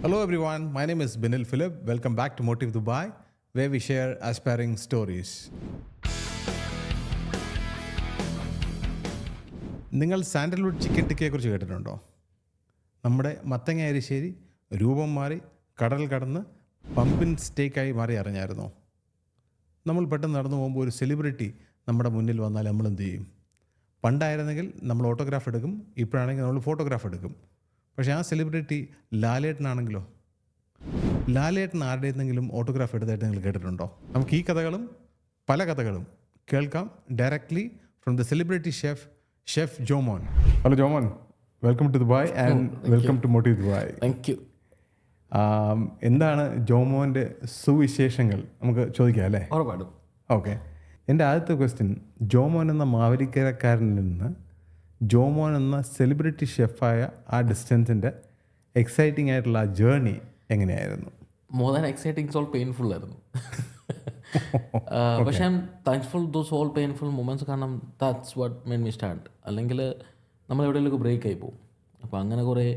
Hello everyone, my name is Binil Philip. Welcome back to Motive Dubai, where we share aspiring stories. നിങ്ങൾ sandalwood chicken ടിക്കയെക്കുറിച്ച് കേട്ടിട്ടുണ്ടോ? നമ്മുടെ മത്തങ്ങ അരിശ്ശേരി രൂപം മാറി കടൽ കടന്ന് പമ്പിൻ സ്റ്റേക്കായി മാറി അറിഞ്ഞായിരുന്നോ? നമ്മൾ പെട്ടെന്ന് നടന്നു പോകുമ്പോൾ ഒരു സെലിബ്രിറ്റി നമ്മുടെ മുന്നിൽ വന്നാൽ നമ്മൾ എന്ത് ചെയ്യും? പണ്ടായിരുന്നെങ്കിൽ നമ്മൾ ഓട്ടോഗ്രാഫ് എടുക്കും, ഇപ്പോഴാണെങ്കിൽ നമ്മൾ ഫോട്ടോഗ്രാഫ് എടുക്കും. പക്ഷേ ആ സെലിബ്രിറ്റി ലാലേട്ടനാണെങ്കിലോ? ലാലേട്ടൻ ആരുടെയെന്നെങ്കിലും ഓട്ടോഗ്രാഫ് എടുത്തായിട്ട് നിങ്ങൾ കേട്ടിട്ടുണ്ടോ? നമുക്ക് ഈ കഥകളും പല കഥകളും കേൾക്കാം directly from the celebrity chef Jomon. Hello Jomon, welcome to Dubai and welcome to motive Dubai. Thank you. എന്താണ് ജോമോൻ്റെ സുവിശേഷങ്ങൾ നമുക്ക് ചോദിക്കാം അല്ലേ? ഉറപ്പായിട്ടും. ഓക്കെ, എൻ്റെ ആദ്യത്തെ ക്വസ്റ്റ്യൻ, ജോമോൻ എന്ന മാവേലിക്കരക്കാരനിൽ നിന്ന് ജോമോൻ എന്ന സെലിബ്രിറ്റി ഷെഫായ ആ ഡിസ്റ്റൻസിൻ്റെ എക്സൈറ്റിംഗ് ആയിട്ടുള്ള ആ ജേർണി എങ്ങനെയായിരുന്നു? More than exciting, all painful ആയിരുന്നു. പക്ഷേ I'm thankful those all painful moments, കാരണം that's what made me start. അല്ലെങ്കിൽ നമ്മൾ എവിടെയെങ്കിലും ബ്രേക്ക് ആയി പോകും. അപ്പോൾ അങ്ങനെ കുറേ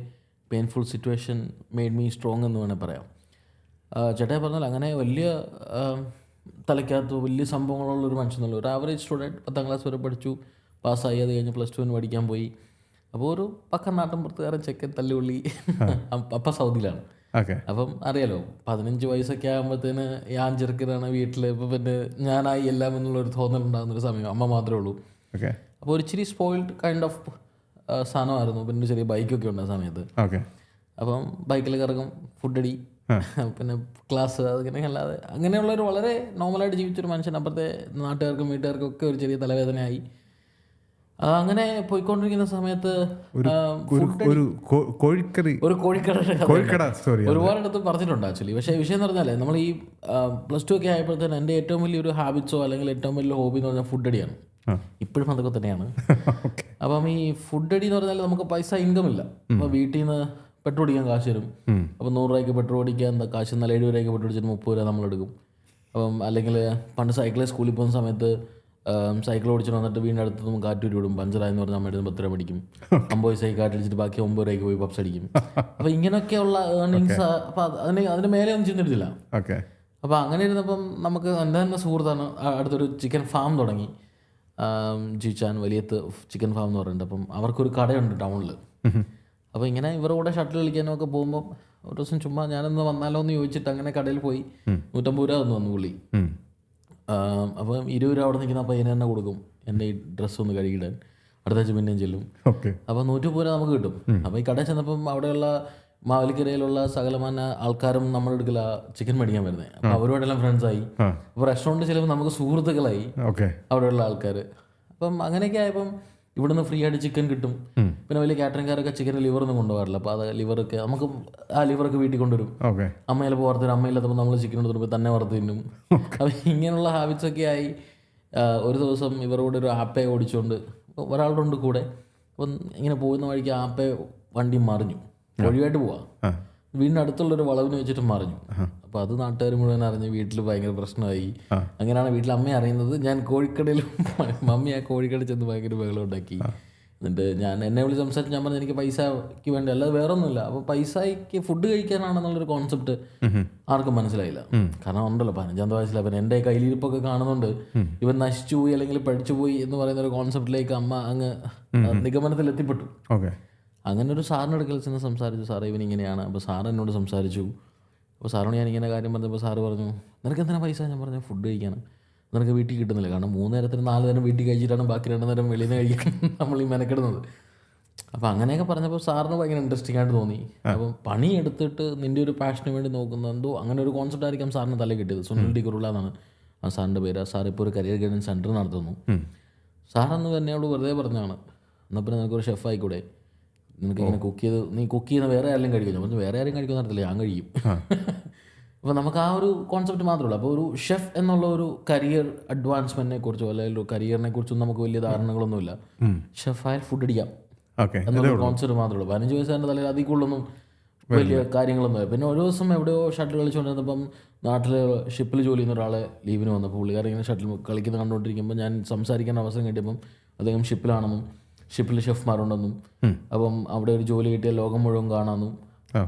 painful situation made me strong എന്ന് വേണേൽ പറയാം. ചേട്ടായി പറഞ്ഞാൽ അങ്ങനെ വലിയ തലയ്ക്കകത്ത് വലിയ സംഭവങ്ങളുള്ളൊരു മനുഷ്യനല്ല. ഒരു ആവറേജ് സ്റ്റുഡൻറ്റ്, 10ാം ക്ലാസ് വരെ പഠിച്ചു, പാസ്സായി. അത് കഴിഞ്ഞ് +2 പഠിക്കാൻ പോയി. അപ്പോൾ ഒരു പക്കം നാട്ടൻ പുറത്തുകാരൻ ചെക്കൻ തല്ലുള്ളി. അപ്പം സൗദിയിലാണ്. അപ്പം അറിയാലോ, 15 വയസ്സൊക്കെ ആകുമ്പോഴത്തേന് ഞാൻ ചെറുക്കനാണ് വീട്ടിൽ. ഇപ്പം പിന്നെ ഞാനായി എല്ലാം എന്നുള്ളൊരു തോന്നലുണ്ടാകുന്നൊരു സമയം. അമ്മ മാത്രമേ ഉള്ളൂ. അപ്പോൾ ഒരു ഇച്ചിരി സ്പോയിൽഡ് കൈൻഡ് ഓഫ് സാധനമായിരുന്നു. പിന്നെ ചെറിയ ബൈക്കൊക്കെ ഉണ്ട് ആ സമയത്ത്. അപ്പം ബൈക്കിൽ കറങ്ങും, ഫുഡടി, പിന്നെ ക്ലാസ്, അതിങ്ങനെ അല്ലാതെ അങ്ങനെയുള്ളൊരു വളരെ നോർമലായിട്ട് ജീവിച്ചൊരു മനുഷ്യൻ. അപ്പുറത്തെ നാട്ടുകാർക്കും വീട്ടുകാർക്കും ഒക്കെ ഒരു ചെറിയ തലവേദനയായി. അങ്ങനെ പോയിക്കൊണ്ടിരിക്കുന്ന സമയത്ത് ഒരു കോഴിക്കട ഒരുപാടിടത്ത് പറഞ്ഞിട്ടുണ്ട് ആക്ച്വലി. പക്ഷേ വിഷയം എന്ന് പറഞ്ഞാൽ നമ്മൾ ഈ +2 ഒക്കെ ആയപ്പോഴത്തേന് എൻ്റെ ഏറ്റവും വലിയൊരു ഹാബിറ്റ്സോ അല്ലെങ്കിൽ ഏറ്റവും വലിയ ഹോബി എന്ന് പറഞ്ഞാൽ ഫുഡടിയാണ്. ഇപ്പോഴും അതൊക്കെ തന്നെയാണ്. അപ്പം ഈ ഫുഡടി എന്ന് പറഞ്ഞാൽ നമുക്ക് പൈസ ഇൻകം ഇല്ല. അപ്പോൾ വീട്ടിൽ നിന്ന് പെട്രോൾ അടിക്കാൻ കാശ് തരും. അപ്പോൾ 100 രൂപയ്ക്ക് പെട്രോൾ അടിക്കാൻ എന്താ കാശ്, എന്നാൽ 70 രൂപയ്ക്ക് പെട്രോൾ അടിച്ചിട്ട് 30 രൂപ നമ്മളെടുക്കും. അപ്പം അല്ലെങ്കിൽ പണ്ട് സൈക്കിളിൽ സ്കൂളിൽ പോകുന്ന സമയത്ത് സൈക്കിൾ ഓടിച്ചിട്ട് വന്നിട്ട് വീടിൻ്റെ അടുത്ത് നമുക്ക് കാറ്റൂരി വിടും. പഞ്ചറായെന്ന് പറഞ്ഞാൽ അമ്മയുടെ 10 രൂപ മേടിക്കും. 50 പൈസയ്ക്ക് കാറ്റടിച്ചിട്ട് ബാക്കി 9 രൂപയ്ക്ക് പോയി പപ്സ് അടിക്കും. അപ്പോൾ ഇങ്ങനെയൊക്കെയുള്ള ഏർണിങ്സ്. അപ്പോൾ അതിന് മേലെ ഒന്നും ചിന്തിട്ടില്ല. അപ്പോൾ അങ്ങനെ ഇരുന്നപ്പം നമുക്ക് എൻ്റെ തന്നെ സുഹൃത്താണ് അടുത്തൊരു ചിക്കൻ ഫാം തുടങ്ങി, ജിച്ചാൻ വലിയത്ത് ചിക്കൻ ഫാം എന്ന് പറയുന്നുണ്ട്. അപ്പം അവർക്കൊരു കടയുണ്ട് ടൗണിൽ. അപ്പോൾ ഇങ്ങനെ ഇവരുടെ കൂടെ ഷട്ടിൽ കളിക്കാനും ഒക്കെ പോകുമ്പോൾ ഒരു ദിവസം ചുമ്മാ ഞാനൊന്ന് വന്നാലോ എന്ന് ചോദിച്ചിട്ട് അങ്ങനെ കടയിൽ പോയി 150 രൂപ വന്നു പുള്ളി. അപ്പം 20 രൂപ അവിടെ നിൽക്കുന്ന പയ്യനെ തന്നെ കൊടുക്കും എൻ്റെ ഈ ഡ്രസ്സ് ഒന്ന് കഴുകിയിടാൻ. അടുത്താഴ്ച പിന്നെയും ചെല്ലും. അപ്പോൾ 130 രൂപ നമുക്ക് കിട്ടും. അപ്പോൾ ഈ കടയിൽ ചെന്നപ്പം അവിടെയുള്ള മാവേലിക്കരയിലുള്ള സകലമാന ആൾക്കാരും നമ്മുടെ അടുക്കല ചിക്കൻ മേടിക്കാൻ വരുന്നത്. അപ്പോൾ അവരോടെല്ലാം ഫ്രണ്ട്സായി. അപ്പോൾ റെസ്റ്റോറൻറ്റ് ചിലപ്പോൾ നമുക്ക് സുഹൃത്തുക്കളായി അവിടെയുള്ള ആൾക്കാർ. അപ്പം അങ്ങനെയൊക്കെ ആയപ്പം ഇവിടുന്ന് ഫ്രീ ആയിട്ട് ചിക്കൻ കിട്ടും. പിന്നെ വലിയ കാറ്ററിംഗുകാരൊക്കെ ചിക്കൻ ലിവറൊന്നും കൊണ്ടുപോകാറില്ല. അപ്പോൾ അത് ലിവറൊക്കെ നമുക്ക് ആ ലിവറൊക്കെ വീട്ടിൽ കൊണ്ടുവരും. അമ്മയിൽ വറുത്തരും, അമ്മയില്ലാത്തപ്പോൾ നമ്മൾ ചിക്കൻ എടുത്തിട്ട് തന്നെ വറുത്ത് തിന്നും. അപ്പോൾ ഇങ്ങനെയുള്ള ഹാബിറ്റ്സൊക്കെ ആയി. ഒരു ദിവസം ഇവരോട് ഒരു ആപ്പെ ഓടിച്ചുകൊണ്ട് ഒരാളുടെ ഉണ്ട് കൂടെ. അപ്പം ഇങ്ങനെ പോകുന്ന വഴിക്ക് ആപ്പെ വണ്ടി മറിഞ്ഞു, വഴിയായിട്ട് പോവാം. വീടിൻ്റെ അടുത്തുള്ളൊരു വളവിന് വെച്ചിട്ട് മറിഞ്ഞു. അപ്പോൾ അത് നാട്ടുകാർ മുഴുവൻ അറിഞ്ഞ് വീട്ടിൽ ഭയങ്കര പ്രശ്നമായി. അങ്ങനെയാണ് വീട്ടിൽ അമ്മ അറിയുന്നത്. ഞാൻ കോഴിക്കടയിൽ മമ്മി ആ കോഴിക്കട ചെന്ന് ഭയങ്കര ബഹളം ഉണ്ടാക്കി. എന്നിട്ട് എന്നെ വിളിച്ച് സംസാരിച്ച് ഞാൻ പറഞ്ഞു എനിക്ക് പൈസയ്ക്ക് വേണ്ടി, അല്ലാതെ വേറെ ഒന്നുമില്ല. അപ്പോൾ പൈസയ്ക്ക് ഫുഡ് കഴിക്കാനാണെന്നുള്ളൊരു കോൺസെപ്റ്റ് ആർക്കും മനസ്സിലായില്ല. കാരണം ഉണ്ടല്ലോ 15ാം വയസ്സിൽ അപ്പം എൻ്റെ കയ്യിലിരിപ്പൊക്കെ കാണുന്നുണ്ട് ഇവൻ നശിച്ചു പോയി അല്ലെങ്കിൽ പഠിച്ചു പോയി എന്ന് പറയുന്ന ഒരു കോൺസെപ്റ്റിലേക്ക് അമ്മ അങ്ങ് നിഗമനത്തിൽ എത്തിപ്പെട്ടു. അങ്ങനെ ഒരു സാറിൻ്റെ അടുക്കൽ ചെന്ന് സംസാരിച്ചു, സാറേ ഇവൻ ഇങ്ങനെയാണ്. അപ്പോൾ സാറ് എന്നോട് സംസാരിച്ചു. അപ്പോൾ സാറിനോട് ഞാൻ ഇങ്ങനെ കാര്യം പറഞ്ഞപ്പോൾ സാറ് പറഞ്ഞു, നിനക്ക് എന്തിനാ പൈസ? ഞാൻ പറഞ്ഞു ഫുഡ് കഴിക്കാണ്. നിനക്ക് വീട്ടിൽ കിട്ടുന്നില്ല, കാരണം 3 നേരത്തിന് 4 നേരം വീട്ടിൽ കഴിച്ചിട്ടാണ് ബാക്കി 2 നേരം വെളിയിൽ നിന്ന് കഴിക്കാൻ നമ്മൾ ഈ മെനക്കെടുന്നത്. അപ്പോൾ അങ്ങനെയൊക്കെ പറഞ്ഞപ്പോൾ സാറിന് ഭയങ്കര ഇൻട്രസ്റ്റിംഗ് ആയിട്ട് തോന്നി. അപ്പം പണി എടുത്തിട്ട് നിൻ്റെ ഒരു പാഷന് വേണ്ടി നോക്കുന്നതെന്തോ അങ്ങനെ ഒരു കോൺസെപ്റ്റ് ആയിരിക്കാം സാറിന് തല കിട്ടിയത്. സുനിൽ ഡി കുറുള എന്നാണ് ആ സാറിൻ്റെ പേര്. സാർ ഇപ്പോൾ ഒരു കരിയർ ഗൈഡൻസ് സെൻറ്റർ നടത്തുന്നു. സാറന്ന് എന്നോട് വെറുതെ പറഞ്ഞാണ്, എന്നാൽ പിന്നെ നിനക്കൊരു ഷെഫ് ആയിക്കൂടെ, നിനക്ക് ഇങ്ങനെ നീ കുക്ക് ചെയ്യുന്ന വേറെ ആരെങ്കിലും കഴിക്കും. ഞാൻ വേറെ ആരും കഴിക്കുന്ന നടത്തില്ല, ഞാൻ കഴിയും. അപ്പോൾ നമുക്ക് ആ ഒരു കോൺസെപ്റ്റ് മാത്രമേ ഉള്ളൂ. അപ്പോൾ ഒരു ഷെഫ് എന്നുള്ള ഒരു കരിയർ അഡ്വാൻസ്മെൻറ്റിനെ കുറിച്ചോ അല്ലെങ്കിൽ ഒരു കരിയറിനെ കുറിച്ചും നമുക്ക് വലിയ ധാരണകളൊന്നുമില്ല. ഷെഫായാൽ ഫുഡ് അടിക്കാം എന്നുള്ള കോൺസെപ്റ്റ് മാത്രമേ ഉള്ളൂ. 15 വയസ്സാൻ്റെ തലയിൽ അതിൽ കൂടുതലൊന്നും വലിയ കാര്യങ്ങളൊന്നുമില്ല. പിന്നെ ഒരു ദിവസം എവിടെയോ ഷട്ടിൽ കളിച്ചുകൊണ്ടിരുന്നപ്പം നാട്ടിൽ ഷിപ്പിൽ ജോലി ചെയ്യുന്ന ഒരാളെ ലീവിന് വന്നപ്പോൾ പുള്ളിക്കാരൻ ഇങ്ങനെ ഷട്ടിൽ കളിക്കുന്നത് കണ്ടുകൊണ്ടിരിക്കുമ്പോൾ ഞാൻ സംസാരിക്കാൻ അവസരം കിട്ടിയപ്പം അദ്ദേഹം ഷിപ്പിലാണെന്നും ഷിപ്പിൽ ഷെഫ്മാരുണ്ടെന്നും അപ്പം അവിടെ ഒരു ജോലി കിട്ടിയ ലോകം മുഴുവൻ കാണാമെന്നും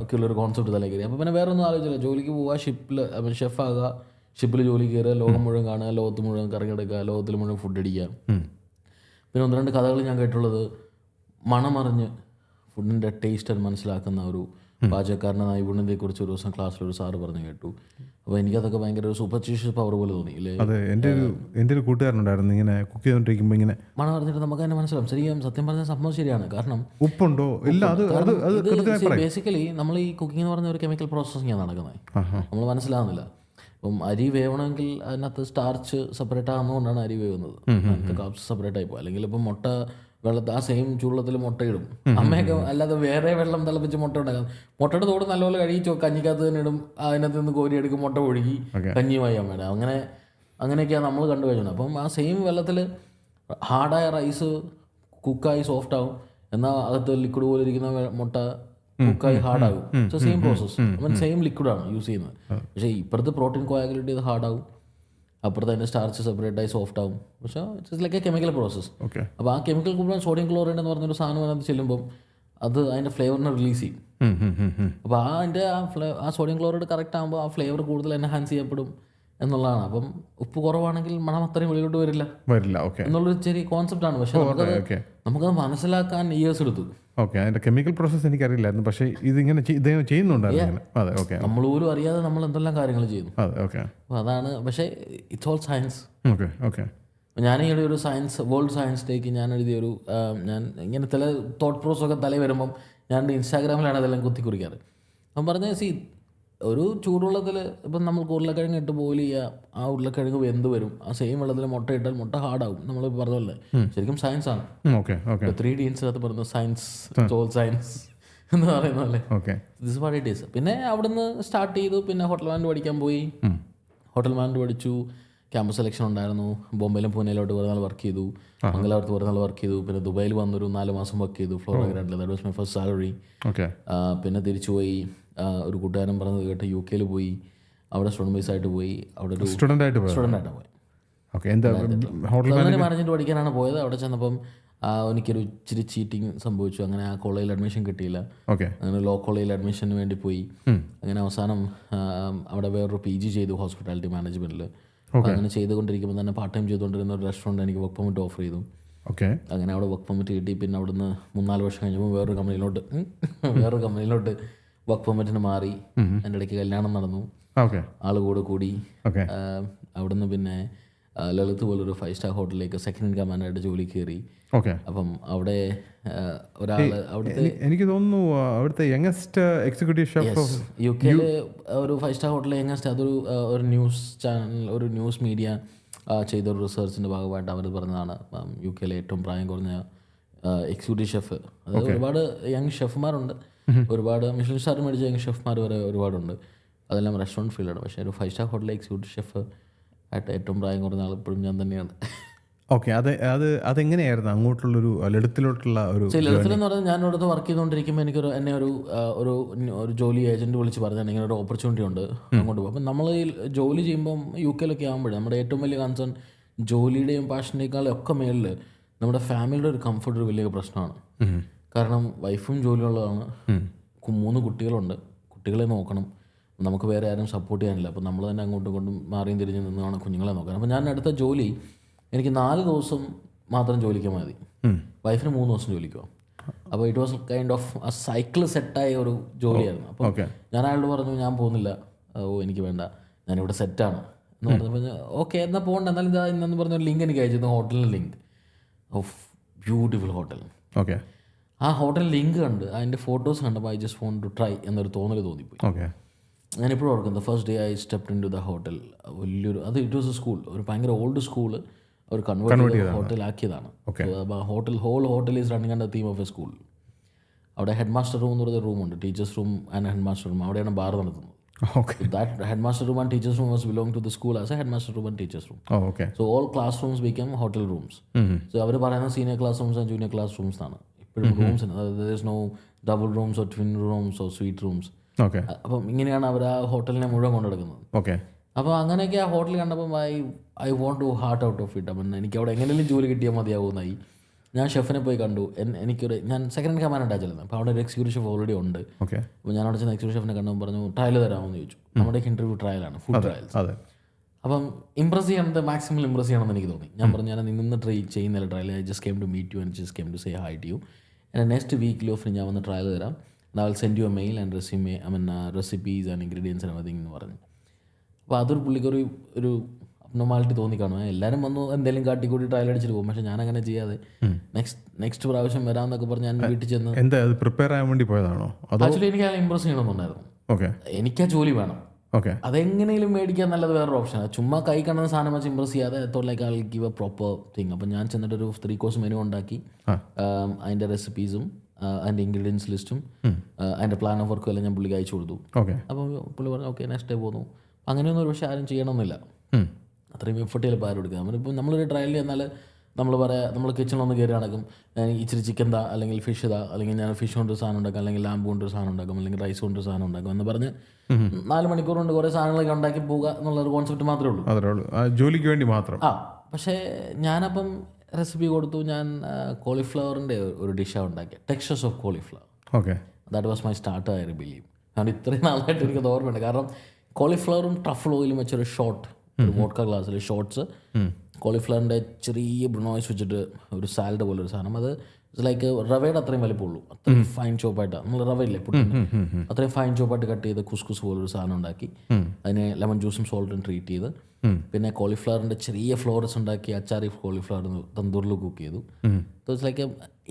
ഒക്കെയുള്ളൊരു കോൺസെപ്റ്റ് തലേ കയറി. അപ്പോൾ പിന്നെ വേറെ ഒന്നും ആലോചിച്ചില്ല, ജോലിക്ക് പോവുക, ഷിപ്പിൽ ഷെഫാകുക, ഷിപ്പിൽ ജോലി കയറുക, ലോകം മുഴുവൻ കാണുക, ലോകത്ത് മുഴുവൻ കറങ്ങിയെടുക്കുക, ലോകത്തിൽ മുഴുവൻ ഫുഡ് അടിക്കുക. പിന്നെ 1-2 കഥകൾ ഞാൻ കേട്ടുള്ളത്, മണമറിഞ്ഞ് ഫുഡിൻ്റെ ടേസ്റ്റ് മനസ്സിലാക്കുന്ന ഒരു പാചകക്കാരൻ്റെ നൈപുണ്യത്തെക്കുറിച്ച് ഒരു ദിവസം ക്ലാസ്സിലൊരു സാറ് പറഞ്ഞു കേട്ടു. അപ്പോൾ എനിക്കതൊക്കെ ഭയങ്കര ഒരു സൂപ്പർസ്റ്റിഷ്യസ് പവർ പോലെ തോന്നി. ഇല്ലേ, അതെ, എൻ്റെ ഒരു കൂട്ടുകാരനുണ്ടായിരുന്നു, ഇങ്ങനെ കുക്ക് ചെയ്തുകൊണ്ടിരിക്കുമ്പോൾ ഇങ്ങനെ മണം അറിഞ്ഞിട്ട് നമുക്ക് തന്നെ മനസ്സിലാവും. ശരിക്കും സത്യം പറഞ്ഞ സംഭവം ശരിയാണ്. കാരണം ഉപ്പുണ്ടോ ഇല്ല, ബേസിക്കലി നമ്മൾ ഈ കുക്കിംഗ് എന്ന് പറഞ്ഞ ഒരു കെമിക്കൽ പ്രോസസ്സിംഗ് ആണ് നടക്കുന്നത്, നമ്മൾ മനസ്സിലാവുന്നില്ല. ഇപ്പം അരി വേവണമെങ്കിൽ അതിനകത്ത് സ്റ്റാർച്ച് സെപ്പറേറ്റ് ആകുന്നതുകൊണ്ടാണ് അരി വേവുന്നത്, കാപ്സ് സെപ്പറേറ്റ് ആയിപ്പോൾ. അല്ലെങ്കിൽ ഇപ്പം മുട്ട വെള്ളത്തിൽ ആ സെയിം ചൂടുള്ളത്തിൽ മുട്ടയിടും അമ്മയൊക്കെ, അല്ലാതെ വേറെ വെള്ളം തിളപ്പിച്ച് മുട്ട ഉണ്ടാക്കാം. മുട്ടയുടെ തോട് നല്ലപോലെ കഴുകി കഞ്ഞിക്കകത്ത് തന്നെ ഇടും, അതിനകത്ത് നിന്ന് കോരി എടുക്കും, മുട്ട ഒഴുകി കഞ്ഞിയുമായി അമ്മയുടെ. അങ്ങനെയൊക്കെയാണ് നമ്മൾ കണ്ടുകഴിഞ്ഞത്. അപ്പം ആ സെയിം വെള്ളത്തിൽ ഹാർഡായ റൈസ് കുക്കായി സോഫ്റ്റ് ആവും, എന്നാൽ അകത്ത് ലിക്വിഡ് പോലെ ഇരിക്കുന്ന മുട്ട കുക്കായി ഹാർഡാകും. സോ സെയിം പ്രോസസ്സ്, സെയിം ലിക്വിഡാണ് യൂസ് ചെയ്യുന്നത്. പക്ഷേ ഇപ്പുറത്ത് പ്രോട്ടീൻ കോയാഗുലേറ്റ് ചെയ്ത് ഹാർഡാകും, അപ്പുറത്ത് അതിൻ്റെ സ്റ്റാർച്ച് സെപ്പറേറ്റായി സോഫ്റ്റ് ആവും. പക്ഷേ it's like A chemical process. അപ്പോൾ ആ കെമിക്കൽ കൂടെ സോഡിയം ക്ലോറൈഡ് എന്ന് പറഞ്ഞൊരു സാധനം അതിനകത്ത് ചെല്ലുമ്പം അത് അതിൻ്റെ ഫ്ലേവറിനെ റിലീസ് ചെയ്യും. അപ്പോൾ ആ സോഡിയം ക്ലോറൈഡ് കറക്റ്റ് ആകുമ്പോൾ ആ ഫ്ലേവർ കൂടുതൽ എൻഹാൻസ് ചെയ്യപ്പെടും എന്നുള്ളതാണ്. അപ്പം ഉപ്പ് കുറവാണെങ്കിൽ മണം അത്രയും വെളിയിലോട്ട് വരില്ല എന്നുള്ളൊരു ചെറിയ കോൺസെപ്റ്റാണ്. പക്ഷേ നമുക്കത് മനസ്സിലാക്കാൻ ഇയേഴ്സ് എടുത്തു. ഓക്കെ, അതിൻ്റെ കെമിക്കൽ പ്രോസസ്സ് എനിക്കറിയില്ലായിരുന്നു, പക്ഷേ ഇതിങ്ങനെ ചെയ്യുന്നുണ്ടായിരുന്നു. അതെ, ഓക്കെ, നമ്മൾ പോലും അറിയാതെ നമ്മൾ എന്തെല്ലാം കാര്യങ്ങൾ ചെയ്യുന്നു. അതെ, ഓക്കെ, അപ്പോൾ അതാണ്. പക്ഷേ it's all science. Okay, okay. ഞാൻ ഈ ഒരു വേൾഡ് സയൻസ് ഡേക്ക് ഞാൻ എഴുതിയൊരു ഞാൻ ഇങ്ങനെ ചില തോട്ട് പ്രോസസ്സൊക്കെ തലയിൽ വരുമ്പം ഞാൻ ഇൻസ്റ്റാഗ്രാമിലാണ് അതെല്ലാം കുത്തിക്കുറിക്കാറ്. അപ്പം പറഞ്ഞ ഒരു ചൂടുവെള്ളത്തിൽ ഇപ്പം നമുക്ക് ഉരുളക്കിഴങ്ങ് ഇട്ട് ബോയിൽ ചെയ്യുക, ആ ഉരുളക്കിഴങ്ങ് വെന്ത് വരും, ആ സെയിം വെള്ളത്തിൽ മുട്ട ഇട്ടാൽ മുട്ട ഹാർഡാവും. നമ്മൾ പറഞ്ഞല്ലേ, ശരിക്കും സയൻസ് ആണ്. 3D ഇൻസിനകത്ത് പറയുന്നത് സയൻസ്, ഓൾ സയൻസ് എന്ന് പറയുന്നല്ലേ. This what it is. പിന്നെ അവിടുന്ന് സ്റ്റാർട്ട് ചെയ്തു. പിന്നെ ഹോട്ടൽ മാനേജ്മെന്റ് പഠിക്കാൻ പോയി. ഹോട്ടൽ മാനേജ്മെന്റ് പഠിച്ചു. ക്യാമ്പസ് സെലക്ഷൻ ഉണ്ടായിരുന്നു. ബോംബെയിലും പൂനെയിലോട്ട് കുറേ നാൾ വർക്ക് ചെയ്തു, മംഗലാപുരത്ത് കുറേ നാൾ വർക്ക് ചെയ്തു. പിന്നെ ദുബായിൽ വന്നൊരു 4 മാസം വർക്ക് ചെയ്തു, ഫ്ലോറ ഗ്രാൻഡിൽ. That was my first salary. പിന്നെ തിരിച്ചു പോയി. ഒരു കൂട്ടുകാരൻ പറഞ്ഞത് കേട്ട് UK പോയി, അവിടെ സ്റ്റുഡൻറ് ബേസ് ആയിട്ട് പോയി. അവിടെ ഒരു സ്റ്റുഡൻ്റ് ആയിട്ട് പോയി. മാനേജ്മെന്റ് പഠിക്കാനാണ് പോയത്. അവിടെ ചെന്നപ്പം എനിക്കൊരു ഇച്ചിരി ചീറ്റിങ് സംഭവിച്ചു. അങ്ങനെ ആ കോളേജിൽ അഡ്മിഷൻ കിട്ടിയില്ല. അങ്ങനെ ലോ കോളേജിൽ അഡ്മിഷന് വേണ്ടി പോയി. അങ്ങനെ അവസാനം അവിടെ വേറൊരു PG ചെയ്തു ഹോസ്പിറ്റാലിറ്റി മാനേജ്മെന്റിൽ. അങ്ങനെ ചെയ്തുകൊണ്ടിരിക്കുമ്പോൾ തന്നെ പാർട്ട് ടൈം ചെയ്തുകൊണ്ടിരുന്ന ഒരു റെസ്റ്റോറൻറ്റ് എനിക്ക് വർക്ക് പെർമിറ്റ് ഓഫർ ചെയ്തു. അങ്ങനെ അവിടെ വർക്ക് പെർമിറ്റ് കിട്ടി. പിന്നെ അവിടുന്ന് 3-4 വർഷം കഴിഞ്ഞപ്പോൾ വേറൊരു കമ്പനിയിലോട്ട് വർക്ക് പെർമിറ്റിന് മാറി. എൻ്റെ ഇടയ്ക്ക് കല്യാണം നടന്നു, ആൾ കൂടി. അവിടുന്ന് പിന്നെ ലളിത് പോലൊരു 5-star ഹോട്ടലിലേക്ക് സെക്കൻഡ് ഇൻ കമാൻഡായിട്ട് ജോലി കയറി. അപ്പം അവിടെ ഒരാള് എനിക്ക് തോന്നുന്നു അവിടുത്തെ യങ്ങസ്റ്റ് എക്സിക്യൂട്ടീവ് ഷെഫ് UK ഒരു 5-star ഹോട്ടലിലെ യങ്ങസ്റ്റ്. അതൊരു ന്യൂസ് ചാനൽ, ഒരു ന്യൂസ് മീഡിയ ചെയ്തൊരു റിസർച്ചിൻ്റെ ഭാഗമായിട്ട് അവർ പറഞ്ഞതാണ് UK ഏറ്റവും പ്രായം കുറഞ്ഞ എക്സിക്യൂട്ടീവ് ഷെഫ്. അതായത് ഒരുപാട് യങ് ഷെഫ്മാരുണ്ട്, ഒരുപാട് മിഷലിൻ സ്റ്റാർ മേടിച്ച യങ് ഷെഫ്മാർ വരെ ഒരുപാടുണ്ട്. അതെല്ലാം റെസ്റ്റോറൻറ്റ് ഫീൽഡാണ്. പക്ഷേ ഒരു 5-star ഹോട്ടലിലെ എക്സിക്യൂട്ടീവ് ഷെഫ് ആയിട്ട് ഏറ്റവും പ്രായം കുറഞ്ഞ ആൾ ഇപ്പോഴും ഞാൻ തന്നെയാണ്. അതെങ്ങനെയായിരുന്നു അങ്ങോട്ടുള്ളൊരു ലളിതത്തിലോട്ടുള്ള ഒരു ലളിതത്തിലെന്ന് പറഞ്ഞാൽ ഞാൻ ഇവിടുത്തെ വർക്ക് ചെയ്തുകൊണ്ടിരിക്കുമ്പോൾ എന്നെ ഒരു ജോലി ഏജൻറ്റ് വിളിച്ച് പറഞ്ഞാൽ ഇങ്ങനെ ഒരു ഓപ്പർച്യൂണിറ്റി ഉണ്ട്, അങ്ങോട്ട് പോകും. അപ്പം നമ്മൾ ഈ ജോലി ചെയ്യുമ്പം UK ആകുമ്പോഴേ നമ്മുടെ ഏറ്റവും വലിയ കൺസേൺ ജോലിയുടെയും പാഷനേക്കാളും ഒക്കെ മേളിൽ നമ്മുടെ ഫാമിലിയുടെ ഒരു കംഫർട്ട് ഒരു വലിയ പ്രശ്നമാണ്. കാരണം വൈഫും ജോലിയുള്ളതാണ്, 3 കുട്ടികളുണ്ട്, കുട്ടികളെ നോക്കണം, നമുക്ക് വേറെ ആരും സപ്പോർട്ട് ചെയ്യാനില്ല. അപ്പോൾ നമ്മൾ തന്നെ അങ്ങോട്ടും ഇങ്ങോട്ടും മാറിയും തിരിഞ്ഞ് നിന്നാണ് കുഞ്ഞുങ്ങളെ നോക്കാൻ. അപ്പോൾ ഞാൻ അടുത്ത ജോലി എനിക്ക് 4 ദിവസം മാത്രം ജോലിക്കാൻ മതി, വൈഫിന് 3 ദിവസം ജോലിക്കോ. അപ്പോൾ ഇറ്റ് വാസ് കൈൻഡ് ഓഫ് ആ സൈക്കിൾ സെറ്റായ ഒരു ജോലിയായിരുന്നു. അപ്പോൾ ഞാൻ അയാളോട് പറഞ്ഞു ഞാൻ പോകുന്നില്ല, എനിക്ക് വേണ്ട, ഞാനിവിടെ സെറ്റാണ് എന്ന് പറഞ്ഞപ്പോൾ ഓക്കെ എന്നാൽ പോകണ്ട, എന്നാലും ഇതാ ഇന്നെന്ന് പറഞ്ഞ ലിങ്ക് എനിക്ക് അയച്ചിരുന്നു, ഹോട്ടലിൻ്റെ ലിങ്ക്. Of beautiful hotel. ആ ഹോട്ടൽ ലിങ്ക് കണ്ട് അതിൻ്റെ ഫോട്ടോസ് കണ്ടപ്പോൾ I just want to try എന്നൊരു തോന്നിപ്പോയി. ഞാനിപ്പോഴും ഓർക്കുന്നത് first day I stepped into the hotel. വലിയൊരു ഇറ്റ് വാസ് എ സ്കൂൾ, ഒരു ഭയങ്കര ഓൾഡ് സ്കൂള് അവർ കൺവേർട്ട് ചെയ്ത് ഹോട്ടലാക്കിയതാണ്. Whole hotel is running under theme of a school. അവിടെ ഹെഡ് മാസ്റ്റർ റൂം എന്ന് പറയുന്ന റൂമുണ്ട്, teachers room and head master room. അവിടെയാണ് ബാർ നടത്തുന്നത്. That headmaster room and teachers room was belong to the school as a headmaster room and teachers room. So all classrooms became hotel rooms. So അവർ പറയുന്ന senior classrooms and junior classrooms ആണ് ഇപ്പോഴും rooms. there is no double rooms or twin rooms or suite rooms. അപ്പം ഇങ്ങനെയാണ് അവർ ആ ഹോട്ടലിനെ മുഴുവൻ കൊണ്ടുനടക്കുന്നത്. അപ്പോൾ അങ്ങനെയൊക്കെ ആ ഹോട്ടൽ കണ്ടപ്പം I want to heart out of it. അപ്പം എനിക്ക് അവിടെ എങ്ങനെയും ജോലി കിട്ടിയാൽ മതിയാവുമെന്നായി. ഞാൻ ഷെഫിനെ പോയി കണ്ടു. ഞാൻ സെക്കൻഡ് കമാൻഡാണ് ചെല്ലുന്നത്. അപ്പോൾ അവിടെ ഒരു എക്സിക്യൂട്ടീവ് ഷെഫ് ഓൾറെഡി ഉണ്ട്. ഓക്കെ. അപ്പോൾ ഞാൻ അവിടെ ചെന്ന് എക്സിക്യൂട്ടീവ് ഷെഫിനെ കണ്ടു പറഞ്ഞു ട്രയൽ തരാമെന്ന് ചോദിച്ചു. നമ്മുടെ ഇൻ്റർവ്യൂ ട്രയലാണ്, ഫുഡ് ട്രയൽസ്. അതെ. അപ്പം ഇംപ്രസ് ചെയ്യണത് മാക്സിമം ഇംപ്രസ് ചെയ്യണമെന്ന് എനിക്ക് തോന്നി. ഞാൻ പറഞ്ഞു ഞാൻ നിന്ന് ട്രൈ ചെയ്യുന്നില്ല trial. I just came to meet you and just came to say hi to you. And next weekly off ഞാൻ വന്ന് ട്രയൽ തരാം. I will send you a mail and recipes and ingredients and everything എന്ന് പറഞ്ഞു. അപ്പോൾ അതൊരു പുള്ളിക്ക് ഒരു abnormality തോന്നിക്കാണും. എല്ലാവരും വന്നു എന്തെങ്കിലും കാട്ടിക്കൂട്ടി ട്രയൽ അടിച്ചിട്ട് പോകും. പക്ഷേ ഞാൻ അങ്ങനെ ചെയ്യാതെ നെക്സ്റ്റ് പ്രാവശ്യം വരാമെന്നൊക്കെ പറഞ്ഞ് ഞാൻ വീട്ടിൽ ചെന്ന് എന്താ അത് പ്രിപ്പയർ ചെയ്യാൻ വേണ്ടി പോയതാണോ? ആക്ച്വലി എനിക്ക് ഇംപ്രസ് ചെയ്യണമെന്നുണ്ടായിരുന്നു. ഓക്കെ. എനിക്ക് ആ ജോലി വേണം. ഓക്കെ. അതെങ്ങനെയും മേടിക്കാൻ നല്ലത് വേറൊരു ഓപ്ഷനാണ്. ചുമ്മാ കൈ കാണുന്ന സാധനം വെച്ച് ഇംപ്രസ് ചെയ്യാതെ തോളിലേക്ക് ആൾ ഗിവ് എ പ്രോപ്പർ തിങ്. അപ്പം ഞാൻ ചെന്നിട്ട് ഒരു 3 കോഴ്സ് മെനു ഉണ്ടാക്കി അതിൻ്റെ റെസിപ്പീസും അതിൻ്റെ ഇൻഗ്രീഡിയൻസ് ലിസ്റ്റും അതിൻ്റെ പ്ലാൻ ഓഫ് വർക്കും എല്ലാം ഞാൻ പുള്ളിക്ക് അയച്ചു കൊടുത്തു. ഓക്കെ. അപ്പം പുള്ളി പറഞ്ഞു ഓക്കെ നെക്സ്റ്റ് ഡേ പോകുന്നു. അങ്ങനെയൊന്നും ഒരു പക്ഷേ ആരും ചെയ്യണമെന്നില്ല. അത്രയും എഫർട്ട് ചിലപ്പോൾ ആരും എടുക്കുക. നമ്മളിപ്പോൾ നമ്മളൊരു ട്രയലിൽ എന്നാൽ നമ്മൾ കിച്ചണിലൊന്ന് കയറി നടക്കും. ഇച്ചിരി ചിക്കൻ താ, അല്ലെങ്കിൽ ഫിഷ് താ, അല്ലെങ്കിൽ ഞാൻ ഫിഷ് കൊണ്ടൊരു സാധനം ഉണ്ടാക്കും, അല്ലെങ്കിൽ ലാമ്പ് കൊണ്ടൊരു സാധനം ഉണ്ടാക്കും, അല്ലെങ്കിൽ റൈസ് കൊണ്ടൊരു സാധനം ഉണ്ടാക്കും എന്ന് പറഞ്ഞ് 4 മണിക്കൂർ കൊണ്ട് കുറേ സാധനങ്ങളൊക്കെ ഉണ്ടാക്കി പോകുക എന്നുള്ളൊരു കോൺസെപ്റ്റ് മാത്രമേ ഉള്ളൂ. അതേ ഉള്ളൂ, ജോലിക്ക് വേണ്ടി മാത്രം. പക്ഷേ ഞാനപ്പം റെസിപ്പി കൊടുത്തു. ഞാൻ കോളിഫ്ലവറിൻ്റെ ഒരു ഡിഷാണ് ഉണ്ടാക്കിയത്, textures of cauliflower. Okay. That was my start, I believe. കാരണം ഇത്രയും നാളായിട്ട് എനിക്കത് ഓർമ്മയുണ്ട്. കാരണം കോളിഫ്ലവറും ട്രഫിൾ ഓയിലും വെച്ചൊരു ഷോട്ട്, ഒരു വോഡ്ക ഗ്ലാസ്സിൽ ഷോർട്ട്സ്, കോളിഫ്ലവറിൻ്റെ ചെറിയ ബ്രൂണോയ്സ് വെച്ചിട്ട് ഒരു സാലഡ് പോലെ ഒരു സാധനം. അത് ലൈക്ക് റവയുടെ അത്രയും വലിപ്പമുള്ളൂ, അത്രയും ഫൈൻ ചോപ്പായിട്ട്. നമ്മൾ റവയില്ലേ പുട്ടിന്, അത്രയും ഫൈൻ ചോപ്പായിട്ട് കട്ട് ചെയ്ത് കുസ്കുസ് പോലൊരു സാധനം ഉണ്ടാക്കി അതിനെ ലെമൺ ജ്യൂസും സോൾട്ടും ട്രീറ്റ് ചെയ്ത്, പിന്നെ കോളിഫ്ലവറിൻ്റെ ചെറിയ ഫ്ലോറസ് ഉണ്ടാക്കി അച്ചാറി കോളിഫ്ലവർ തന്തൂറിൽ കുക്ക് ചെയ്തു. So it's like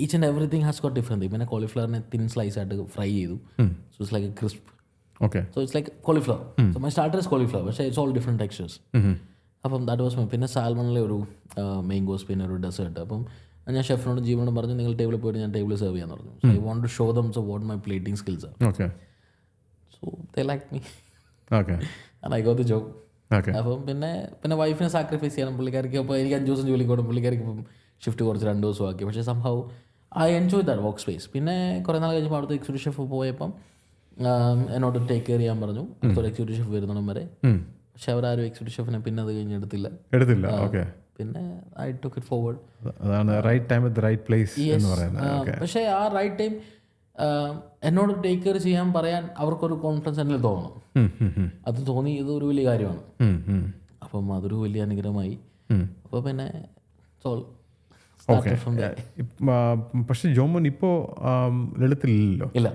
each and everything has got different. പിന്നെ കോളിഫ്ലവറിനെ തിൻ സ്ലൈസ് ആയിട്ട് ഫ്രൈ ചെയ്തു. So it's like crisp. Okay. So it's like cauliflower. So my starter is cauliflower, പക്ഷേ ഇറ്റ്സ് ഓൾ ഡിഫറെൻറ്റ് ടെക്സ്ചേഴ്സ്. അപ്പം that was my. പിന്നെ സാൽമണിലെ ഒരു main course, പിന്നെ ഒരു desert. അപ്പം ഞാൻ ഷെഫിനോടും ജീവനോടും പറഞ്ഞു നിങ്ങൾ ടേബിളിൽ പോയിട്ട് ഞാൻ ടേബിൾ സെർവ് ചെയ്യാൻ പറഞ്ഞു. So I want to show them so what my plating skills are. Okay. So they like me okay. And I got the job. Okay. അപ്പം പിന്നെ വൈഫിനെ സാക്രിഫൈസ് ചെയ്യണം. പുള്ളിക്കാർക്ക് അപ്പോൾ എനിക്ക് 5 ദിവസം ജോലിക്ക് കൊടുക്കും, പുള്ളിക്കാർക്ക് ഇപ്പം ഷിഫ്റ്റ് കുറച്ച് 2 ദിവസം ആക്കി. പക്ഷേ സംഭവം I enjoy that work space. പിന്നെ കുറേ നാൾ കഴിഞ്ഞപ്പോൾ അവിടുത്തെ എക്സിക്യൂട്ടീവ് ഷെഫ് പോയപ്പം എന്നോട് ടേക്ക് കെയർ ചെയ്യാൻ പറഞ്ഞു അടുത്തൊരു എക്സിക്യൂട്ടീവ് ഷെഫ് വരുന്നിടം വരെ. പക്ഷെ അവരാരും എക്സിക്യൂട്ടീവ് ഷെഫിനെ പിന്നെ അത് കഴിഞ്ഞ് എടുത്തില്ല. ഓക്കെ. പിന്നെ ഐ ടുക്ക് ഇറ്റ് ഫോർവേഡ്. അതാണ് right time at the right place എന്ന് പറയുന്നത്. പക്ഷേ ആ റൈറ്റ് ടൈം എന്നോട് ടേക്ക് കെയർ ചെയ്യാൻ പറയാൻ അവർക്കൊരു കോൺഫിഡൻസ് എന്നിൽ തോന്നണം. അത് തോന്നി, ഇത് ഒരു വലിയ കാര്യമാണ്. അപ്പം അതൊരു വലിയ അനുഗ്രഹമായി. അപ്പോൾ പിന്നെ പക്ഷെ ജോമോൻ ഇപ്പോൾ ലളിതത്തിലില്ലല്ലോ. ഇല്ല.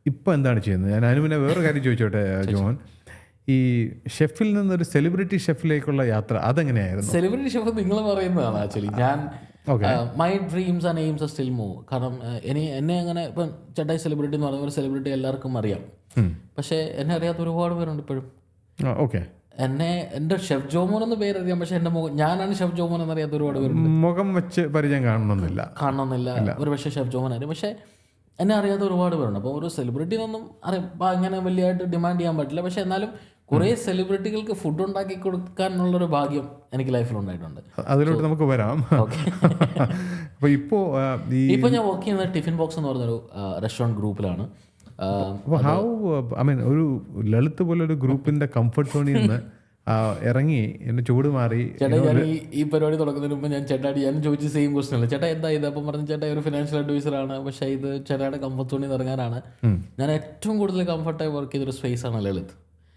ഇപ്പോൾ എന്താണ് ചെയ്യുന്നത്? ഞാൻ അനുവിനെ വേറൊരു കാര്യം ചോദിച്ചോട്ടെ ജോമോൻ, ഈ ഷെഫിൽ നിന്നൊരു സെലിബ്രിറ്റി ഷെഫിലേക്കുള്ള യാത്ര അതെങ്ങനെയായിരുന്നു? സെലിബ്രിറ്റി ഷെഫ് നിങ്ങൾ പറയുന്നതാണ് ആക്ച്വലി. ഞാൻ my dreams and aims are still move. കാരണം എന്നെ അങ്ങനെ ഇപ്പം ചേട്ടായി സെലിബ്രിറ്റി എന്ന് പറയുന്ന ഒരു സെലിബ്രിറ്റി എല്ലാവർക്കും അറിയാം. പക്ഷേ എന്നെ അറിയാത്ത ഒരുപാട് പേരുണ്ട് ഇപ്പോഴും. ഓക്കെ. എൻ്റെ ഷെഫ് ജോമോൻ എന്ന പേരറിയാം, പക്ഷെ എൻ്റെ ഞാനാണ് ഷെഫ് ജോമോൻ എന്നറിയാത്ത ഒരുപാട് പേരുണ്ട്. മുഖം വെച്ച് പരിചയം കാണണമെന്നില്ല. ഒരു പക്ഷേ ഷെഫ് ജോമോൻ അറിയാം, പക്ഷേ എന്നെ അറിയാത്ത ഒരുപാട് പേരുണ്ട്. അപ്പോൾ ഒരു സെലിബ്രിറ്റി എന്നൊന്നും അങ്ങനെ വലിയതായിട്ട് ഡിമാൻഡ് ചെയ്യാൻ പറ്റില്ല. പക്ഷെ എന്നാലും കുറേ സെലിബ്രിറ്റികൾക്ക് ഫുഡ് ഉണ്ടാക്കി കൊടുക്കാനുള്ളൊരു ഭാഗ്യം എനിക്ക് ലൈഫിലുണ്ടായിട്ടുണ്ട്. അതിലോട്ട് നമുക്ക് വരാം. ഇപ്പോൾ ഞാൻ വർക്ക് ചെയ്യുന്നത് ടിഫിൻ ബോക്സ് എന്ന് പറഞ്ഞൊരു റെസ്റ്റോറൻറ്റ് ഗ്രൂപ്പിലാണ്. ഒരു ലളിത് പോലെ ഒരു ഗ്രൂപ്പിന്റെ കംഫർട്ട് സോണിൽ നിന്ന് ഇറങ്ങി എന്നെ ചൂട് മാറി. ചേട്ടാ ഞാൻ ഈ പരിപാടി തുടങ്ങുന്നതിന് മുമ്പ് ഞാൻ ചോദിച്ച സെയിം ക്വസ്റ്റൻ അല്ല, ചേട്ടാ എന്താ ഇത്? അപ്പം പറഞ്ഞു ചേട്ടാ ഒരു ഫിനാൻഷ്യൽ അഡ്വൈസറാണ്, പക്ഷേ ഇത് ചേട്ടായുടെ കംഫർട്ട് സോണിൽ നിന്ന് ഇറങ്ങാനാണ്. ഞാൻ ഏറ്റവും കൂടുതൽ കംഫർട്ടായി വർക്ക് ചെയ്തൊരു സ്പേസ് ആണ് Lalit.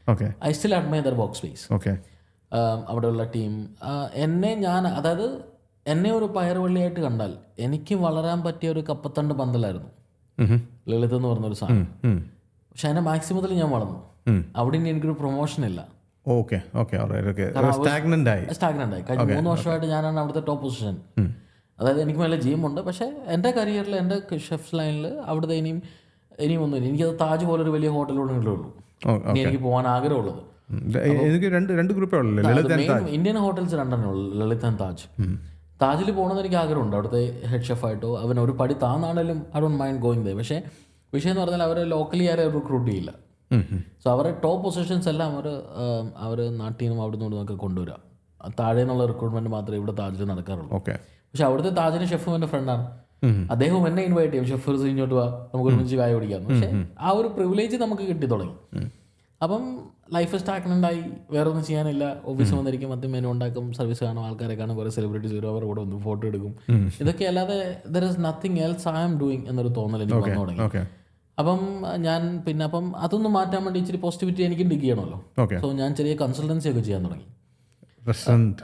Okay. I still admire there work space. Okay. അവിടെയുള്ള ടീം എന്നെ ഒരു പയറുവള്ളിയായിട്ട് കണ്ടാൽ എനിക്ക് വളരാൻ പറ്റിയ ഒരു കപ്പത്തണ്ട് പന്തലായിരുന്നു ലളിത് എന്ന് പറഞ്ഞൊരു സാധനം. പക്ഷെ അതിന്റെ മാക്സിമത്തിൽ ഞാൻ വളർന്നു. അവിടെ ഇനി എനിക്കൊരു പ്രൊമോഷൻ ഇല്ല. സ്റ്റാഗ്നന്റ് ആയി. കഴിഞ്ഞ 3 വർഷമായിട്ട് ഞാനാണ് അവിടുത്തെ ടോപ്പ് പൊസിഷൻ. അതായത് എനിക്ക് നല്ല ജീമുണ്ട്, പക്ഷേ എൻ്റെ കരിയറിൽ എൻ്റെ ഷെഫ് ലൈനിൽ അവിടുത്തെ ഇനിയും ഒന്നുമില്ല. എനിക്കത് താജ് പോലൊരു വലിയ ഹോട്ടലിലൂടെ ഉള്ളൂ. ഇനി എനിക്ക് പോകാൻ ആഗ്രഹമുള്ളത് ഇന്ത്യൻ ഹോട്ടൽസ് 2 ഉള്ളൂ, ലളിത് ആൻഡ് താജ്. താജിൽ പോകണമെന്ന് എനിക്ക് ആഗ്രഹമുണ്ട്, അവിടുത്തെ ഹെഡ് ഷെഫായിട്ടോ. അവൻ ഒരു പടി താന്നാണെങ്കിലും ഐ ഡോണ്ട് മൈൻഡ് ഗോയിങ് ദേ. പക്ഷേ വിഷയം എന്ന് പറഞ്ഞാൽ അവർ ലോക്കലി ആരെ റിക്രൂട്ട് ചെയ്യില്ല. സോ അവരുടെ ടോപ്പ് പൊസിഷൻസ് എല്ലാം അവർ നാട്ടിൽ നിന്നും അവിടെ നിന്നൊക്കെ കൊണ്ടുവരാം. താഴെ നിന്നുള്ള റിക്രൂട്ട്മെന്റ് മാത്രമേ ഇവിടെ താജിൽ നടക്കാറുള്ളൂ. പക്ഷെ അവിടുത്തെ താജിന് ഷെഫും എൻ്റെ ഫ്രണ്ടാണ്. അദ്ദേഹം എന്നെ ഇൻവൈറ്റ് ചെയ്യും, ഷെഫ് ഇങ്ങോട്ട് പോവാ, നമുക്ക് ഒരുമിച്ച് കായ പിടിക്കാം. പക്ഷെ ആ ഒരു പ്രിവിലേജ് നമുക്ക് കിട്ടി തുടങ്ങി. അപ്പം ലൈഫ് സ്റ്റാഗ്നൻ്റായി വേറെ ഒന്നും ചെയ്യാനില്ല. ഓഫീസിൽ വന്നിരിക്കും, മറ്റേ മെനു ഉണ്ടാക്കും, സർവീസ് കാണും, ആൾക്കാരെ കാണും, കുറേ സെലിബ്രിറ്റീസ് വരും, അവരുടെ കൂടെ ഒന്ന് ഫോട്ടോ എടുക്കും. ഇതൊക്കെ അല്ലാതെ there is nothing else I am doing എന്നൊരു തോന്നൽ എനിക്ക് വന്നു തുടങ്ങി. അപ്പം ഞാൻ പിന്നെ അപ്പം അതൊന്നും മാറ്റാൻ വേണ്ടി ഇച്ചിരി പോസിറ്റിവിറ്റി എനിക്ക് ഡിഗ് ചെയ്യണമല്ലോ. സോ ഞാൻ ചെറിയ കൺസൾട്ടൻസി ഒക്കെ ചെയ്യാൻ തുടങ്ങി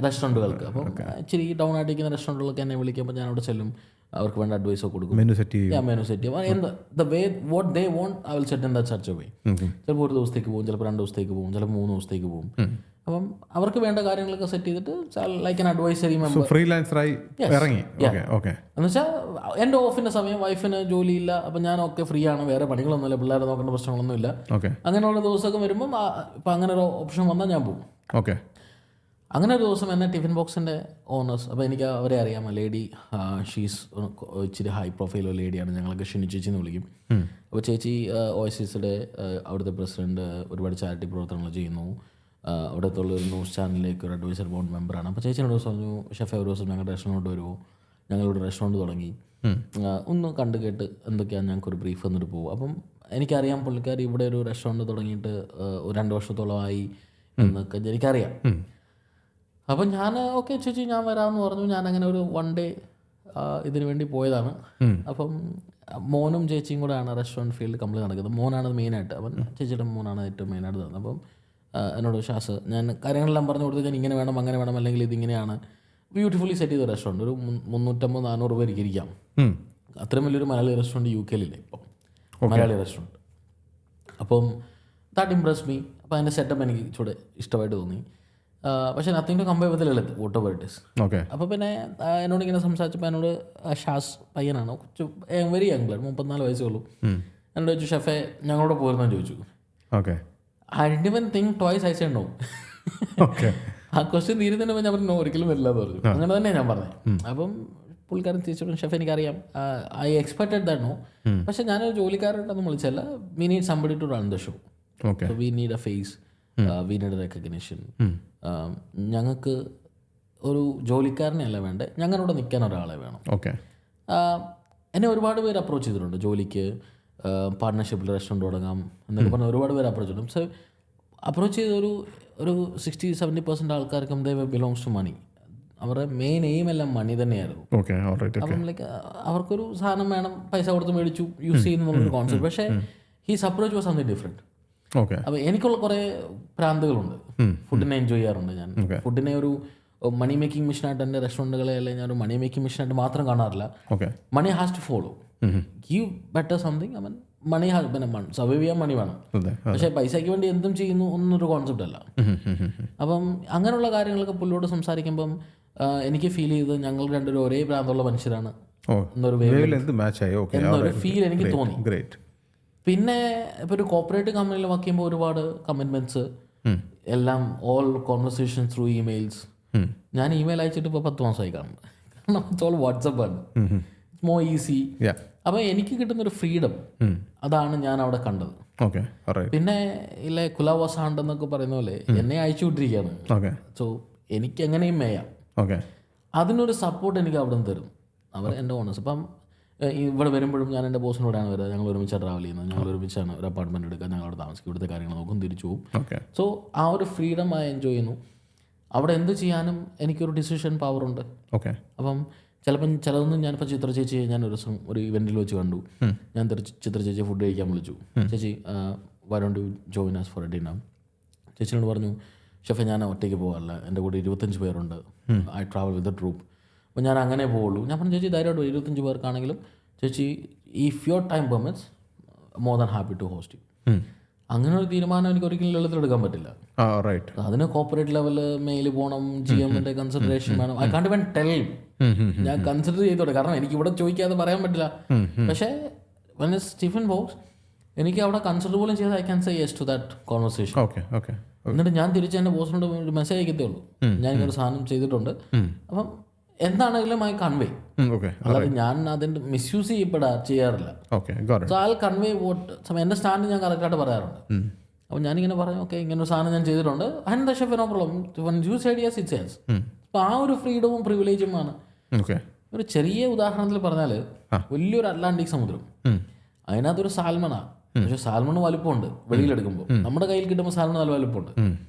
റെസ്റ്റോറൻറ്റുകൾക്ക്. അപ്പം ഇച്ചിരി ഡൗൺ ആയിട്ടിരിക്കുന്ന റെസ്റ്റോറൻറ്റുകളൊക്കെ എന്നെ വിളിക്കുമ്പോൾ ഞാൻ അവിടെ ചെല്ലും, അവർക്ക് വേണ്ട അഡ്വൈസ് ഒക്കെ കൊടുക്കും, മെനു സെറ്റ് ചെയ്യും. The way what they want I will set in that such a way. ചിലപ്പോൾ ഒരു ദിവസത്തേക്ക് പോകും, ചിലപ്പോൾ 2 ദിവസത്തേക്ക് പോകും, ചിലപ്പോൾ 3 ദിവസത്തേക്ക് പോകും. അപ്പം അവർക്ക് വേണ്ട കാര്യങ്ങളൊക്കെ സെറ്റ് ചെയ്തിട്ട് ലൈക്ക് ആൻ അഡ്വൈസറി മെമ്പർ, ഫ്രീലാൻസറായി ഇറങ്ങി. എന്ന് വെച്ചാൽ എൻ്റെ ഓഫിൻ്റെ സമയം വൈഫിന് ജോലിയില്ല, അപ്പം ഞാൻ ഒക്കെ ഫ്രീ ആണ്, വേറെ പണികളൊന്നുമില്ല, പിള്ളേരെ നോക്കേണ്ട പ്രശ്നങ്ങളൊന്നുമില്ല. അങ്ങനെയുള്ള ദിവസമൊക്കെ വരുമ്പം ഇപ്പം അങ്ങനെ ഒരു ഓപ്ഷൻ വന്നാൽ ഞാൻ പോകും. ഓക്കെ. അങ്ങനെ ഒരു ദിവസം എന്നെ ടിഫിൻ ബോക്സിൻ്റെ ഓണേഴ്സ്, അപ്പോൾ എനിക്ക് അവരെ അറിയാം, ലേഡി ഷീസ് ഇച്ചിരി ഹൈ പ്രൊഫൈലോ ലേഡിയാണ്, ഞങ്ങളൊക്കെ ഷിനി ചേച്ചി എന്ന് വിളിക്കും. അപ്പോൾ ചേച്ചി ഓയസിസിയുടെ അവിടുത്തെ പ്രസിഡൻറ്റ്, ഒരുപാട് ചാരിറ്റി പ്രവർത്തനങ്ങൾ ചെയ്യുന്നു, അവിടുത്തെ ഒരു ന്യൂസ് ചാനലിലേക്ക് ഒരു അഡ്വൈസർ ബോർഡ് മെമ്പറാണ്. അപ്പോൾ ചേച്ചിനോട് പറഞ്ഞു, ഷെഫ് ഒരു ദിവസം ഞങ്ങളുടെ റെസ്റ്റോറൻറ്റ് വരുമോ, ഞങ്ങളിവിടെ റെസ്റ്റോറൻറ്റ് തുടങ്ങി, ഒന്ന് കണ്ടു കേട്ട് എന്തൊക്കെയാണ് ഞങ്ങൾക്കൊരു ബ്രീഫ് എന്നിട്ട് പോകും. അപ്പം എനിക്കറിയാം പുള്ളിക്കാർ ഇവിടെ ഒരു റെസ്റ്റോറൻറ്റ് തുടങ്ങിയിട്ട് 2 വർഷത്തോളമായി എന്നൊക്കെ എനിക്കറിയാം. അപ്പം ഞാൻ ഓക്കെ ചേച്ചി ഞാൻ വരാമെന്ന് പറഞ്ഞു. ഞാനങ്ങനെ ഒരു 1 ഡേ ഇതിനു വേണ്ടി പോയതാണ്. അപ്പം മോനും ചേച്ചിയും കൂടെയാണ് റെസ്റ്റോറൻറ്റ് ഫീൽഡ് കംപ്ലീറ്റ് നടക്കുന്നത്. മോനാണ് മെയിനായിട്ട്, അപ്പം ചേച്ചിയുടെ മോനാണ് ഏറ്റവും മെയിനായിട്ട് തന്നത്. അപ്പം എന്നോട് ഷാസ് ഞാൻ കാര്യങ്ങളെല്ലാം പറഞ്ഞു കൊടുത്ത്, ഞാൻ ഇങ്ങനെ വേണം അങ്ങനെ വേണം അല്ലെങ്കിൽ ഇതിങ്ങനെയാണ് ബ്യൂട്ടിഫുള്ളി സെറ്റ് ചെയ്ത റെസ്റ്റോറൻറ്റ്. ഒരു 350-400 പേർക്ക് ഇരിക്കാം. അത്രയും വലിയൊരു മലയാളി റെസ്റ്റോറൻറ്റ് UK-ലില്ല ഇപ്പം, മലയാളി റെസ്റ്റോറൻറ്റ്. അപ്പം ദാറ്റ് ഇംപ്രസ് മീ. അപ്പോൾ അതിൻ്റെ സെറ്റപ്പ് എനിക്ക് ചൂടെ ഇഷ്ടമായിട്ട് തോന്നി. പക്ഷേ nothing to compare with Lalit whatever it is. അപ്പോൾ പിന്നെ എന്നോട് ഇങ്ങനെ സംസാരിച്ചപ്പോൾ എന്നോട് ഷാസ് പയ്യനാണ്, വെരി യങ് ബ്ലഡ്, 34 വയസ്സേ ഉള്ളൂ. എന്നോട് ചോദിച്ചു, ഷെഫെ ഞങ്ങളോട് പോരുന്നെന്ന് ചോദിച്ചു. I didn't even think twice, I said no. ആ ക്വസ്റ്റ്യൻ തീരുന്നതിന് മുമ്പ് ഞാൻ പറഞ്ഞു ഒരിക്കലും വരില്ല എന്ന് പറഞ്ഞു. അങ്ങനെ തന്നെയാണ് ഞാൻ പറഞ്ഞത്. അപ്പം പുള്ളിക്കാരൻ തിരിച്ചു, ഷെഫ് എനിക്കറിയാം, ഐ എക്സ്പെക്റ്റഡ് ദാറ്റ് നോ, പക്ഷേ ഞാനൊരു ജോലിക്കാരനായിട്ടൊന്നും വിളിച്ചല്ല. We need somebody to run the show, we need a face, we need a recognition. ഞങ്ങൾക്ക് ഒരു ജോലിക്കാരനെ അല്ല വേണ്ടേ, ഞങ്ങളുടെ നിൽക്കാൻ ഒരാളെ വേണം. എന്നെ ഒരുപാട് പേര് അപ്രോച്ച് ചെയ്തിട്ടുണ്ട് ജോലിക്ക്, പാർട്ട്ണർഷിപ്പിൽ റെസ്റ്റോറൻറ്റ് തുടങ്ങാം എന്നൊക്കെ പറഞ്ഞാൽ ഒരുപാട് പേര് അപ്രോച്ച് ചെയ്തിട്ടുണ്ട്. സോ അപ്രോച്ച് ചെയ്ത ഒരു 60-70% ആൾക്കാർക്കും ദേ ബിലോങ്സ് ടു മണി. അവരുടെ മെയിൻ എയിം എല്ലാം മണി തന്നെയായിരുന്നു. അപ്പം ലൈക്ക് അവർക്കൊരു സാധനം വേണം, പൈസ കൊടുത്ത് മേടിച്ചു യൂസ് ചെയ്യുന്നുള്ളൊരു കോൺസെപ്റ്റ്. പക്ഷേ he's approach was something different. അപ്പോൾ എനിക്കുള്ള കുറേ ഭ്രാന്തുകളുണ്ട്. ഫുഡിനെ എൻജോയ് ചെയ്യാറുണ്ട് ഞാൻ. ഫുഡിനെ ഒരു മണി മേക്കിംഗ് മിഷനായിട്ട് എൻ്റെ റെസ്റ്റോറൻറ്റുകളെ അല്ലെങ്കിൽ ഞാനൊരു മണി മേക്കിംഗ് മിഷനായിട്ട് മാത്രം കാണാറില്ല. Money has to follow, give better something. അവൻ മണി പിന്നെ സർവൈവ് ചെയ്യാൻ മണി വേണം, പക്ഷേ പൈസയ്ക്ക് വേണ്ടി എന്തും ചെയ്യുന്നു എന്നൊരു കോൺസെപ്റ്റ് അല്ല. അപ്പം അങ്ങനെയുള്ള കാര്യങ്ങളൊക്കെ പുള്ളിയോട് സംസാരിക്കുമ്പം എനിക്ക് ഫീൽ ചെയ്ത് ഞങ്ങൾ രണ്ടുപേരും ഒരേ ഭ്രാന്തുള്ള മനുഷ്യരാണ് എന്നൊരു ഫീൽ എനിക്ക് തോന്നി. പിന്നെ ഇപ്പോൾ ഒരു കോർപ്പറേറ്റ് കമ്പനിയിൽ വർക്ക് ചെയ്യുമ്പോൾ ഒരുപാട് കമ്മിറ്റ്മെൻറ്റ്സ് എല്ലാം, ഓൾ കോൺവെർസേഷൻ ത്രൂ ഇമെയിൽസ്. ഞാൻ ഇമെയിൽ അയച്ചിട്ട് ഇപ്പോൾ 10 മാസമായി കാണുന്നത്, കാരണം ഇറ്റ്സ് ഓൾ വാട്സപ്പാണ്, ഇറ്റ്സ് മോർ ഈസി. അപ്പോൾ എനിക്ക് കിട്ടുന്നൊരു ഫ്രീഡം അതാണ് ഞാൻ അവിടെ കണ്ടത്. പിന്നെ ഇല്ലേ കുലാവാസാണ്ടെന്നൊക്കെ പറയുന്ന പോലെ എന്നെ അയച്ചു വിട്ടിരിക്കുകയാണ്. സോ എനിക്ക് എങ്ങനെയും മേയാം. അതിനൊരു സപ്പോർട്ട് എനിക്ക് അവിടെ നിന്ന് തരും അവർ, എൻ്റെ ഓണേഴ്സ്. അപ്പം ഇവിടെ വരുമ്പോഴും ഞാൻ എൻ്റെ ബോസിനോടാണ് വരുന്നത്, ഞങ്ങൾ ഒരുമിച്ചാണ് ട്രാവൽ ചെയ്യുന്നത്, ഞങ്ങൾ ഒരുമിച്ചാണ് ഒരു അപ്പാർട്ട്മെൻറ്റ് എടുക്കുക, ഞങ്ങൾ അവിടെ താമസിക്കും, ഇവിടുത്തെ കാര്യങ്ങൾ നോക്കും, തിരിച്ചു പോകും. സോ ആ ഒരു ഫ്രീഡം ആ എൻജോയ് ചെയ്യുന്നു. അവിടെ എന്ത് ചെയ്യാനും എനിക്കൊരു ഡിസിഷൻ പവറുണ്ട്. അപ്പം ചിലതൊന്നും ഞാനിപ്പോൾ ചിത്ര ചേച്ചിയെ ഞാൻ ഒരു ദിവസം ഒരു ഇവൻറ്റിൽ വെച്ച് കണ്ടു. ഞാൻ ചിത്ര ചേച്ചിയെ ഫുഡ് കഴിക്കാൻ വിളിച്ചു. ചേച്ചി why don't you join us for a dinner. ചേച്ചിനോട് പറഞ്ഞു, ഷെഫെ ഞാൻ ഒറ്റയ്ക്ക് പോകാറില്ല, എൻ്റെ കൂടെ 25 പേരുണ്ട്, I travel with a troupe, അപ്പോൾ ഞാൻ അങ്ങനെ പോവുള്ളൂ. ഞാൻ പറഞ്ഞു, ചേച്ചി ധൈര്യമായിട്ട് 25 പേർക്കാണെങ്കിലും ചേച്ചി if your time permits more than happy to host you. അങ്ങനെ ഒരു തീരുമാനം എനിക്ക് ഒരിക്കലും ലളിതമെടുക്കാൻ പറ്റില്ല. അതിന് കോർപ്പറേറ്റ് ലെവല് മെയിൽ പോകണം, GMന്റെ കൺസിഡറേഷൻ വേണം. ഐ കാണ്ട് ഇവൻ ടെൽ, ഞാൻ കൺസിഡർ ചെയ്തോട്ടെ, കാരണം എനിക്ക് ഇവിടെ ചോദിക്കാതെ പറയാൻ പറ്റില്ല. പക്ഷേ വെൻ ഇറ്റ്സ് ടിഫിൻ ബോക്സ് എനിക്ക് അവിടെ കൺസിഡർ പോലും ചെയ്ത് I can say yes to that conversation. എന്നിട്ട് ഞാൻ തിരിച്ച് എൻ്റെ ബോസിനോട് ഒരു മെസ്സേജ് അയക്കത്തേ ഉള്ളൂ, ഞാൻ ഇങ്ങനെ സാധനം ചെയ്തിട്ടുണ്ട്, അപ്പം എന്താണെങ്കിലും ഐ കൺവേ. അല്ലാതെ ഞാൻ അതിൻ്റെ മിസ്യൂസ് ചെയ്യാറില്ല. സോ ഐ കൺവേ വോട്ട് എൻ്റെ സ്റ്റാൻഡ് ഞാൻ കറക്റ്റായിട്ട് പറയാറുണ്ട്. അപ്പം ഞാനിങ്ങനെ പറഞ്ഞു, ഓക്കെ ഇങ്ങനെ ഒരു സാധനം ഞാൻ ചെയ്തിട്ടുണ്ട്, and the chef no problem, you said yes it's yes. അപ്പോൾ ആ ഒരു ഫ്രീഡവും പ്രിവിലേജുമാണ്. ഒരു ചെറിയ ഉദാഹരണത്തിൽ പറഞ്ഞാൽ വലിയൊരു അറ്റ്ലാന്റിക് സമുദ്രം, അതിനകത്തൊരു സാൽമണ പക്ഷെ സാൽമണ് വലുപ്പമുണ്ട് വെളിയിലെടുക്കുമ്പോൾ. നമ്മുടെ കയ്യിൽ കിട്ടുമ്പോൾ സാൽമൺ നല്ല വലുപ്പമുണ്ട്.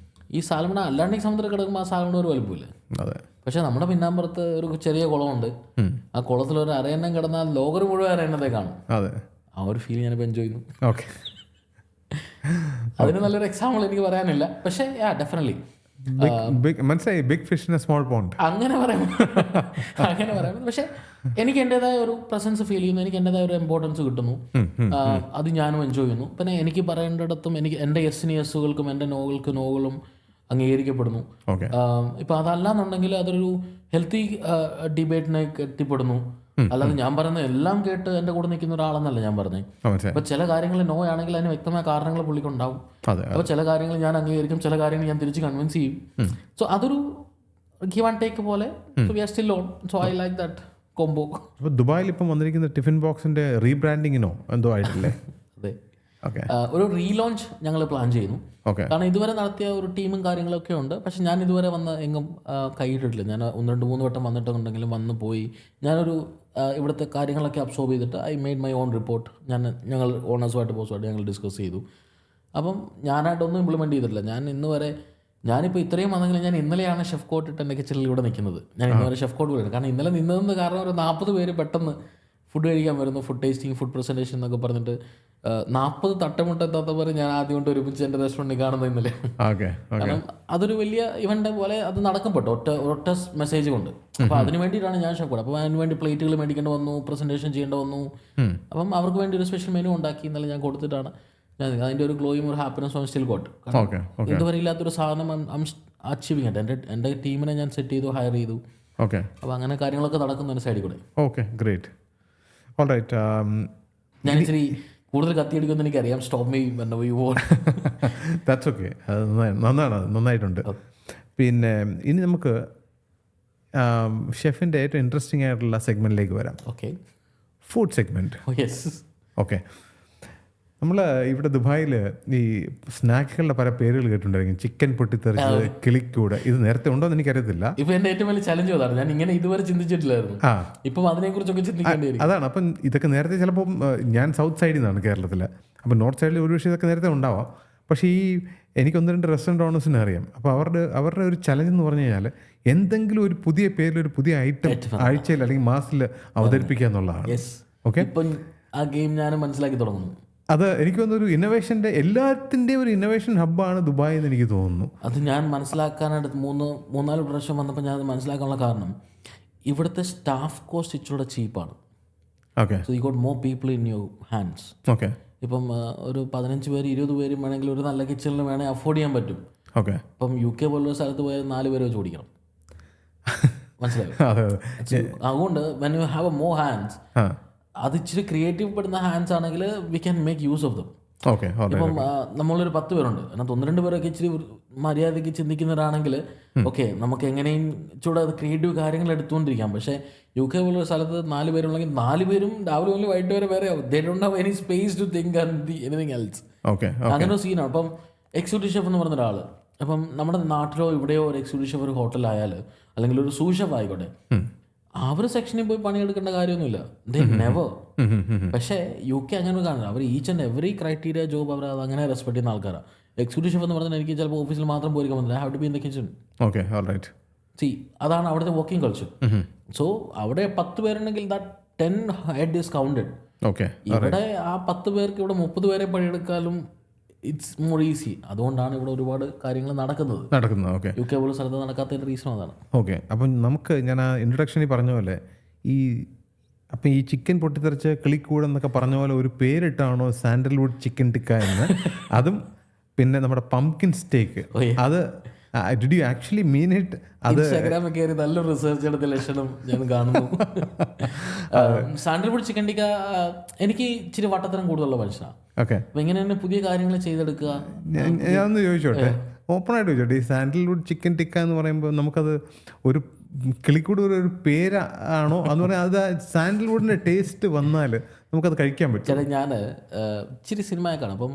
ഈ സാൽമൺ അല്ലാണ്ട് ഈ സമുദ്രം കിടക്കുമ്പോൾ ആ സാൽമൺ ഒരു വലുപ്പമില്ല. പക്ഷെ നമ്മുടെ പിന്നാമ്പുറത്ത് ഒരു ചെറിയ കുളമുണ്ട്. ആ കുളത്തിൽ ഒരു അരയണ്ണം കിടന്നാൽ ലോകർ മുഴുവൻ അരയണ്ണത്തെ കാണും. ആ ഒരു ഫീൽ ഞാനിപ്പോൾ എൻജോയ് ചെയ്യുന്നു. ഓക്കെ, അതിന് നല്ലൊരു എക്സാമ്പിൾ എനിക്ക് പറയാനില്ല. പക്ഷേ ഡെഫിനറ്റ്ലി മനസ്സിലായി, big fish in a small pond അങ്ങനെ പറയാം. പക്ഷെ എനിക്ക് എൻ്റെതായ ഒരു പ്രസൻസ് ഫീൽ ചെയ്യുന്നു, എനിക്ക് എൻ്റെതായ ഒരു ഇമ്പോർട്ടൻസ് കിട്ടുന്നു. അത് ഞാനും എൻജോയ് ചെയ്യുന്നു. പിന്നെ എനിക്ക് പറയേണ്ടിടത്തും എനിക്ക് എൻ്റെ യെസ്സിന് യെസ്സുകൾക്കും എൻ്റെ നോകൾക്ക് നോകളും അംഗീകരിക്കപ്പെടുന്നു. ഇപ്പം അതല്ലാന്നുണ്ടെങ്കിൽ അതൊരു ഹെൽത്തി ഡിബേറ്റിലേക്ക് എത്തിപ്പെടുന്നു. അല്ലാതെ ഞാൻ പറയുന്ന എല്ലാം കേട്ട് എൻ്റെ കൂടെ നിൽക്കുന്ന ഒരാളെന്നല്ല ഞാൻ പറഞ്ഞത്. അപ്പോൾ ചില കാര്യങ്ങൾ നോ ആണെങ്കിൽ അതിന് വ്യക്തമായ കാരണങ്ങൾ പുള്ളിക്കുണ്ടാവും. അപ്പോൾ ചില കാര്യങ്ങൾ ഞാൻ അംഗീകരിക്കും, ചില കാര്യങ്ങൾ ഞാൻ തിരിച്ച് കൺവിൻസ് ചെയ്യും. സോ അതൊരു ഗിവ് ആൻഡ് ടേക്ക് പോലെ. So we are still on. So I like that combo. അപ്പോൾ ദുബായിൽ ഇപ്പം വന്നിരിക്കുന്ന ടിഫിൻ ബോക്സിൻ്റെ റീബ്രാൻഡിങ്ങിനോ എന്തോ ആയിട്ടില്ലേ? അതെ, ഒരു റീലോഞ്ച് ഞങ്ങൾ പ്ലാൻ ചെയ്യുന്നു. കാരണം ഇതുവരെ നടത്തിയ ഒരു ടീമും കാര്യങ്ങളൊക്കെ ഉണ്ട്. പക്ഷെ ഞാൻ ഇതുവരെ വന്ന് എങ്ങും കൈയിട്ടിട്ടില്ല. ഞാൻ 1-2-3 വട്ടം വന്നിട്ടുണ്ടെങ്കിലും വന്ന് പോയി ഞാനൊരു ഇവിടുത്തെ കാര്യങ്ങളൊക്കെ അബ്സോർബ് ചെയ്തിട്ട് I made my own report. ഞങ്ങൾ ഓണേഴ്സുമായിട്ട് ബോസുമായിട്ട് ഞങ്ങൾ ഡിസ്കസ് ചെയ്തു. അപ്പം ഞാനായിട്ടൊന്നും ഇംപ്ലിമെൻറ്റ് ചെയ്തിട്ടില്ല. ഞാനിപ്പോൾ ഇത്രയും വന്നെങ്കിൽ ഞാൻ ഇന്നലെയാണ് ഷെഫ് കോട്ട് ഇട്ട് എൻ്റെ കിച്ചണിൽ ഇവിടെ നിൽക്കുന്നത്. ഞാൻ ഇന്നുവരെ ഷെഫ് കോട്ട് വരുന്നത് കാരണം ഇന്നലെ നിന്നതെന്ന് കാരണം ഒരു 40 പേര് പെട്ടെന്ന് ഫുഡ് കഴിക്കാൻ വരുന്നു. ഫുഡ് ടേസ്റ്റിംഗ്, ഫുഡ് പ്രസൻറ്റേഷൻ എന്നൊക്കെ പറഞ്ഞിട്ട് 40 തട്ടമുട്ടെത്താത്ത പോലെ ഞാൻ ആദ്യം കൊണ്ട് ഒരുമിച്ച് എൻ്റെ റെസ്റ്റോറൻറ്റിൽ കാണുന്നത് ഇന്നലെ. കാരണം അതൊരു വലിയ ഇവൻ്റെ പോലെ അത് നടക്കപ്പെട്ടു ഒറ്റ മെസ്സേജ് കൊണ്ട്. അപ്പോൾ അതിന് വേണ്ടിയിട്ടാണ് ഞാൻ ഷെഫ് കോട്ട്. അപ്പോൾ അതിന് വേണ്ടി പ്ലേറ്റുകൾ മേടിക്കേണ്ടി വന്നു, പ്രസൻറ്റേഷൻ ചെയ്യേണ്ടി വന്നു. അപ്പം അവർക്ക് വേണ്ടി ഒരു സ്പെഷ്യൽ മെനു ഉണ്ടാക്കി ഇന്നലെ ഞാൻ കൊടുത്തിട്ടാണ് ഞാൻ അതിൻ്റെ ഒരു ഗ്ലോയും ഒരു ഹാപ്പിനെസ് ഓൺ സ്റ്റിൽ ഗോട്ട്. ഇതുവരെ ഇല്ലാത്തൊരു സാധനം അച്ചീവിങ് ആയിട്ട് എൻ്റെ ടീമിനെ ഞാൻ സെറ്റ് ചെയ്തു, ഹയർ ചെയ്തു. അപ്പോൾ അങ്ങനെ കാര്യങ്ങളൊക്കെ നടക്കുന്ന ഒരു സൈഡിൽ കൂടെ. Okay, great. All right. ഞാൻ ഇച്ചിരി കൂടുതൽ കത്തിയടിക്കുമെന്ന് എനിക്കറിയാം. Stop me when you want. That's okay. അത് നന്നായിട്ടുണ്ട്. പിന്നെ ഇനി നമുക്ക് ഷെഫിൻ്റെ ഏറ്റവും ഇൻട്രസ്റ്റിംഗ് ആയിട്ടുള്ള സെഗ്മെൻറ്റിലേക്ക് വരാം. Okay, food segment. Yes. Okay, നമ്മൾ ഇവിടെ ദുബായിൽ ഈ സ്നാക്കുകളുടെ പല പേരുകൾ കേട്ടിട്ടുണ്ടായിരിക്കും. ചിക്കൻ പൊട്ടിത്തെറിച്ചത്, കിളിക്കൂട്. ഇത് നേരത്തെ ഉണ്ടോ എന്ന് എനിക്കറിയത്തില്ല. ഇപ്പം എൻ്റെ ഏറ്റവും വലിയ ചലഞ്ച് അതാണ്. ഞാൻ ഇങ്ങനെ ഇതുവരെ ചിന്തിച്ചിട്ടില്ലായിരുന്നു. ഇപ്പം അതിനെക്കുറിച്ചൊക്കെ ചിന്തിക്കേണ്ടി വരും. അതാണ്. അപ്പം ഇതൊക്കെ നേരത്തെ ചിലപ്പോൾ ഞാൻ സൗത്ത് സൈഡിൽ നിന്നാണ് കേരളത്തിൽ. അപ്പം നോർത്ത് സൈഡിൽ ഒരു പക്ഷേ ഇതൊക്കെ നേരത്തെ ഉണ്ടാവാം. പക്ഷേ എനിക്ക് 1-2 റെസ്റ്റോറൻറ്റ് ഓണേഴ്സിനെ അറിയാം. അപ്പോൾ അവരുടെ ഒരു ചലഞ്ച് എന്ന് പറഞ്ഞു കഴിഞ്ഞാൽ എന്തെങ്കിലും ഒരു പുതിയ പേരിൽ ഒരു പുതിയ ഐറ്റം ആഴ്ചയിൽ അല്ലെങ്കിൽ മാസത്തിൽ അവതരിപ്പിക്കുക എന്നുള്ളതാണ്. ഓക്കെ, ഇപ്പം ആ ഗെയിം ഞാൻ മനസ്സിലാക്കി തുടങ്ങുന്നു. അത് എനിക്ക് തോന്നുന്നൊരു ഇന്നോവേഷൻ്റെ എല്ലാത്തിൻ്റെയും ഒരു ഇന്നോവേഷൻ ഹബ്ബാണ് ദുബായ് എന്ന് എനിക്ക് തോന്നുന്നു. അത് ഞാൻ മനസ്സിലാക്കാനായിട്ട് 3-4 പ്രാവശ്യം വന്നപ്പോൾ ഞാൻ അത് മനസ്സിലാക്കാനുള്ള കാരണം ഇവിടുത്തെ സ്റ്റാഫ് കോസ്റ്റ് ഇച്ചിലൂടെ ചീപ്പാണ്. Okay, so you got more people in your hands. Okay, ഇപ്പം ഒരു 15 പേര് 20 പേരും വേണമെങ്കിൽ ഒരു നല്ല കിച്ചണിൽ വേണമെങ്കിൽ അഫോർഡ് ചെയ്യാൻ പറ്റും. ഓക്കെ, ഇപ്പം UK പോലുള്ള സ്ഥലത്ത് പോയാൽ 4 പേരെ വെച്ച് ഓടിക്കണം. മനസ്സിലായോ? അതുകൊണ്ട് when you have A more hands, അത് ഇച്ചിരി ക്രിയേറ്റീവ് പെടുന്ന ഹാൻഡ്സ് ആണെങ്കിൽ we can make use of them. ഇപ്പം നമ്മളൊരു 10 പേരുണ്ട്, അതിനകത്ത് 1-2 പേരൊക്കെ ഇച്ചിരി മര്യാദയ്ക്ക് ചിന്തിക്കുന്നവരാണെങ്കിൽ ഓക്കെ, നമുക്ക് എങ്ങനെയും ചൂടെ അത് ക്രിയേറ്റീവ് കാര്യങ്ങൾ എടുത്തുകൊണ്ടിരിക്കാം. പക്ഷേ UK പോലുള്ള സ്ഥലത്ത് 4 പേരുണ്ടെങ്കിൽ 4 പേരും രാവിലെ മുതൽ വൈകിട്ട് വരെ വേറെ they don't have any space to think anything else. അങ്ങനെ ഒരു സീനാണ്. അപ്പം എക്സിക്യൂട്ടീവ് ഷെഫ് എന്ന് പറഞ്ഞ ഒരാൾ, അപ്പം നമ്മുടെ നാട്ടിലോ ഇവിടെയോ ഒരു എക്സിക്യൂട്ടീവ് ഷെഫ് ഒരു ഹോട്ടലായാൽ അല്ലെങ്കിൽ ഒരു സൂ ഷെഫ് ആയിക്കോട്ടെ, അവർ സെക്ഷനിൽ പോയി പണിയെടുക്കേണ്ട കാര്യമൊന്നുമില്ല. They never. പക്ഷേ UK അങ്ങനെ കാണില്ല. അവർ each and every criteria job അവർ അത് അങ്ങനെ റെസ്പെക്ട് ചെയ്യുന്ന ആൾക്കാരാണ്. എക്സിക്യൂട്ടീവ് ഷെഫ് എന്ന് പറഞ്ഞാൽ എനിക്ക് ചിലപ്പോൾ ഓഫീസിൽ മാത്രം പോയിരിക്കാൻ പറ്റില്ല. I have to be in the kitchen. Okay, all right. See, അതാണ് അവിടുത്തെ വർക്കിംഗ് കൾച്ചർ. സോ അവിടെ 10 പേരുണ്ടെങ്കിൽ that 10 head is counted. Okay, ഇവിടെ ആ 10 പേർക്ക് ഇവിടെ 30 പേരെ പണിയെടുക്കാനും ഇറ്റ്സ് മോർ ഈസി. അതുകൊണ്ടാണ് ഇവിടെ ഒരുപാട് കാര്യങ്ങൾ നടക്കുന്നത്. ഓക്കെ, UK പോലുള്ള സ്ഥലത്ത് നടക്കാത്തതിൻ്റെ റീസൺ അതാണ്. ഓക്കെ, അപ്പം നമുക്ക് ഞാൻ ആ ഇൻട്രൊഡക്ഷനിൽ പറഞ്ഞ പോലെ അപ്പം ഈ ചിക്കൻ പൊട്ടിത്തെറിച്ച് കിളിക്കൂടെന്നൊക്കെ പറഞ്ഞ പോലെ ഒരു പേരിട്ടാണോ സാൻഡൽവുഡ് ചിക്കൻ ടിക്ക എന്ന്? അതും പിന്നെ നമ്മുടെ പംകിൻ സ്റ്റേക്ക്, അത് did you actually mean it? അത് ഇൻസ്റ്റാഗ്രാമിൽ കയറി നല്ലൊരു റിസർച്ച് എടുത്ത ലക്ഷണം ഞാൻ കാണുന്നു. സാൻഡൽവുഡ് ചിക്കൻ ടിക്ക എനിക്ക് ഇച്ചിരി വട്ടത്തരം കൂടുതലുള്ള മനുഷ്യനാണ്. ഓക്കെ, അപ്പം ഇങ്ങനെ തന്നെ പുതിയ കാര്യങ്ങൾ ചെയ്തെടുക്കുക. ഞാനൊന്ന് ചോദിച്ചോട്ടെ, ഓപ്പണായിട്ട് ചോദിച്ചോട്ടെ, ഈ സാൻഡൽവുഡ് ചിക്കൻ ടിക്ക എന്ന് പറയുമ്പോൾ നമുക്കത് ഒരു കിളിക്കൂട് ഒരു പേരാണോ എന്ന് പറഞ്ഞാൽ അത് സാൻഡൽവുഡിൻ്റെ ടേസ്റ്റ് വന്നാൽ നമുക്കത് കഴിക്കാൻ പറ്റും? ചില ഞാൻ ഇച്ചിരി സിനിമയെ കാണും. അപ്പം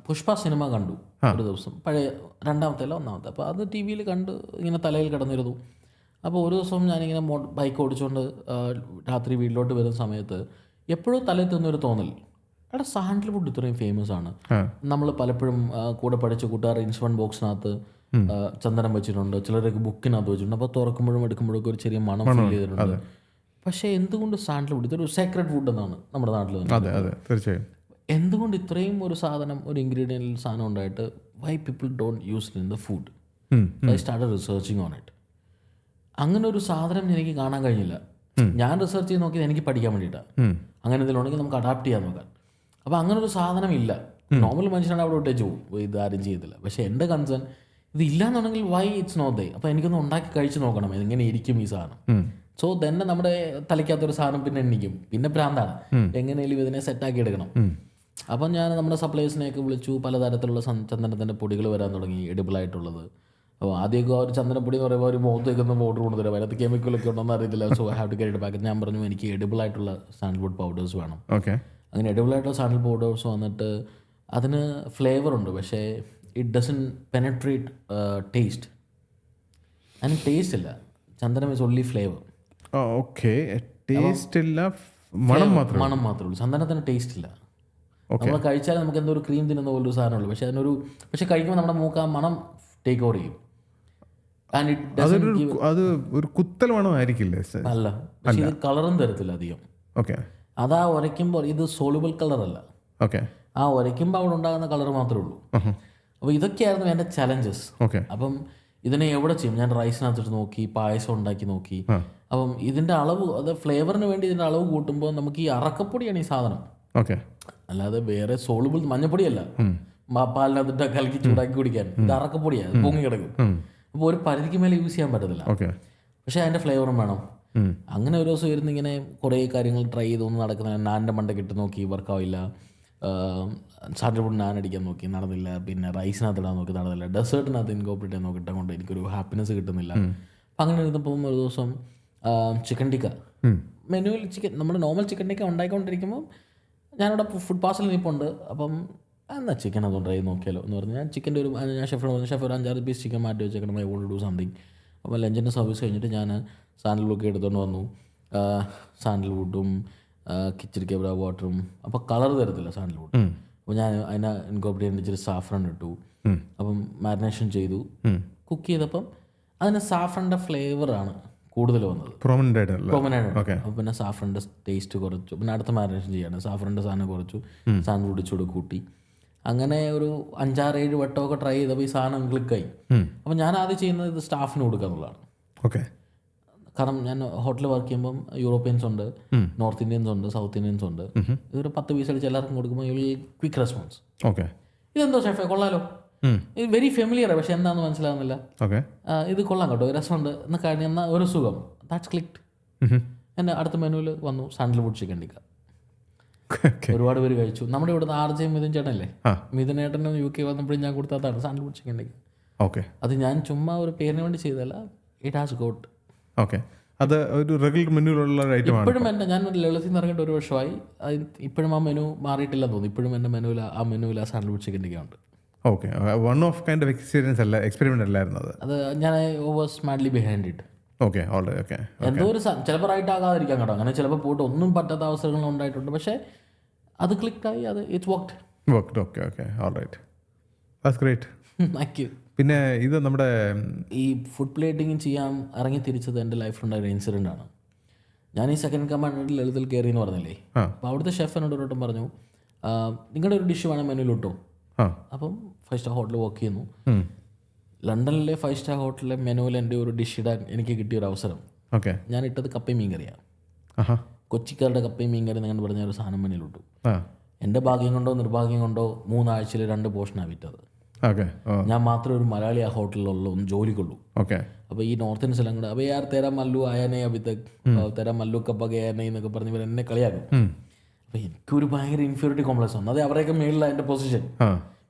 പുഷ്പ സിനിമ കണ്ടു ഒരു ദിവസം, പഴയ 2ാമത്തെ അല്ല 1ാമത്തെ. അപ്പോൾ അത് TV യിൽ കണ്ട് ഇങ്ങനെ തലയിൽ കിടന്നിരുന്നു. അപ്പോൾ ഒരു ദിവസം ഞാനിങ്ങനെ ബൈക്ക് ഓടിച്ചുകൊണ്ട് രാത്രി വീട്ടിലോട്ട് വരുന്ന സമയത്ത് എപ്പോഴും തലയിൽ തിന്നൊരു തോന്നൽ, എടാ സാൻഡൽവുഡ് ഇത്രയും ഫേമസ് ആണ്. നമ്മൾ പലപ്പോഴും കൂടെ പഠിച്ച കൂട്ടുകാർ ഇൻസ്ട്രുമെന്റ് ബോക്സിനകത്ത് ചന്ദനം വെച്ചിട്ടുണ്ട്, ചിലരൊക്കെ ബുക്കിനകത്ത് വെച്ചിട്ടുണ്ട്. അപ്പോൾ തുറക്കുമ്പോഴും എടുക്കുമ്പോഴൊക്കെ ഒരു ചെറിയ മണം ഫീൽ ചെയ്തിട്ടുണ്ട്. പക്ഷേ എന്തുകൊണ്ട് സാൻഡൽവുഡ് ഇതൊരു സേക്രഡ് വുഡ് എന്നാണ് നമ്മുടെ നാട്ടിൽ തീർച്ചയായും എന്തുകൊണ്ട് ഇത്രയും ഒരു സാധനം, ഒരു ഇൻഗ്രീഡിയൻറ്റിൽ സാധനം ഉണ്ടായിട്ട് why people don't use it in the food? I started researching on it. അങ്ങനെ ഒരു സാധനം എനിക്ക് കാണാൻ കഴിഞ്ഞില്ല. ഞാൻ റിസർച്ച് ചെയ്ത് നോക്കിയത് എനിക്ക് പഠിക്കാൻ വേണ്ടിയിട്ടാണ്. അങ്ങനെ എന്തെങ്കിലും ഉണ്ടെങ്കിൽ നമുക്ക് അഡാപ്റ്റ് ചെയ്യാൻ നോക്കാം. അപ്പോൾ അങ്ങനെ ഒരു സാധനം ഇല്ല. നോർമൽ മനുഷ്യനാണ് അവിടെ വിട്ടേച്ച് പോകും, ഇത് ആരും ചെയ്തില്ല. പക്ഷേ എൻ്റെ കൺസേൺ ഇത് ഇല്ലയെന്നുണ്ടെങ്കിൽ വൈ ഇറ്റ്സ് നോട്ട് ദേ. അപ്പോൾ എനിക്കൊന്ന് ഉണ്ടാക്കി കഴിച്ച് നോക്കണം എങ്ങനെ ഇരിക്കും ഈ സാധനം. സോ തന്നെ നമ്മുടെ തലയ്ക്കകത്തൊരു സാധനം പിന്നെ എണ്ണിക്കും, പിന്നെ ഭ്രാന്താണ് എങ്ങനെയും ഇതിനെ സെറ്റാക്കി എടുക്കണം. അപ്പം ഞാൻ നമ്മുടെ സപ്ലൈസിനെയൊക്കെ വിളിച്ചു. പലതരത്തിലുള്ള ചന്ദനത്തിൻ്റെ പൊടികൾ വരാൻ തുടങ്ങി, എഡിബിളായിട്ടുള്ളത്. അപ്പോൾ ആദ്യമൊക്കെ ഒരു ചന്ദനപ്പൊടി എന്ന് പറയുമ്പോൾ ഒരു മുഖത്തേക്കൊന്ന് പൗഡർ കൊണ്ടുതരാം, അതിനകത്ത് കെമിക്കലൊക്കെ ഉണ്ടോയെന്ന് അറിയത്തില്ല. So I have to get it back. ഞാൻ പറഞ്ഞു എനിക്ക് എഡിബിളായിട്ടുള്ള സാൻഡൽവുഡ് പൗഡേഴ്സ് വേണം. ഓക്കെ. അങ്ങനെ എഡിബിളായിട്ടുള്ള സാൻഡൽ പൗഡേഴ്സ് വന്നിട്ട് അതിന് ഫ്ലേവർ ഉണ്ട്, പക്ഷേ ഇറ്റ് ഡസൻ പെനട്രേറ്റ് ടേസ്റ്റ്. അതിന് ടേസ്റ്റ് ഇല്ല. ചന്ദനം is only flavour. Okay. Taste ഇല്ല, മണം മാത്രമേ ഉള്ളൂ. ചന്ദനത്തിന് ടേസ്റ്റ് ഇല്ല. നമ്മൾ കഴിച്ചാൽ നമുക്ക് എന്തോ ഒരു ക്രീം തിന്നുന്ന പോലൊരു സാധനമുള്ളൂ. പക്ഷെ കഴിക്കുമ്പോൾ നമ്മുടെ മൂക്ക് ആ മണം ടേക്ക് ഓവർ ചെയ്യും. അത് ഒരു കുത്തൽ മണമായിരിക്കില്ലേ? അല്ല, പക്ഷെ ഇത് കളറും തരത്തില്ല അധികം. ഓക്കെ. അതാ ഉരയ്ക്കുമ്പോൾ ഇത് സോളുബിൾ കളറല്ല. ഓക്കെ. ആ ഉരയ്ക്കുമ്പോൾ അവിടെ ഉണ്ടാകുന്ന കളർ മാത്രമേ ഉള്ളൂ. അപ്പോൾ ഇതൊക്കെയായിരുന്നു എൻ്റെ ചലഞ്ചസ്. ഓക്കെ. അപ്പം ഇതിനെ എവിടെ ചെയ്യും? ഞാൻ റൈസിനകത്തിട്ട് നോക്കി, പായസം ഉണ്ടാക്കി നോക്കി. അപ്പം ഇതിൻ്റെ അളവ്, അത് ഫ്ലേവറിന് വേണ്ടി ഇതിൻ്റെ അളവ് കൂട്ടുമ്പോൾ നമുക്ക് ഈ അറക്കപ്പൊടിയാണ് ഈ സാധനം. ഓക്കെ. അല്ലാതെ വേറെ സോളുബിൾ മഞ്ഞപ്പൊടിയല്ല. പാലിനകത്തിട്ട് കലക്കി ചൂടാക്കി കുടിക്കാൻ. ഇത് അറക്കപ്പൊടിയാണ്, പൊങ്ങി കിടക്കും. അപ്പോൾ ഒരു പരിധിക്ക് മേലെ യൂസ് ചെയ്യാൻ പറ്റത്തില്ല. പക്ഷേ അതിൻ്റെ ഫ്ലേവറും വേണം. അങ്ങനെ ഒരു ദിവസം ഇരുന്ന് ഇങ്ങനെ കുറേ കാര്യങ്ങൾ ട്രൈ ചെയ്തൊന്നും നടക്കുന്ന, നാനിൻ്റെ മണ്ടയ്ക്ക് ഇട്ട് നോക്കി, വർക്കാവില്ല. സാൻഡൽവുഡ് നാൻ അടിക്കാൻ നോക്കി, നടന്നില്ല. പിന്നെ റൈസിനകത്ത് ഇടാൻ നോക്കി, നടന്നില്ല. ഡെസേർട്ടിനകത്ത് ഇൻകോപ്പറേറ്റ് ചെയ്യാൻ നോക്കിയിട്ട് കൊണ്ട് എനിക്കൊരു ഹാപ്പിനെസ് കിട്ടുന്നില്ല. അപ്പം അങ്ങനെ ഇരുന്നപ്പോൾ ഒരു ദിവസം ചിക്കൻ ടിക്ക മെനുവിൽ നമ്മുടെ നോർമൽ ചിക്കൻ ടിക്ക ഉണ്ടായിക്കൊണ്ടിരിക്കുമ്പോൾ ഞാനിവിടെ ഫുഡ് പാർസൽ നിൽപ്പുണ്ട്. അപ്പം എന്നാൽ ചിക്കൻ അതുകൊണ്ട് ട്രൈ നോക്കിയാലോ എന്ന് പറഞ്ഞ് ഞാൻ ചിക്കൻ്റെ ഞാൻ ഷെഫിനോട് പറഞ്ഞു, ഷെഫ് ഒരു 5-6 പീസ് ചിക്കൻ മാറ്റി വെച്ചേക്കണം, I want to do something. അപ്പോൾ ലഞ്ചിൻ്റെ സർവീസ് കഴിഞ്ഞിട്ട് ഞാൻ സാൻഡൽവുഡൊക്കെ എടുത്തുകൊണ്ട് വന്നു. സാൻഡൽവുഡും കിച്ചടി കേബ്ര വാട്ടറും. അപ്പോൾ കളർ തരത്തില്ല സാൻഡൽവുഡ്. അപ്പോൾ ഞാൻ അതിനെ ഇൻകോപ്പറേറ്റ് ചെയ്യാൻ ഇച്ചിരി സാഫ്രൺ ഇട്ടു. അപ്പം മാരിനേഷൻ ചെയ്തു. കുക്ക് ചെയ്തപ്പം അതിന് സാഫ്രൻ്റെ ഫ്ലേവറാണ് കൂടുതൽ വന്നത്, പ്രൊമനൻ്റ്. അപ്പോൾ പിന്നെ സാഫ്രൻ്റെ ടേസ്റ്റ് കുറച്ചു. പിന്നെ അടുത്ത മാരിനേഷൻ ചെയ്യാണ്, സാഫ്രൻ്റെ സാധനം കുറച്ചു, സാൻഡൽവുഡ് ചൂട് കൂട്ടി. അങ്ങനെ ഒരു 5-6-7 വട്ടമൊക്കെ ട്രൈ ചെയ്തപ്പോൾ ഈ സാധനം ക്ലിക്കായി. അപ്പം ഞാൻ ആദ്യം ചെയ്യുന്നത് ഇത് സ്റ്റാഫിന് കൊടുക്കുക എന്നുള്ളതാണ്. ഓക്കെ. കാരണം ഞാൻ ഹോട്ടലിൽ വർക്ക് ചെയ്യുമ്പം യൂറോപ്യൻസ് ഉണ്ട്, നോർത്ത് ഇന്ത്യൻസ് ഉണ്ട്, സൗത്ത് ഇന്ത്യൻസ് ഉണ്ട്. ഇതൊരു 10 പീസ് അടിച്ച് എല്ലാവർക്കും കൊടുക്കുമ്പോൾ ക്വിക്ക് റെസ്പോൺസ്. ഓക്കെ. ഇതെന്തോ ഷെഫേ കൊള്ളാലോ, ഇത് വെരി ഫെമിലിയർ, പക്ഷെ എന്താണെന്ന് മനസ്സിലാകുന്നില്ല. ഇത് കൊള്ളാം കേട്ടോ, രസമുണ്ട് എന്ന് കഴിഞ്ഞ ഒരു സുഖം. That's clicked. എൻ്റെ അടുത്ത മെനുവിൽ വന്നു സാൻഡൽവുഡ് ചിക്കൻ ടിക്ക. ഒരുപാട് പേര് കഴിച്ചു. നമ്മുടെ ഇവിടുന്ന് RJ മിഥുൻ ചേട്ടനല്ലേ, മിഥുൻ ഏട്ടനും UK വന്നപ്പോഴും ഞാൻ കൊടുത്തതാണ് സാൻഡൽവുഡ് ചിക്കൻ ടിക്ക. ഓക്കെ. അത് ഞാൻ ചുമ്മാ ഒരു പേരിന് വേണ്ടി ചെയ്തല്ല, ഇറ്റ് ഹാസ് ഗോട്ട്. ഓക്കെ. അത് ഒരു റെഗുലർ മെനുവിലുള്ള ഐറ്റമാണ്. ഇപ്പോഴും എൻ്റെ ഞാൻ ലളിതത്തിൽ നിന്ന് ഇറങ്ങിയിട്ട് 1 വർഷമായി. ഇപ്പോഴും ആ മെനു മാറിയിട്ടില്ലെന്ന് തോന്നുന്നു. ഇപ്പോഴും എൻ്റെ മെനുവിൽ ആ സാൻഡൽവുഡ് ചിക്കൻ ടിക്ക ഉണ്ട്. Okay. One of kind of experience അല്ല, എക്സ്പെരിമെൻ്റ് അല്ലായിരുന്നു അത്. ഞാൻ was madly behind it. Okay. Alright. Okay. എന്തോ ഒരു ചിലപ്പോൾ റൈറ്റ് ആകാതിരിക്കാൻ കേട്ടോ, അങ്ങനെ ചിലപ്പോൾ പോയിട്ട് ഒന്നും പറ്റാത്ത അവസരങ്ങൾ ഉണ്ടായിട്ടുണ്ട്. പക്ഷേ അത് ക്ലിക്കായി, അത് it's worked. Okay. Okay. Alright. That's great. Thank you. പിന്നെ ഇത് നമ്മുടെ ഈ ഫുഡ് പ്ലേറ്റിംഗ് ചെയ്യാൻ ഇറങ്ങി തിരിച്ചത് എൻ്റെ ലൈഫിലുണ്ടായ ഒരു ഇൻസിഡൻ്റ് ആണ്. ഞാൻ ഈ സെക്കൻഡ് കമാൻഡിൽ ലളിതൽ കയറി എന്ന് പറഞ്ഞില്ലേ, അപ്പോൾ അവിടുത്തെ ഷെഫ് എന്നോട് ഒരു വട്ടം പറഞ്ഞു, നിങ്ങളുടെ ഒരു ഡിഷ് വേണം മെനുവിൽ ഇട്ടോ. അപ്പം 5 സ്റ്റാർ ഹോട്ടലിൽ വർക്ക് ചെയ്യുന്നു. ലണ്ടനിലെ 5 സ്റ്റാർ ഹോട്ടലിലെ മെനുവിൽ എൻ്റെ ഒരു ഡിഷ് ഇടാൻ എനിക്ക് കിട്ടിയൊരു അവസരം. ഓക്കെ. ഞാൻ ഇട്ടത് കപ്പയും മീൻകറിയാണ്. കൊച്ചിക്കാരുടെ കപ്പയും മീൻകറി നിങ്ങൾ പറഞ്ഞ ഒരു സാധനം മെനുവിലിട്ടു. എൻ്റെ ഭാഗ്യം കൊണ്ടോ നിർഭാഗ്യം കൊണ്ടോ 3 ആഴ്ചയിൽ 2 പോർഷനാണ് വിറ്റത്. ഞാൻ മാത്രമേ ഒരു മലയാളി ആ ഹോട്ടലിലുള്ള ഒന്ന് ജോലിക്കുള്ളൂ. അപ്പോൾ ഈ നോർത്ത് ഇന്ത്യൻ എല്ലാം കൂടെ അപ്പോൾ യാർ തേരാ മല്ലു ആയനെ അഭിതക് തേരാ മല്ലു കപ്പ ഗയാനെ എന്നൊക്കെ പറഞ്ഞ് ഇവർ എന്നെ കളിയാക്കും. അപ്പോൾ എനിക്കൊരു ഭയങ്കര ഇൻഫീരിയോറിറ്റി കോംപ്ലക്സ് വന്നു. അത് അവരെയൊക്കെ മേളിലാണ് എൻ്റെ പൊസിഷൻ.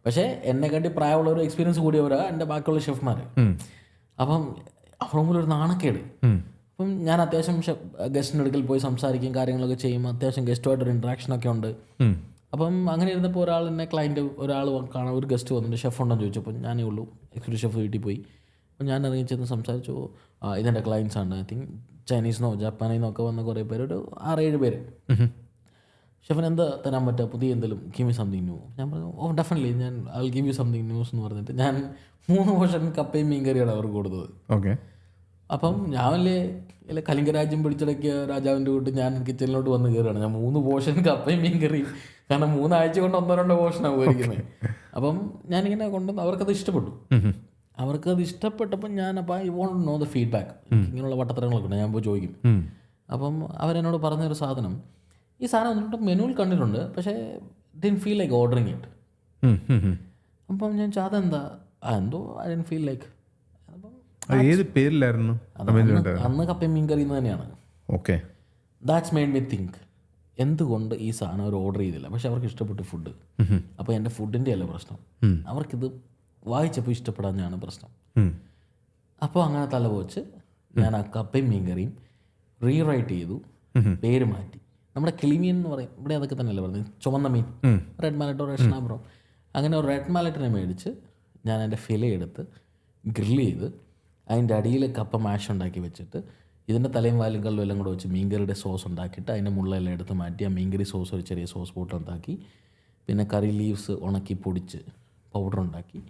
പക്ഷേ എന്നെക്കാട്ടി പ്രായമുള്ളവർ എക്സ്പീരിയൻസ് കൂടിയവരാണ് എൻ്റെ ബാക്കിയുള്ള ഷെഫ്മാർ. അപ്പം അവരുടെ മുമ്പിൽ ഒരു നാണക്കേട്. അപ്പം ഞാൻ അത്യാവശ്യം ഗസ്റ്റിൻ്റെ അടുക്കൽ പോയി സംസാരിക്കും, കാര്യങ്ങളൊക്കെ ചെയ്യുമ്പോൾ അത്യാവശ്യം ഗസ്റ്റുമായിട്ടൊരു ഇൻട്രാക്ഷനൊക്കെ ഉണ്ട്. അപ്പം അങ്ങനെ ഇരുന്നപ്പോൾ ഒരാൾ എന്നെ ഒരാൾ കാണാൻ ഒരു ഗസ്റ്റ് വന്നിട്ട് ഷെഫ് ഉണ്ടെന്ന് ചോദിച്ചപ്പോൾ ഞാനേ ഉള്ളൂ, എക്സിക്യൂട്ടീവ് ഷെഫ് വീട്ടിൽ പോയി. അപ്പം ഞാൻ ഇറങ്ങി ചെന്ന് സംസാരിച്ചു. ഇതെൻ്റെ ക്ലയൻസ് ആണ്, ഐ തിങ്ക് ചൈനീസിനോ ജപ്പാനീന്നോ ഒക്കെ വന്ന കുറേ പേര്, ഒരു 6-7 പേര്. ഷെഫിന് എന്താ തരാൻ പറ്റുക, പുതിയ എന്തെങ്കിലും ഗിവ് മി സംതിങ് ന്യൂ. ഞാൻ പറഞ്ഞു ഓ ഡെഫിനറ്റ്ലി ഞാൻ I will give you something news എന്ന് പറഞ്ഞിട്ട് ഞാൻ 3 പോർഷൻ കപ്പയും മീൻകറിയാണ് അവർക്ക് കൊടുത്തത്. ഓക്കെ. അപ്പം ഞാൻ വലിയ കലിംഗരാജ്യം പിടിച്ചടക്കിയ രാജാവിൻ്റെ കൂട്ട് ഞാൻ കിച്ചണിലോട്ട് വന്ന് കയറുകയാണ്. ഞാൻ 3 പോർഷൻ കപ്പയും മീൻകറി, കാരണം 3 ആഴ്ച കൊണ്ട് 1-2 പോർഷനാണ് പോയിരിക്കുന്നത്. അപ്പം ഞാനിങ്ങനെ കൊണ്ടുവന്ന് അവർക്കത് ഇഷ്ടപ്പെട്ടു. അവർക്കത് ഇഷ്ടപ്പെട്ടപ്പോൾ ഞാൻ I want know the feedback. ഇങ്ങനെയുള്ള വട്ടത്തരങ്ങളൊക്കെ ഉണ്ട്, ഞാൻ പോയി ചോദിക്കും. അപ്പം അവരെന്നോട് പറഞ്ഞൊരു സാധനം, ഈ സാധനം വന്നിട്ട് മെനുവിൽ കണ്ടിട്ടുണ്ട്, പക്ഷേ didn't feel like ordering it. അപ്പം ഞാൻ അതെന്താ എന്തോ ഐ ഡിൻ ഫീൽ ലൈക്ക്. ഏത് പേരിലായിരുന്നു? അന്ന് കപ്പയും മീൻകറി എന്ന് തന്നെയാണ്. Okay. That's made me think എന്തുകൊണ്ട് ഈ സാധനം അവർ ഓർഡർ ചെയ്തില്ല. പക്ഷെ അവർക്ക് ഇഷ്ടപ്പെട്ടു ഫുഡ്. അപ്പോൾ എൻ്റെ ഫുഡിൻ്റെ അല്ല പ്രശ്നം, അവർക്കിത് വായിച്ചപ്പോൾ ഇഷ്ടപ്പെടാനാണ് പ്രശ്നം. അപ്പോൾ അങ്ങനെ തലപോച്ച് ഞാൻ ആ കപ്പയും മീൻകറിയും റീറൈറ്റ് ചെയ്തു, പേര് മാറ്റി. നമ്മുടെ കിളിമീൻ എന്ന് പറയും, ഇവിടെ അതൊക്കെ തന്നെയല്ലേ പറഞ്ഞത്, ചുവന്ന മീൻ, റെഡ് മാലറ്റോ റെഷ്നാബ്രോ. അങ്ങനെ ഒരു റെഡ് മാലറ്റിനെ മേടിച്ച് ഞാൻ എൻ്റെ ഫില എടുത്ത് ഗ്രില്ല് ചെയ്ത് അതിൻ്റെ അടിയിൽ കപ്പ മാഷ് ഉണ്ടാക്കി വെച്ചിട്ട് ഇതിൻ്റെ തലയും വാലും കല്ലും എല്ലാം കൂടെ വെച്ച് മീൻകറിയുടെ സോസ് ഉണ്ടാക്കിയിട്ട് അതിൻ്റെ മുള്ളെല്ലാം എടുത്ത് മാറ്റി ആ മീൻകറി സോസ് ഒരു ചെറിയ സോസ് ബോട്ടിൽ ഉണ്ടാക്കി, പിന്നെ കറി ലീവ്സ് ഉണക്കി പൊടിച്ച് പൗഡർ ഉണ്ടാക്കി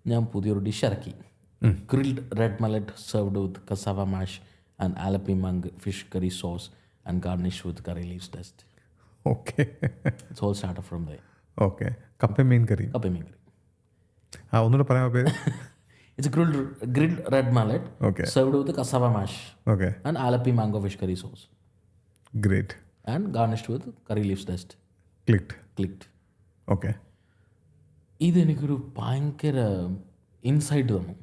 ഞാൻ പുതിയൊരു ഡിഷ് ഇറക്കി. ഗ്രിൽഡ് റെഡ് മലറ്റ് സെർവ്ഡ് വിത്ത് കസാവ മാഷ് and Alleppey Munk fish curry sauce and garnish with curry leaves test. Okay. It's all started from they. Okay. കപ്പയും മീൻകറി. കപ്പയും മീൻകറി. ഒന്നുകൂടെ പറയാൻ പേര്? It's grilled red mallet, okay, served with cassava mash, okay, and Alapi mango fish curry sauce. Great. And garnished with curry leaves dust. Clicked. Okay. ഇതെനിക്കൊരു ഭയങ്കര insight തന്നു.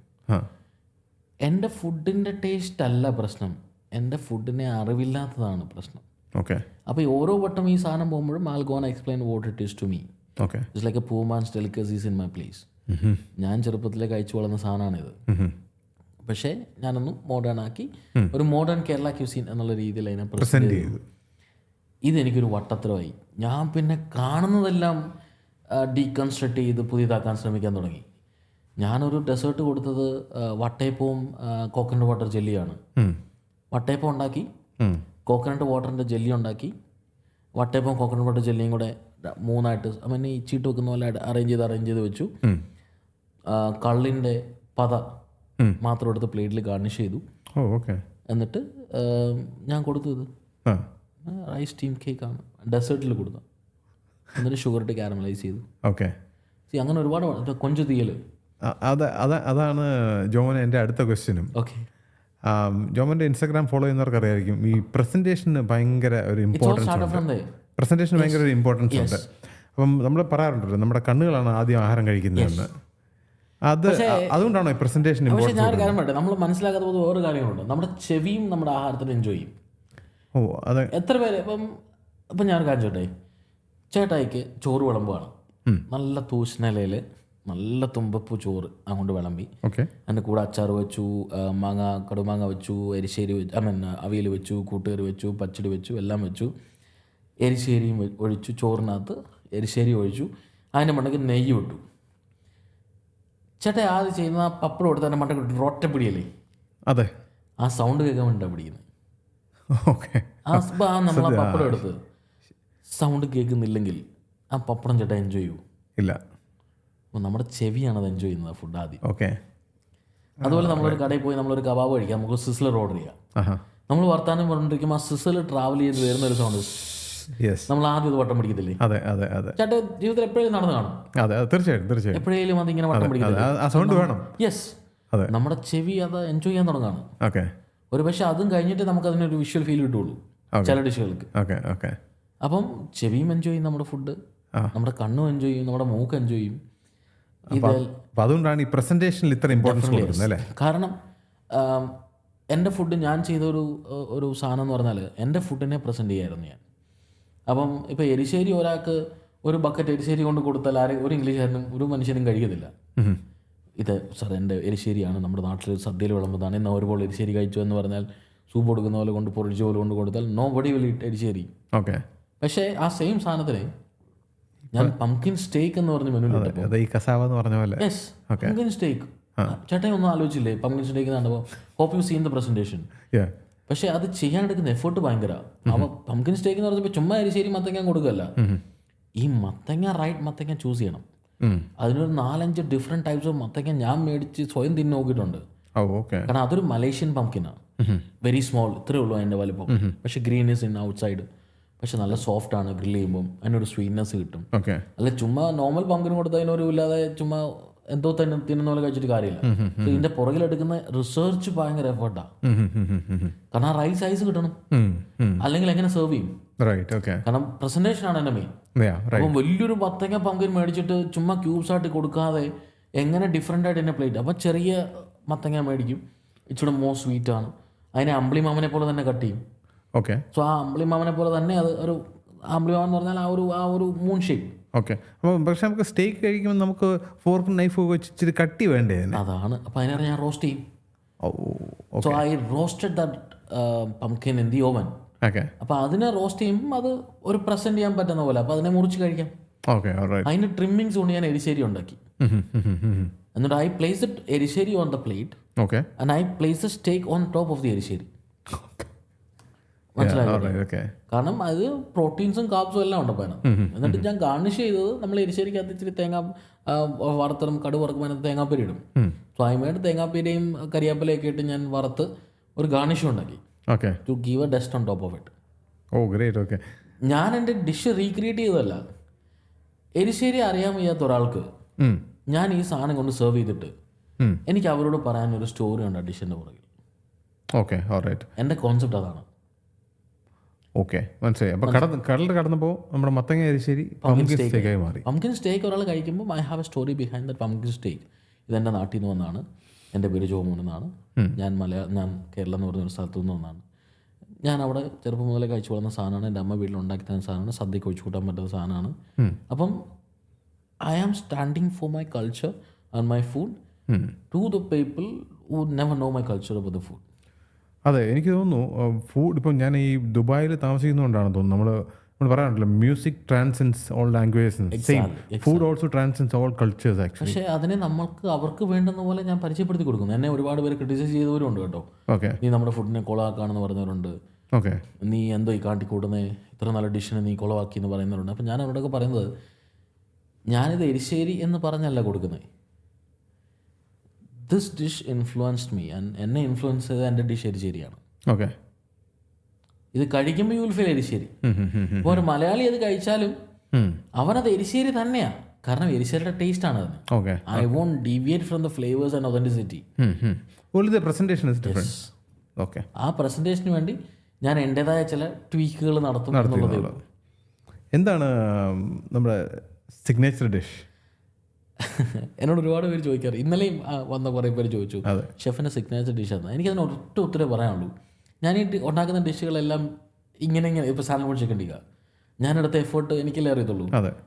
എൻ്റെ ഫുഡിൻ്റെ ടേസ്റ്റ് അല്ല പ്രശ്നം, എൻ്റെ ഫുഡിനെ അറിവില്ലാത്തതാണ് പ്രശ്നം. ഓക്കെ. അപ്പോൾ ഈ ഓരോ വട്ടം ഈ സാധനം പോകുമ്പോഴും I'll go and explain what it is to me. Okay. It's like a poor man's delicacies in my place. ഞാൻ ചെറുപ്പത്തിലെ കഴിച്ചു വളർന്ന സാധനമാണിത്. പക്ഷേ ഞാനൊന്ന് മോഡേൺ ആക്കി ഒരു മോഡേൺ കേരള ക്യൂസീൻ എന്നുള്ള രീതിയിൽ അതിനെ പ്രസൻറ്റ് ചെയ്തു. ഇതെനിക്കൊരു വട്ടത്തരമായി. ഞാൻ പിന്നെ കാണുന്നതെല്ലാം ഡീകൺസ്ട്രക്ട് ചെയ്ത് പുതിയതാക്കാൻ ശ്രമിക്കാൻ തുടങ്ങി. ഞാനൊരു ഡെസേർട്ട് കൊടുത്തത് വട്ടയപ്പവും കോക്കനട്ട് വാട്ടർ ജെല്ലിയാണ്. വട്ടയപ്പം ഉണ്ടാക്കി, കോക്കനട്ട് വാട്ടറിൻ്റെ ജെല്ലി ഉണ്ടാക്കി, വട്ടയപ്പവും കോക്കനട്ട് വാട്ടർ ജെല്ലിയും കൂടെ 3ആയിട്ട് ഈ ചീട്ട് വെക്കുന്ന പോലെ അറേഞ്ച് ചെയ്ത് വെച്ചു. കള്ളിൻ്റെ പത മാത്രം എടുത്ത് പ്ലേറ്റിൽ ഗാർണിഷ് ചെയ്തു. എന്നിട്ട് ഞാൻ കൊടുത്തത് റൈസ് സ്റ്റീം കേക്കാണ്, ഡെസേർട്ടിൽ കൊടുത്തു. എന്നിട്ട് ഷുഗർ ഇട്ട് കാരമലൈസ് ചെയ്തു. ഓക്കെ. അങ്ങനെ ഒരുപാട് കൊഞ്ചു തീയൽ. അതാണ് ജോമൻ എൻ്റെ അടുത്ത ക്വസ്റ്റ്യനും. ഓക്കെ. ജോമൻ്റെ ഇൻസ്റ്റാഗ്രാം ഫോളോ ചെയ്യുന്നവർക്ക് അറിയായിരിക്കും, ഈ പ്രസൻറ്റേഷന് ഭയങ്കര ഒരു ഇമ്പോർട്ടൻസ് ഉണ്ട്. പ്രസൻറ്റേഷന് ഭയങ്കര ഒരു ഇമ്പോർട്ടൻസ് ഉണ്ട്. അപ്പം നമ്മൾ പറയാറുണ്ടല്ലോ നമ്മുടെ കണ്ണുകളാണ് ആദ്യം ആഹാരം കഴിക്കുന്നതെന്ന്. അതുകൊണ്ടാണോ ഈ പ്രസൻറ്റേഷൻ ഇമ്പോർട്ടൻസ്? ഞാൻ ഒരു കാര്യം പറയട്ടെ, നമ്മൾ മനസ്സിലാക്കാത്ത പോലെ വേറെ കാര്യങ്ങളുണ്ട്. നമ്മുടെ ചെവിയും നമ്മുടെ ആഹാരത്തിന് എൻജോയ് ചെയ്യും. അതെ. എത്ര പേര് ഇപ്പം ഞാനൊരു കാര്യം ചോട്ടെ, ചേട്ടായിക്ക് ചോറ് വിളമ്പുകയാണ്, നല്ല തൂഷ്ണലയിൽ നല്ല തുമ്പപ്പൂ ചോറ് അങ്ങോട്ട് വിളമ്പി, അതിൻ്റെ കൂടെ അച്ചാർ വെച്ചു, കടുമാങ്ങ വെച്ചു, എരിശ്ശേരി വെച്ചു, അവിയൽ വെച്ചു, കൂട്ടുകറി വെച്ചു, പച്ചടി വെച്ചു, എല്ലാം വെച്ചു, എരിശ്ശേരിയും ഒഴിച്ചു, ചോറിനകത്ത് എരിശ്ശേരി ഒഴിച്ചു, അതിൻ്റെ മണ്ടയ്ക്ക് നെയ്യ് വിട്ടു. ചേട്ടാ ആദ്യം ചെയ്യുന്ന ആ പപ്പടം എടുത്ത് അതിൻ്റെ മണ്ടയ്ക്ക് ഇട്ടു ഒറ്റ പിടിയല്ലേ? അതെ. ആ സൗണ്ട് കേൾക്കാൻ വേണ്ടിയിട്ടാണ് പിടിക്കുന്നത്. നമ്മൾ ആ പപ്പടം എടുത്ത് സൗണ്ട് കേൾക്കുന്നില്ലെങ്കിൽ ആ പപ്പടം ചേട്ടാ എൻജോയ് ചെയ്യൂ? ഇല്ല. അപ്പോൾ നമ്മുടെ ചെവിയാണ് അത് എൻജോയ് ചെയ്യുന്നത് ഫുഡ് ആദ്യം. ഓക്കെ. അതുപോലെ നമ്മളൊരു കടയിൽ പോയി നമ്മളൊരു കബാബ് കഴിക്കാം, നമുക്ക് സിസിലർ ഓർഡർ ചെയ്യാം. നമ്മൾ വർത്താനം പറഞ്ഞിരിക്കുമ്പോൾ ആ സിസിലർ ട്രാവൽ ചെയ്ത് വരുന്ന ഒരു സൗണ്ട് നമ്മൾ ആദ്യം ഇത് വട്ടം പിടിക്കത്തില്ലേ? അതെ അതെ അതെ. ചേട്ടാ ജീവിതത്തിൽ എപ്പോഴും നടന്നു കാണും. അതെ തീർച്ചയായിട്ടും. എപ്പോഴേലും അത് ഇങ്ങനെ വട്ടം പിടിക്കത്തില്ല. യെസ്. നമ്മുടെ ചെവി അത് എൻജോയ് ചെയ്യാൻ തുടങ്ങാണ്. ഓക്കെ. ഒരു പക്ഷേ അതും കഴിഞ്ഞിട്ട് നമുക്ക് അതിനൊരു വിഷ്വൽ ഫീൽ കിട്ടുള്ളൂ ചില ഡിഷുകൾക്ക്. ഓക്കെ. അപ്പം ചെവിയും എൻജോയ് ചെയ്യും നമ്മുടെ ഫുഡ്, നമ്മുടെ കണ്ണും എൻജോയ് ചെയ്യും, നമ്മുടെ മൂക്ക് എൻജോയ് ചെയ്യും. അതുകൊണ്ടാണ് ഈ പ്രസന്റേഷനിൽ ഇത്ര ഇമ്പോർട്ടൻസ് കൊടുക്കുന്നത് അല്ലേ? കാരണം എൻ്റെ ഫുഡ് ഞാൻ ചെയ്ത ഒരു സാധനം എന്ന് പറഞ്ഞാൽ എൻ്റെ ഫുഡിനെ പ്രസൻറ്റ് ചെയ്യായിരുന്നു ഞാൻ. അപ്പം ഇപ്പോൾ എരിശ്ശേരി ഒരാൾക്ക് ഒരു ബക്കറ്റ് എരിശ്ശേരി കൊണ്ട് കൊടുത്താൽ ഒരു ഇംഗ്ലീഷുകാരനും ഒരു മനുഷ്യനും കഴിയത്തില്ല. ഇത് സാർ എൻ്റെ എരിശ്ശേരിയാണ്, നമ്മുടെ നാട്ടിൽ സദ്യയിൽ വിളമ്പതാണ്, ഇന്ന് ഒരുപോലെ എരിശ്ശേരി കഴിച്ചു എന്ന് പറഞ്ഞാൽ സൂപ്പ് കൊടുക്കുന്ന പോലെ കൊണ്ട് പൊറിച്ച പോലെ കൊണ്ട് കൊടുത്താൽ nobody will eat erissery. Okay. പക്ഷേ ആ സെയിം സാധനത്തിന് ഞാൻ പംകിൻ സ്റ്റേക്ക് എന്ന് പറഞ്ഞ മെനുവിൽ പംകിൻ സ്റ്റേക്ക് ചേട്ടാ ഒന്നും ആലോചിച്ചില്ലേ? പംകിൻ സ്റ്റേക്ക് കണ്ടപ്പോൾ hope you seen the presentation. പക്ഷെ അത് ചെയ്യാൻ എടുക്കുന്ന എഫേർട്ട് ഭയങ്കര. അവ പംകിൻ സ്റ്റേക്ക് എന്ന് പറഞ്ഞപ്പോൾ ചുമ്മാ എരിശ്ശേരി മത്തങ്ങ കൊടുക്കല്ല, ഈ മത്തങ്ങ റൈറ്റ് മത്തങ്ങ ചൂസ് ചെയ്യണം. അതിനൊരു 4-5 ഡിഫറെൻറ്റ് ടൈപ്സ് ഓഫ് മത്തങ്ങ ഞാൻ മേടിച്ച് സ്വയം തിന്ന് നോക്കിയിട്ടുണ്ട്. കാരണം അതൊരു മലേഷ്യൻ പംകിനാണ്, വെരി സ്മോൾ, ഇത്രയേ ഉള്ളൂ അതിൻ്റെ വലിപ്പം. പക്ഷെ green is in out side, പക്ഷെ നല്ല സോഫ്റ്റ് ആണ്. ഗ്രിൽ ചെയ്യുമ്പം അതിനൊരു സ്വീറ്റ്നെസ് കിട്ടും. അല്ല ചുമ്മാ നോർമൽ പംകിന് കൊടുത്ത് അതിനൊരു ഇല്ലാതെ ചുമ്മാ എന്തോ തന്നെ തിന്നുന്ന പോലെ കഴിച്ചിട്ട് കാര്യമില്ല. ഇതിന്റെ പുറകിലെടുക്കുന്ന റിസർച്ച് ഭയങ്കര എഫേർട്ടാണ്. കാരണം ആ റൈറ്റ് സൈസ് കിട്ടണം, അല്ലെങ്കിൽ എങ്ങനെ സെർവ് ചെയ്യും. കാരണം പ്രസന്റേഷൻ ആണ് എന്റെ മെയിൻ. അപ്പം വലിയൊരു മത്തങ്ങ പംകിൻ മേടിച്ചിട്ട് ചുമ്മാ ക്യൂബ്സ് ആയിട്ട് കൊടുക്കാതെ എങ്ങനെ ഡിഫറെൻ്റ് ആയിട്ട് എന്നെ പ്ലേറ്റ്. അപ്പം ചെറിയ മത്തങ്ങ മേടിക്കും, ഇച്ചിരി മോർ സ്വീറ്റ് ആണ്, അതിനെ അമ്പിളി മാമനെ പോലെ തന്നെ കട്ട് ചെയ്യും. സോ ആ അമ്പിളി മാമനെ പോലെ തന്നെ അത് ഒരു അമ്പിളി മാമൻ എന്ന് പറഞ്ഞാൽ ആ ഒരു മൂൺ ഷേപ്പ്. അപ്പോൾ പക്ഷെ നമുക്ക് സ്റ്റേക്ക് കഴിക്കുമ്പോൾ നമുക്ക് ഫോർക്ക് നൈഫ് വെച്ച് ഇച്ചിരി കട്ടി വേണ്ടേ? അതാണ്. അപ്പോൾ അതിനെ ഞാൻ റോസ്റ്റ് ചെയ്യും. So I roasted that pumpkin in the oven. അപ്പോൾ അതിനെ റോസ്റ്റ് ചെയ്യുമ്പോൾ അത് ഒരു പ്രസന്റ് ചെയ്യാൻ പറ്റുന്ന പോലെ, അപ്പോൾ അതിനെ മുറിച്ച് കഴിക്കാം. അതിൻ്റെ ട്രിമ്മിങ്സ് കൊണ്ട് ഞാൻ എരിശ്ശേരി ഉണ്ടാക്കി. എന്നിട്ട് I place it erissery on the plate and I place the steak on top of the erissery. മനസ്സിലായി? കാരണം അത് പ്രോട്ടീൻസും കാർബ്സും എല്ലാം ഉണ്ട് അപ്പം. എന്നിട്ട് ഞാൻ ഗാർണിഷ് ചെയ്തത് നമ്മൾ എരിശ്ശേരിക്കകത്ത് ഇച്ചിരി തേങ്ങ വറുത്തതും കടുക് വറുക്കുമ്പോൾ അതിനകത്ത് തേങ്ങാപ്പീര ഇടും. സോ അതിന്മേട്ട് തേങ്ങാപ്പീരയും കരിയാപ്പിലയൊക്കെ ഇട്ട് ഞാൻ വറുത്ത് ഒരു ഗാർണിഷും ഉണ്ടാക്കി to give a dust on top of it. ഞാൻ എൻ്റെ ഡിഷ് റീക്രിയേറ്റ് ചെയ്തതല്ല. എരിശ്ശേരി അറിയാൻ വയ്യാത്ത ഒരാൾക്ക് ഞാൻ ഈ സാധനം കൊണ്ട് സെർവ് ചെയ്തിട്ട് എനിക്ക് അവരോട് പറയാനൊരു സ്റ്റോറി ഉണ്ട് ആ ഡിഷിൻ്റെ പുറകിൽ. എൻ്റെ കോൺസെപ്റ്റ് അതാണ്. മനസ്സിലായി. അപ്പോൾ കടൽ കടന്നപ്പോൾ നമ്മുടെ മത്തങ്ങ എരിശ്ശേരി സ്റ്റേക്കായി മാറി. പംകിൻ സ്റ്റേക്ക് ഒരാൾ കഴിക്കുമ്പോൾ I have a story behind the pumpkin steak. ഇതെൻ്റെ നാട്ടിൽ നിന്ന് വന്നാണ്. എൻ്റെ പേര് ജോമോൻ എന്നാണ്. ഞാൻ കേരളം എന്ന് പറഞ്ഞൊരു സ്ഥലത്തു നിന്ന് വന്നാണ്. ഞാൻ അവിടെ ചെറുപ്പം മുതലേ കഴിച്ചു വളർന്ന സാധനമാണ്. എൻ്റെ അമ്മ വീട്ടിൽ ഉണ്ടാക്കി തന്ന സാധനമാണ്. സദ്യക്ക് ഒഴിച്ചു കൂട്ടാൻ പറ്റുന്ന സാധനമാണ്. അപ്പം I am standing for my culture and my food to the people who never know my culture about the food. അതെ, എനിക്ക് തോന്നുന്നു ഫുഡ് ഇപ്പം ഞാൻ ഈ ദുബായിൽ താമസിക്കുന്നതുകൊണ്ടാണ് തോന്നുന്നു നമ്മൾ പറയാറുണ്ടല്ലോ music transcends all languages, same food also transcends all cultures actually. പക്ഷേ അതിനെ അവർക്ക് വേണ്ടുന്ന പോലെ ഞാൻ പരിചയപ്പെടുത്തി കൊടുക്കുന്നു. എന്നെ ഒരുപാട് പേര് ക്രിറ്റിസൈസ് ചെയ്തവരുണ്ട് കേട്ടോ. നീ നമ്മുടെ ഫുഡിനെ കുളമാക്കാണെന്ന് പറയുന്നവരുണ്ട്. നീ എന്തോ ഈ കാട്ടിക്കൂടുന്നേ, ഇത്ര നല്ല ഡിഷിനെ നീ കുളമാക്കി എന്ന് പറയുന്നവരുണ്ട്. അപ്പം ഞാൻ അവരോടൊക്കെ പറയുന്നത്, ഞാനിത് എരിശ്ശേരി എന്ന് പറഞ്ഞല്ല കൊടുക്കുന്നത്. This dish influenced me and എന്നെ ഇൻഫ്ലുവൻസ് ചെയ്ത എൻ്റെ ഡിഷ് എരിശ്ശേരിയാണ്. ഇത് കഴിക്കുമ്പോൾ യു വിൽ ഫീൽ എരിശ്ശേരി. ഇപ്പോൾ ഒരു മലയാളി അത് കഴിച്ചാലും അവനത് എരിശ്ശേരി തന്നെയാണ്. കാരണം എരിശ്ശേരിയുടെ ടേസ്റ്റ് ആണ് അതിന്. I want deviate from the flavours and authenticity. ആ പ്രസന്റേഷന് വേണ്ടി ഞാൻ എൻ്റെതായ ചില ട്വീക്കുകൾ നടത്തും എന്നുള്ളതേ ഉള്ളൂ. എന്താണ് നമ്മുടെ സിഗ്നേച്ചർ ഡിഷ്? എന്നോട് ഒരുപാട് പേര് ചോദിക്കാറ്. ഇന്നലെയും വന്ന കുറേ പേര് ചോദിച്ചു ഷെഫിൻ്റെ സിഗ്നേച്ചർ ഡിഷ് ആണ്. എനിക്കതിന് ഒറ്റ ഉത്തരവേ പറയാനുള്ളൂ. ഞാൻ ഈ ഉണ്ടാക്കുന്ന ഡിഷുകളെല്ലാം ഇങ്ങനെ ഇപ്പോൾ സാലമൺ ചിക്കൻ ടിക്ക ഞാനെടുത്ത എഫേർട്ട് എനിക്കല്ലേ അറിയത്തുള്ളൂ.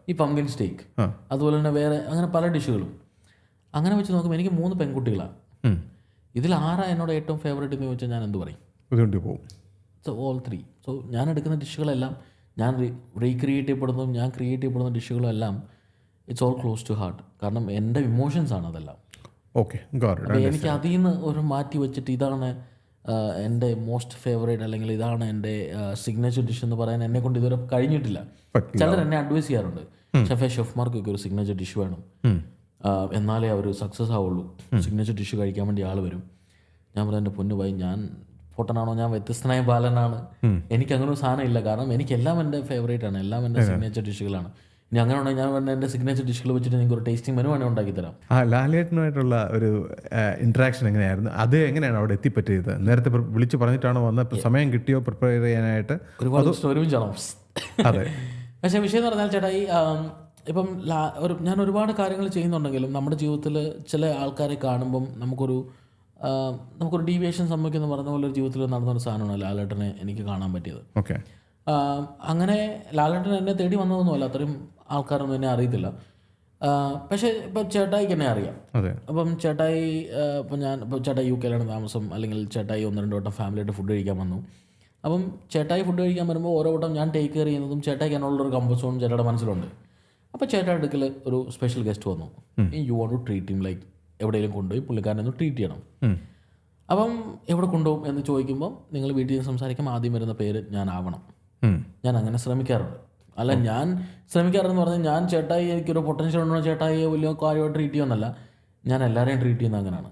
ഈ പംകിൻ സ്റ്റേക്ക്, അതുപോലെ തന്നെ വേറെ അങ്ങനെ പല ഡിഷുകളും. അങ്ങനെ വെച്ച് നോക്കുമ്പോൾ എനിക്ക് 3 പെൺകുട്ടികളാണ്. ഇതിൽ ആരാ എന്നോട് ഏറ്റവും ഫേവറേറ്റ് എന്ന് ചോദിച്ചാൽ ഞാൻ എന്ത് പറയും? So all 3. സോ ഞാൻ എടുക്കുന്ന ഡിഷുകളെല്ലാം ഞാൻ റീക്രിയേറ്റ് ചെയ്യപ്പെടുന്നതും ഞാൻ ക്രിയേറ്റ് ചെയ്യപ്പെടുന്ന ഡിഷുകളും എല്ലാം it's all close to heart. കാരണം എൻ്റെ ഇമോഷൻസ് ആണ് അതെല്ലാം. എനിക്ക് അതിൽ നിന്ന് ഒരു മാറ്റി വെച്ചിട്ട് ഇതാണ് എൻ്റെ മോസ്റ്റ് ഫേവറേറ്റ് അല്ലെങ്കിൽ ഇതാണ് എൻ്റെ സിഗ്നേച്ചർ ഡിഷ് എന്ന് പറയാൻ എന്നെ കൊണ്ട് ഇതുവരെ കഴിഞ്ഞിട്ടില്ല. ചിലർ എന്നെ അഡ്വൈസ് ചെയ്യാറുണ്ട്, ഷെഫ്മാർക്കൊക്കെ ഒരു സിഗ്നേച്ചർ ഡിഷ് വേണം, എന്നാലേ അവർ സക്സസ് ആവുള്ളൂ, സിഗ്നേച്ചർ ഡിഷ് കഴിക്കാൻ വേണ്ടി ആൾ വരും. ഞാൻ പറയാം, എൻ്റെ പൊന്നു പോയി, ഞാൻ പൊട്ടനാണോ, ഞാൻ വ്യത്യസ്തനായ ബാലനാണ്, എനിക്ക് അങ്ങനെ ഒരു സാധനം ഇല്ല. കാരണം എനിക്കെല്ലാം എൻ്റെ ഫേവറേറ്റ് ആണ്, എല്ലാം എൻ്റെ സിഗ്നേച്ചർ ഡിഷുകളാണ്. ഇനി അങ്ങനെ ഉണ്ടെങ്കിൽ ഞാൻ വേണ്ട എൻ്റെ സിഗ്നേച്ചർ ഡിഷുകൾ വെച്ചിട്ട് നിങ്ങൾക്ക് ഒരു ടേസ്റ്റിംഗ് മെനു വേണേൽ ഉണ്ടാക്കി തരാം. ലാലേട്ടനുമായിട്ടുള്ള ഒരു ഇൻട്രാക്ഷൻ എങ്ങനെയായിരുന്നു? അത് എങ്ങനെയാണ് അവിടെ എത്തിപ്പറ്റിയത്? നേരത്തെ വിളിച്ച് പറഞ്ഞിട്ടാണോ വന്നത്? സമയം കിട്ടിയോ പ്രിപ്പയർ ചെയ്യാനായിട്ട്? ഒരുപാട് ഒരുമിച്ചാണോ? അതെ. പക്ഷേ വിഷയം എന്ന് പറഞ്ഞാൽ ചേട്ടാ, ഈ ഇപ്പം ഞാൻ ഒരുപാട് കാര്യങ്ങൾ ചെയ്യുന്നുണ്ടെങ്കിലും നമ്മുടെ ജീവിതത്തിൽ ചില ആൾക്കാരെ കാണുമ്പം നമുക്കൊരു ഡീവിയേഷൻ സംഭവിക്കുന്ന പറഞ്ഞ പോലെ ഒരു ജീവിതത്തിൽ നടന്നൊരു സാധനമാണ് ലാലേട്ടനെ എനിക്ക് കാണാൻ പറ്റിയത്. അങ്ങനെ ലാലേട്ടൻ എന്നെ തേടി വന്നതൊന്നുമല്ല, അത്രയും ആൾക്കാരൊന്നും എന്നെ അറിയത്തില്ല. പക്ഷേ ഇപ്പം ചേട്ടായിക്ക് എന്നെ അറിയാം. അപ്പം ചേട്ടായി ചേട്ടായി UK യിലാണ് താമസം, അല്ലെങ്കിൽ ചേട്ടായി 1-2 വട്ടം ഫാമിലിയായിട്ട് ഫുഡ് കഴിക്കാൻ വന്നു. അപ്പം ചേട്ടായി ഫുഡ് കഴിക്കാൻ വരുമ്പോൾ ഓരോ വട്ടം ഞാൻ ടേക്ക് കെയർ ചെയ്യുന്നതും ചേട്ടായിക്ക് എന്നുള്ളൊരു കംഫർട്ട് സോൺ ചേട്ടായുടെ മനസ്സിലുണ്ട്. അപ്പോൾ ചേട്ടായുടെ അടുക്കൽ ഒരു സ്പെഷ്യൽ ഗസ്റ്റ് വന്നു. You want to treat him, like എവിടെയെങ്കിലും കൊണ്ടുപോയി പുള്ളിക്കാരനെ ഒന്ന് ട്രീറ്റ് ചെയ്യണം. അപ്പം എവിടെ കൊണ്ടുപോകും എന്ന് ചോദിക്കുമ്പോൾ നിങ്ങൾ വീട്ടിൽ നിന്ന് സംസാരിക്കുമ്പോൾ ആദ്യം വരുന്ന പേര് ഞാനാവണം. ഞാൻ അങ്ങനെ ശ്രമിക്കാറുണ്ട്. അല്ല ഞാൻ ശ്രമിക്കാറെന്ന് പറഞ്ഞാൽ ഞാൻ ചേട്ടായി എനിക്കൊരു പൊട്ടൻഷ്യൽ ഉണ്ടോ ചേട്ടായി വലിയ കാര്യമായിട്ട് ട്രീറ്റ് ചെയ്യുമെന്നല്ല, ഞാൻ എല്ലാവരെയും ട്രീറ്റ് ചെയ്യുന്നത് അങ്ങനെയാണ്.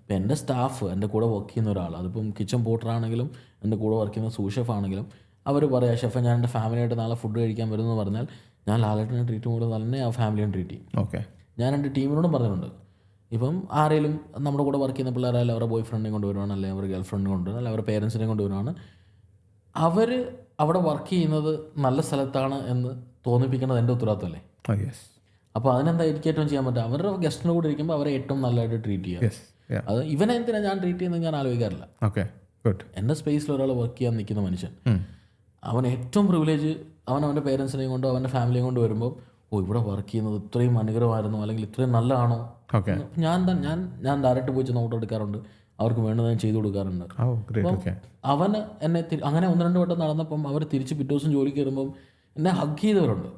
ഇപ്പം എൻ്റെ സ്റ്റാഫ്, എൻ്റെ കൂടെ വർക്ക് ചെയ്യുന്ന ഒരാൾ, അതിപ്പം കിച്ചൺ പോർട്ടർ ആണെങ്കിലും എൻ്റെ കൂടെ വർക്ക് ചെയ്യുന്ന സൂ ഷെഫ് ആണെങ്കിലും അവർ പറയാം ഷെഫ് ഞാൻ എൻ്റെ ഫാമിലിയായിട്ട് നാളെ ഫുഡ് കഴിക്കാൻ വരുമെന്ന് പറഞ്ഞാൽ ഞാൻ ലാലേട്ടനെ ട്രീറ്റ് ചെയ്യുമ്പോൾ തന്നെ ആ ഫാമിലിയെ ട്രീറ്റ് ചെയ്യും. ഓക്കെ. ഞാൻ എൻ്റെ ടീമിനോടും പറഞ്ഞിട്ടുണ്ട്, ഇപ്പം ആരെങ്കിലും നമ്മുടെ കൂടെ വർക്ക് ചെയ്യുന്ന പിള്ളേരായാലും അവരുടെ ബോയ് ഫ്രണ്ടിനെ കൊണ്ടുവരുവാണ്, അല്ലെങ്കിൽ അവരുടെ ഗേൾ ഫ്രണ്ടിനെ കൊണ്ടുവരുവാണ്, അല്ലെങ്കിൽ അവരുടെ പേരൻസിനെ കൊണ്ടുവരുവാണ്, അവർ അവിടെ വർക്ക് ചെയ്യുന്നത് നല്ല സ്ഥലത്താണ് എന്ന് തോന്നിപ്പിക്കേണ്ടത് എൻ്റെ ഉത്തരവാദിത്തമല്ലേ. അപ്പോൾ അതിനെന്താ എനിക്ക് ഏറ്റവും ചെയ്യാൻ പറ്റുക, അവരുടെ ഗസ്റ്റിൻ്റെ കൂടെ ഇരിക്കുമ്പോൾ അവരെ ഏറ്റവും നല്ലതായിട്ട് ട്രീറ്റ് ചെയ്യുക. അത് ഇവനെ എന്തിനാണ് ഞാൻ ട്രീറ്റ് ചെയ്യുന്നത് ഞാൻ ആലോചിക്കാറില്ല. എൻ്റെ സ്പേസിൽ ഒരാൾ വർക്ക് ചെയ്യാൻ നിൽക്കുന്ന മനുഷ്യൻ, അവൻ ഏറ്റവും പ്രിവിലേജ്, അവൻ്റെ പേരൻസിനെയും കൊണ്ട് അവൻ്റെ ഫാമിലിയും കൊണ്ട് വരുമ്പോൾ ഇവിടെ വർക്ക് ചെയ്യുന്നത് ഇത്രയും അനുഗ്രഹമായിരുന്നു അല്ലെങ്കിൽ ഇത്രയും നല്ലതാണോ, ഞാൻ ഡയറക്റ്റ് പോയി ചെന്ന് ഓർഡർ എടുക്കാറുണ്ട്, അവർക്ക് വേണ്ടത് ഞാൻ ചെയ്തു കൊടുക്കാറുണ്ട്. അപ്പം അവന് എന്നെ അങ്ങനെ 1-2 വട്ടം നടന്നപ്പം അവർ തിരിച്ച് പിറ്റേ ദിവസം ജോലിക്ക് വരുമ്പം എന്നെ ഹഗ് ചെയ്തവരുണ്ട്.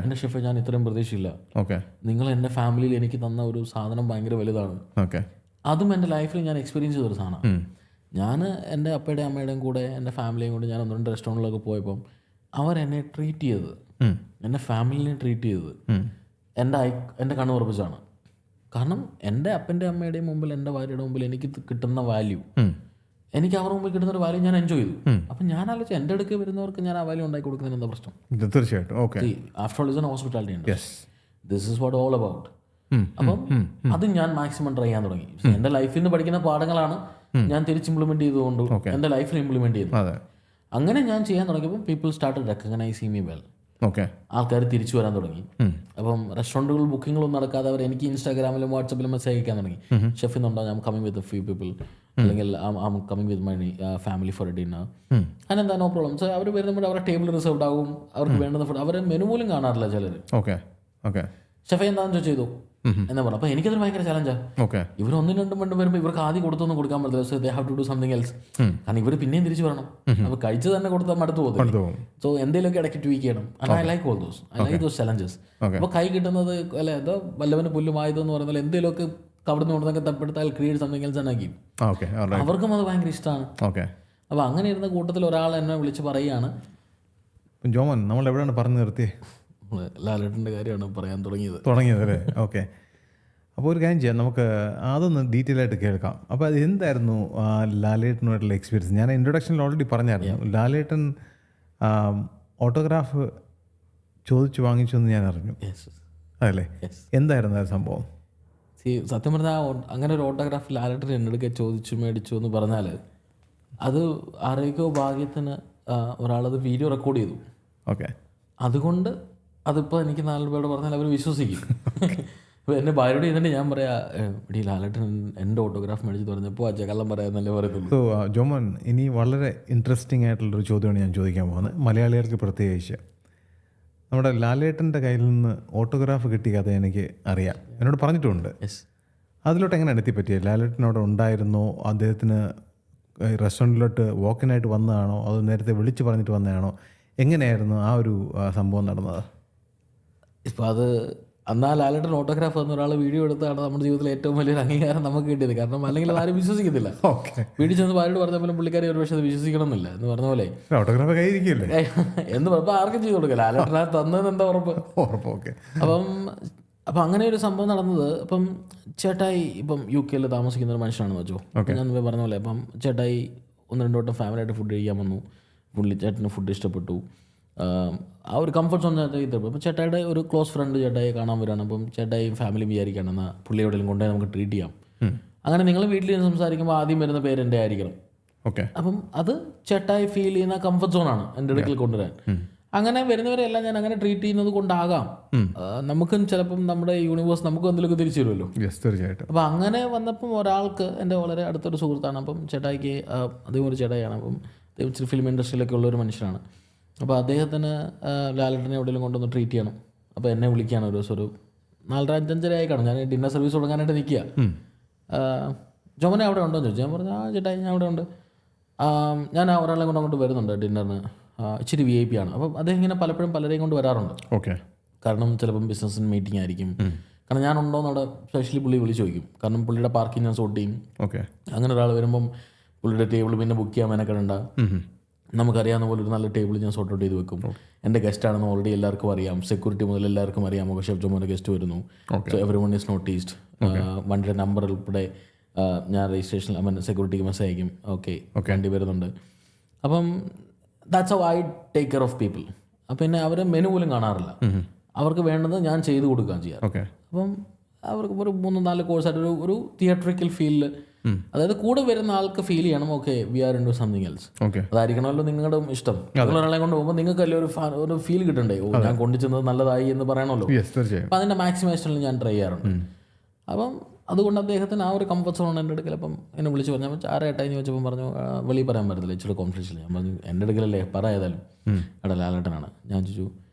എൻ്റെ ഷെഫ് ഞാൻ ഇത്രയും പ്രതീക്ഷയില്ല, നിങ്ങൾ എൻ്റെ ഫാമിലിയിൽ എനിക്ക് തന്ന ഒരു സാധനം ഭയങ്കര വലുതാണ്. അതും എൻ്റെ ലൈഫിൽ ഞാൻ എക്സ്പീരിയൻസ് ചെയ്തൊരു സാധനമാണ്. ഞാൻ എൻ്റെ അപ്പയുടെയും അമ്മയുടെയും കൂടെ എൻ്റെ ഫാമിലിയും കൂടെ ഞാൻ 1-2 റെസ്റ്റോറൻറ്റിലൊക്കെ പോയപ്പം അവരെന്നെ ട്രീറ്റ് ചെയ്തത്, എൻ്റെ ഫാമിലിനെ ട്രീറ്റ് ചെയ്തത് എൻ്റെ കണ്ണ് ഉറപ്പിച്ചാണ്. കാരണം എൻ്റെ അപ്പൻ്റെ അമ്മയുടെയും മുമ്പിൽ എൻ്റെ ഭാര്യയുടെ മുമ്പിൽ എനിക്ക് കിട്ടുന്ന വാല്യൂ, എനിക്ക് അവരുടെ മുമ്പിൽ കിട്ടുന്ന ഒരു വാല്യൂ ഞാൻ എൻജോയ് ചെയ്തു. അപ്പം ഞാൻ ആലോചിച്ചു എൻ്റെ അടുക്ക് വരുന്നവർക്ക് ഞാൻ ആ വാല്യൂ ഉണ്ടാക്കി കൊടുക്കുന്നതിന് എന്താ പ്രശ്നം? തീർച്ചയായിട്ടും. After all is an hospitality ഉണ്ട്. This is what all about. അപ്പം അത് ഞാൻ മാക്സിമം ട്രൈ ചെയ്യാൻ തുടങ്ങി. എൻ്റെ ലൈഫിൽ നിന്ന് പഠിക്കുന്ന പാഠങ്ങളാണ് ഞാൻ തിരിച്ച് ഇംപ്ലിമെന്റ് ചെയ്തുകൊണ്ട് എൻ്റെ ലൈഫിൽ ഇംപ്ലിമെന്റ് ചെയ്തു. അങ്ങനെ ഞാൻ ചെയ്യാൻ തുടങ്ങിയപ്പോൾ people start recognising me well. ആൾക്കാർ തിരിച്ചു വരാൻ തുടങ്ങി. അപ്പം റെസ്റ്റോറൻറ്റുകൾ ബുക്കിങ്ങുകളൊന്നും നടക്കാതെ അവർ എനിക്ക് ഇൻസ്റ്റാഗ്രാമിലും വാട്സപ്പിലും മെസ്സേജ് അയക്കാൻ തുടങ്ങി, ഷെഫ് ഇന്നുണ്ടോ, I am coming with few people, അല്ലെങ്കിൽ I am coming with my family for a dinner. അതിനെന്താ നോ പ്രോബ്ലം. സോ അവർ വരുമ്പോൾ അവരുടെ ടേബിൾ റിസർവ്ഡ് ആകും, അവർക്ക് വേണ്ടുന്ന ഫുഡ് അവരെ മെനു പോലും കാണാറില്ല ചിലർ. ഷെഫ് എന്താണെന്ന് ചെയ്തു എന്നാ പറഞ്ഞു. അപ്പോൾ എനിക്കതൊരു ഭയങ്കര ചലഞ്ചാണ്. ഇവർ 1-2 മണി വരുമ്പോൾ ഇവർക്ക് ആദ്യം കൊടുത്തൊന്നും കൊടുക്കാൻ പറ്റില്ല. So they have to do something else. കാരണം ഇവർ പിന്നെയും തിരിച്ചു വരണം. അപ്പോൾ കഴിച്ച് തന്നെ കൊടുത്താൽ മടുത്തു പോകും. സോ എന്തെങ്കിലുമൊക്കെ ഇടയ്ക്ക് ട്വീക്ക് ചെയ്യണം. I like all those. I like those challenges. അപ്പോൾ കൈ കിട്ടുന്നത് അല്ലെ എന്തോ വല്ലവന് പുല്ലുമായതെന്ന് പറയുന്നത് എന്തെങ്കിലുമൊക്കെ കവിടുന്ന് കൊണ്ടൊക്കെ തപ്പെടുത്താൽ ക്രിയേറ്റ് സംതിങ് എൽസ് ആക്കി അവർക്കും അത് ഭയങ്കര ഇഷ്ടമാണ്. അപ്പോൾ അങ്ങനെ ഇരുന്ന കൂട്ടത്തിൽ ഒരാൾ എന്നെ വിളിച്ച് പറയുകയാണ്, ജോമൻ നമ്മൾ എവിടെയാണ് പറഞ്ഞു നിർത്തിയേ? ലാലേട്ടൻ്റെ കാര്യമാണ് പറയാൻ തുടങ്ങിയത് അല്ലേ? ഓക്കെ. അപ്പോൾ ഒരു കാര്യം ചെയ്യാം, നമുക്ക് അതൊന്ന് ഡീറ്റെയിൽ ആയിട്ട് കേൾക്കാം. അപ്പോൾ അത് എന്തായിരുന്നു ലാലേട്ടനുമായിട്ടുള്ള എക്സ്പീരിയൻസ്? ഞാൻ ഇൻട്രൊഡക്ഷനിൽ ഓൾറെഡി പറഞ്ഞായിരുന്നു, ലാലേട്ടൻ ഓട്ടോഗ്രാഫ് ചോദിച്ചു വാങ്ങിച്ചു എന്ന് ഞാൻ അറിഞ്ഞു. അതല്ലേ, എന്തായിരുന്നു ആ സംഭവം? സത്യം പറഞ്ഞാൽ അങ്ങനെ ഒരു ഓട്ടോഗ്രാഫ് ലാലേട്ടൻ എന്നെടുക്കെ ചോദിച്ചു മേടിച്ചു എന്ന് പറഞ്ഞാൽ അത് ആരോഗ്യ ഭാഗ്യത്തിന് ഒരാളത് വീഡിയോ റെക്കോർഡ് ചെയ്തു. അതുകൊണ്ട് അതിപ്പോൾ എനിക്ക് 4 പേരോട് പറഞ്ഞാൽ അവർ വിശ്വസിക്കും. അപ്പോൾ എന്നെ ഭാര്യയോട് ചെയ്തിട്ട് ഞാൻ പറയാം, ഇടീ ലാലേട്ടൻ എൻ്റെ ഓട്ടോഗ്രാഫ് മേടിച്ച് പറഞ്ഞപ്പോൾ കള്ളം പറയാമെന്നല്ലേ പറയുന്നുള്ളൂ. സോ ജോമൻ, ഇനി വളരെ ഇൻട്രസ്റ്റിംഗ് ആയിട്ടുള്ളൊരു ചോദ്യമാണ് ഞാൻ ചോദിക്കാൻ പോകുന്നത്, മലയാളികൾക്ക് പ്രത്യേകിച്ച്. നമ്മുടെ ലാലേട്ടൻ്റെ കയ്യിൽ നിന്ന് ഓട്ടോഗ്രാഫ് കിട്ടിയ കഥ എനിക്ക് അറിയാം, എന്നോട് പറഞ്ഞിട്ടുണ്ട്. അതിലോട്ട് എങ്ങനെയാണ് എത്തിപ്പറ്റിയത്? ലാലേട്ടനോട് ഉണ്ടായിരുന്നോ, അദ്ദേഹത്തിന് റെസ്റ്റോറൻറ്റിലോട്ട് വോക്കിനായിട്ട് വന്നതാണോ, അത് നേരത്തെ വിളിച്ച് പറഞ്ഞിട്ട് വന്നതാണോ, എങ്ങനെയായിരുന്നു ആ ഒരു സംഭവം നടന്നത്? ഇപ്പോൾ അത് അന്ന് ആ ലാലേട്ടൻ ഓട്ടോഗ്രാഫ് വന്ന ഒരാൾ വീഡിയോ എടുത്താണ് നമ്മുടെ ജീവിതത്തിലെ ഏറ്റവും വലിയൊരു അംഗീകാരം നമുക്ക് കിട്ടിയത്. കാരണം അല്ലെങ്കിൽ ആരും വിശ്വസിക്കത്തില്ല. വീട്ടിൽ ചെന്ന് ഭാര്യയോട് പറഞ്ഞപ്പോലും പുള്ളിക്കാരി ഒരു പക്ഷേ അത് വിശ്വസിക്കണമെന്നില്ല എന്ന് പറഞ്ഞ പോലെ ഓട്ടോഗ്രാഫ് കയ്യിരിക്കില്ലേ എന്ന് പറഞ്ഞപ്പോൾ ആർക്കും ചെയ്ത് കൊടുക്കില്ല. ലാലേട്ടൻ തന്നതെന്ന് എന്താ ഉറപ്പ്? അപ്പം അങ്ങനെ ഒരു സംഭവം നടന്നത്. അപ്പം ചേട്ടായി ഇപ്പം UK താമസിക്കുന്ന ഒരു മനുഷ്യനാണെന്ന് വെച്ചോ. ഞാൻ പറഞ്ഞ പോലെ അപ്പം ചേട്ടായി 1-2 വട്ടം ഫാമിലിയായിട്ട് ഫുഡ് കഴിക്കാൻ വന്നു. ചേട്ടന് ഫുഡ് ഇഷ്ടപ്പെട്ടു. ആ ഒരു കംഫർട്ട് സോൺ ചേട്ടായി തരും. അപ്പോൾ ചേട്ടായിയുടെ ഒരു ക്ലോസ് ഫ്രണ്ട് ചേട്ടായി കാണാൻ വരികയാണ്. അപ്പം ചേട്ടായി ഫാമിലി വിചാരിക്കുകയാണ് എന്നാൽ പുള്ളി എവിടെയെങ്കിലും കൊണ്ടുപോയി നമുക്ക് ട്രീറ്റ് ചെയ്യാം. അങ്ങനെ നിങ്ങൾ വീട്ടിൽ നിന്ന് സംസാരിക്കുമ്പോൾ ആദ്യം വരുന്ന പേര് എൻ്റെ ആയിരിക്കണം. അപ്പം അത് ചേട്ടായി ഫീൽ ചെയ്യുന്ന കംഫർട്ട് സോണാണ് എൻ്റെ അടുക്കൽ കൊണ്ടുവരാൻ. അങ്ങനെ വരുന്നവരെല്ലാം ഞാൻ അങ്ങനെ ട്രീറ്റ് ചെയ്യുന്നത് കൊണ്ടാകാം നമുക്കും ചിലപ്പം നമ്മുടെ യൂണിവേഴ്സ് നമുക്കും എന്തെങ്കിലുമൊക്കെ തിരിച്ചു തരുമല്ലോ. തീർച്ചയായിട്ടും. അപ്പം അങ്ങനെ വന്നപ്പം ഒരാൾക്ക് എൻ്റെ വളരെ അടുത്തൊരു സുഹൃത്താണ്. അപ്പം ചേട്ടായിക്ക് അദ്ദേഹം ഒരു ചേട്ടായിയാണ്. അപ്പം അദ്ദേഹം ഇച്ചിരി ഫിലിം ഇൻഡസ്ട്രിയിലൊക്കെ ഉള്ളൊരു മനുഷ്യനാണ്. അപ്പോൾ അദ്ദേഹത്തിന് ലാലേട്ടനെ എവിടെയെങ്കിലും കൊണ്ടൊന്ന് ട്രീറ്റ് ചെയ്യണം. അപ്പോൾ എന്നെ വിളിക്കുകയാണ് ഒരു ദിവസം ഒരു 4:30-5:30 ആയി കാണും. ഞാൻ ഡിന്നർ സർവീസ് തുടങ്ങാനായിട്ട് നിൽക്കുക. ജോമനെ അവിടെ ഉണ്ടോ എന്ന് ചോദിച്ചു. ഞാൻ പറഞ്ഞു ചേട്ടായി ഞാൻ അവിടെ ഉണ്ട്. ഞാൻ ഒരാളെ കൊണ്ട് അങ്ങോട്ട് വരുന്നുണ്ട് ഡിന്നറിന്, ഇച്ചിരി VIP ആണ്. അപ്പം അദ്ദേഹം ഇങ്ങനെ പലപ്പോഴും പലരെയും കൊണ്ട് വരാറുണ്ട്. കാരണം ചിലപ്പം ബിസിനസ്സിന് മീറ്റിംഗ് ആയിരിക്കും, കാരണം ഞാനുണ്ടോയെന്ന് അവിടെ സ്പെഷ്യലി പുള്ളി വിളിച്ച് ചോദിക്കും. കാരണം പുള്ളിയുടെ പാർക്കിംഗ് ഞാൻ സോർട്ട് ചെയ്യും. ഓക്കെ. അങ്ങനെ ഒരാൾ വരുമ്പം പുള്ളിയുടെ ടേബിൾ പിന്നെ ബുക്ക് ചെയ്യാൻ മെനക്കെടണ്ട. നമുക്കറിയാവുന്ന പോലെ ഒരു നല്ല ടേബിൾ ഞാൻ സോർട്ട് ഔട്ട് ചെയ്ത് വെക്കും. എൻ്റെ ഗസ്റ്റാണെന്ന് ഓൾറെഡി എല്ലാവർക്കും അറിയാം. സെക്യൂരിറ്റി മുതൽ എല്ലാവർക്കും അറിയാം ഷെഫ് ജോമോൻ്റെ ഗസ്റ്റ് വരുന്നു. So every one is noticed. വണ്ടിയുടെ നമ്പർ ഉൾപ്പെടെ ഞാൻ രജിസ്ട്രേഷൻ സെക്യൂരിറ്റിക്ക് മെസ്സേജ് അയക്കും. ഓക്കെ വണ്ടി വരുന്നുണ്ട്. അപ്പം that's how I take care of people. അപ്പം പിന്നെ അവർ മെനു പോലും കാണാറില്ല. അവർക്ക് വേണ്ടത് ഞാൻ ചെയ്ത് കൊടുക്കുകയാണ് ചെയ്യാറ്. അപ്പം അവർക്ക് ഒരു 3-4 കോഴ്സായിട്ട് ഒരു തിയേറ്ററിക്കൽ ഫീലിൽ, അതായത് കൂടെ വരുന്ന ആൾക്ക് ഫീൽ ചെയ്യണം okay we are into something else. അതായിരിക്കണമല്ലോ നിങ്ങളുടെ ഇഷ്ടം. ഒരാളെ കൊണ്ട് പോകുമ്പോൾ നിങ്ങൾക്ക് അല്ലേ ഒരു ഫീൽ കിട്ടണ്ടേ, ഓ ഞാൻ കൊണ്ടുചെന്നത് നല്ലതായി എന്ന് പറയണമല്ലോ. അപ്പം അതിൻ്റെ മാക്സിമൈസേഷനിൽ ഞാൻ ട്രൈ ചെയ്യാറുണ്ട്. അപ്പം അതുകൊണ്ട് അദ്ദേഹത്തിന് ആ ഒരു കംഫർട്ട് സോൺ എൻ്റെ അടുക്കൽ. അപ്പം എന്നെ വിളിച്ച് പറഞ്ഞാൽ ആരായിട്ടായി ചോദിച്ചപ്പം പറഞ്ഞു വെളിയിൽ പറയാൻ പറ്റത്തില്ല, ഇച്ചിരി കോൺഫിഡൻഷ്യൽ. ഞാൻ പറഞ്ഞു എൻ്റെ അടുക്കലല്ലേ പറയാതാലും എടാ ലാലേട്ടനാണ്. ഞാൻ ചോദിച്ചു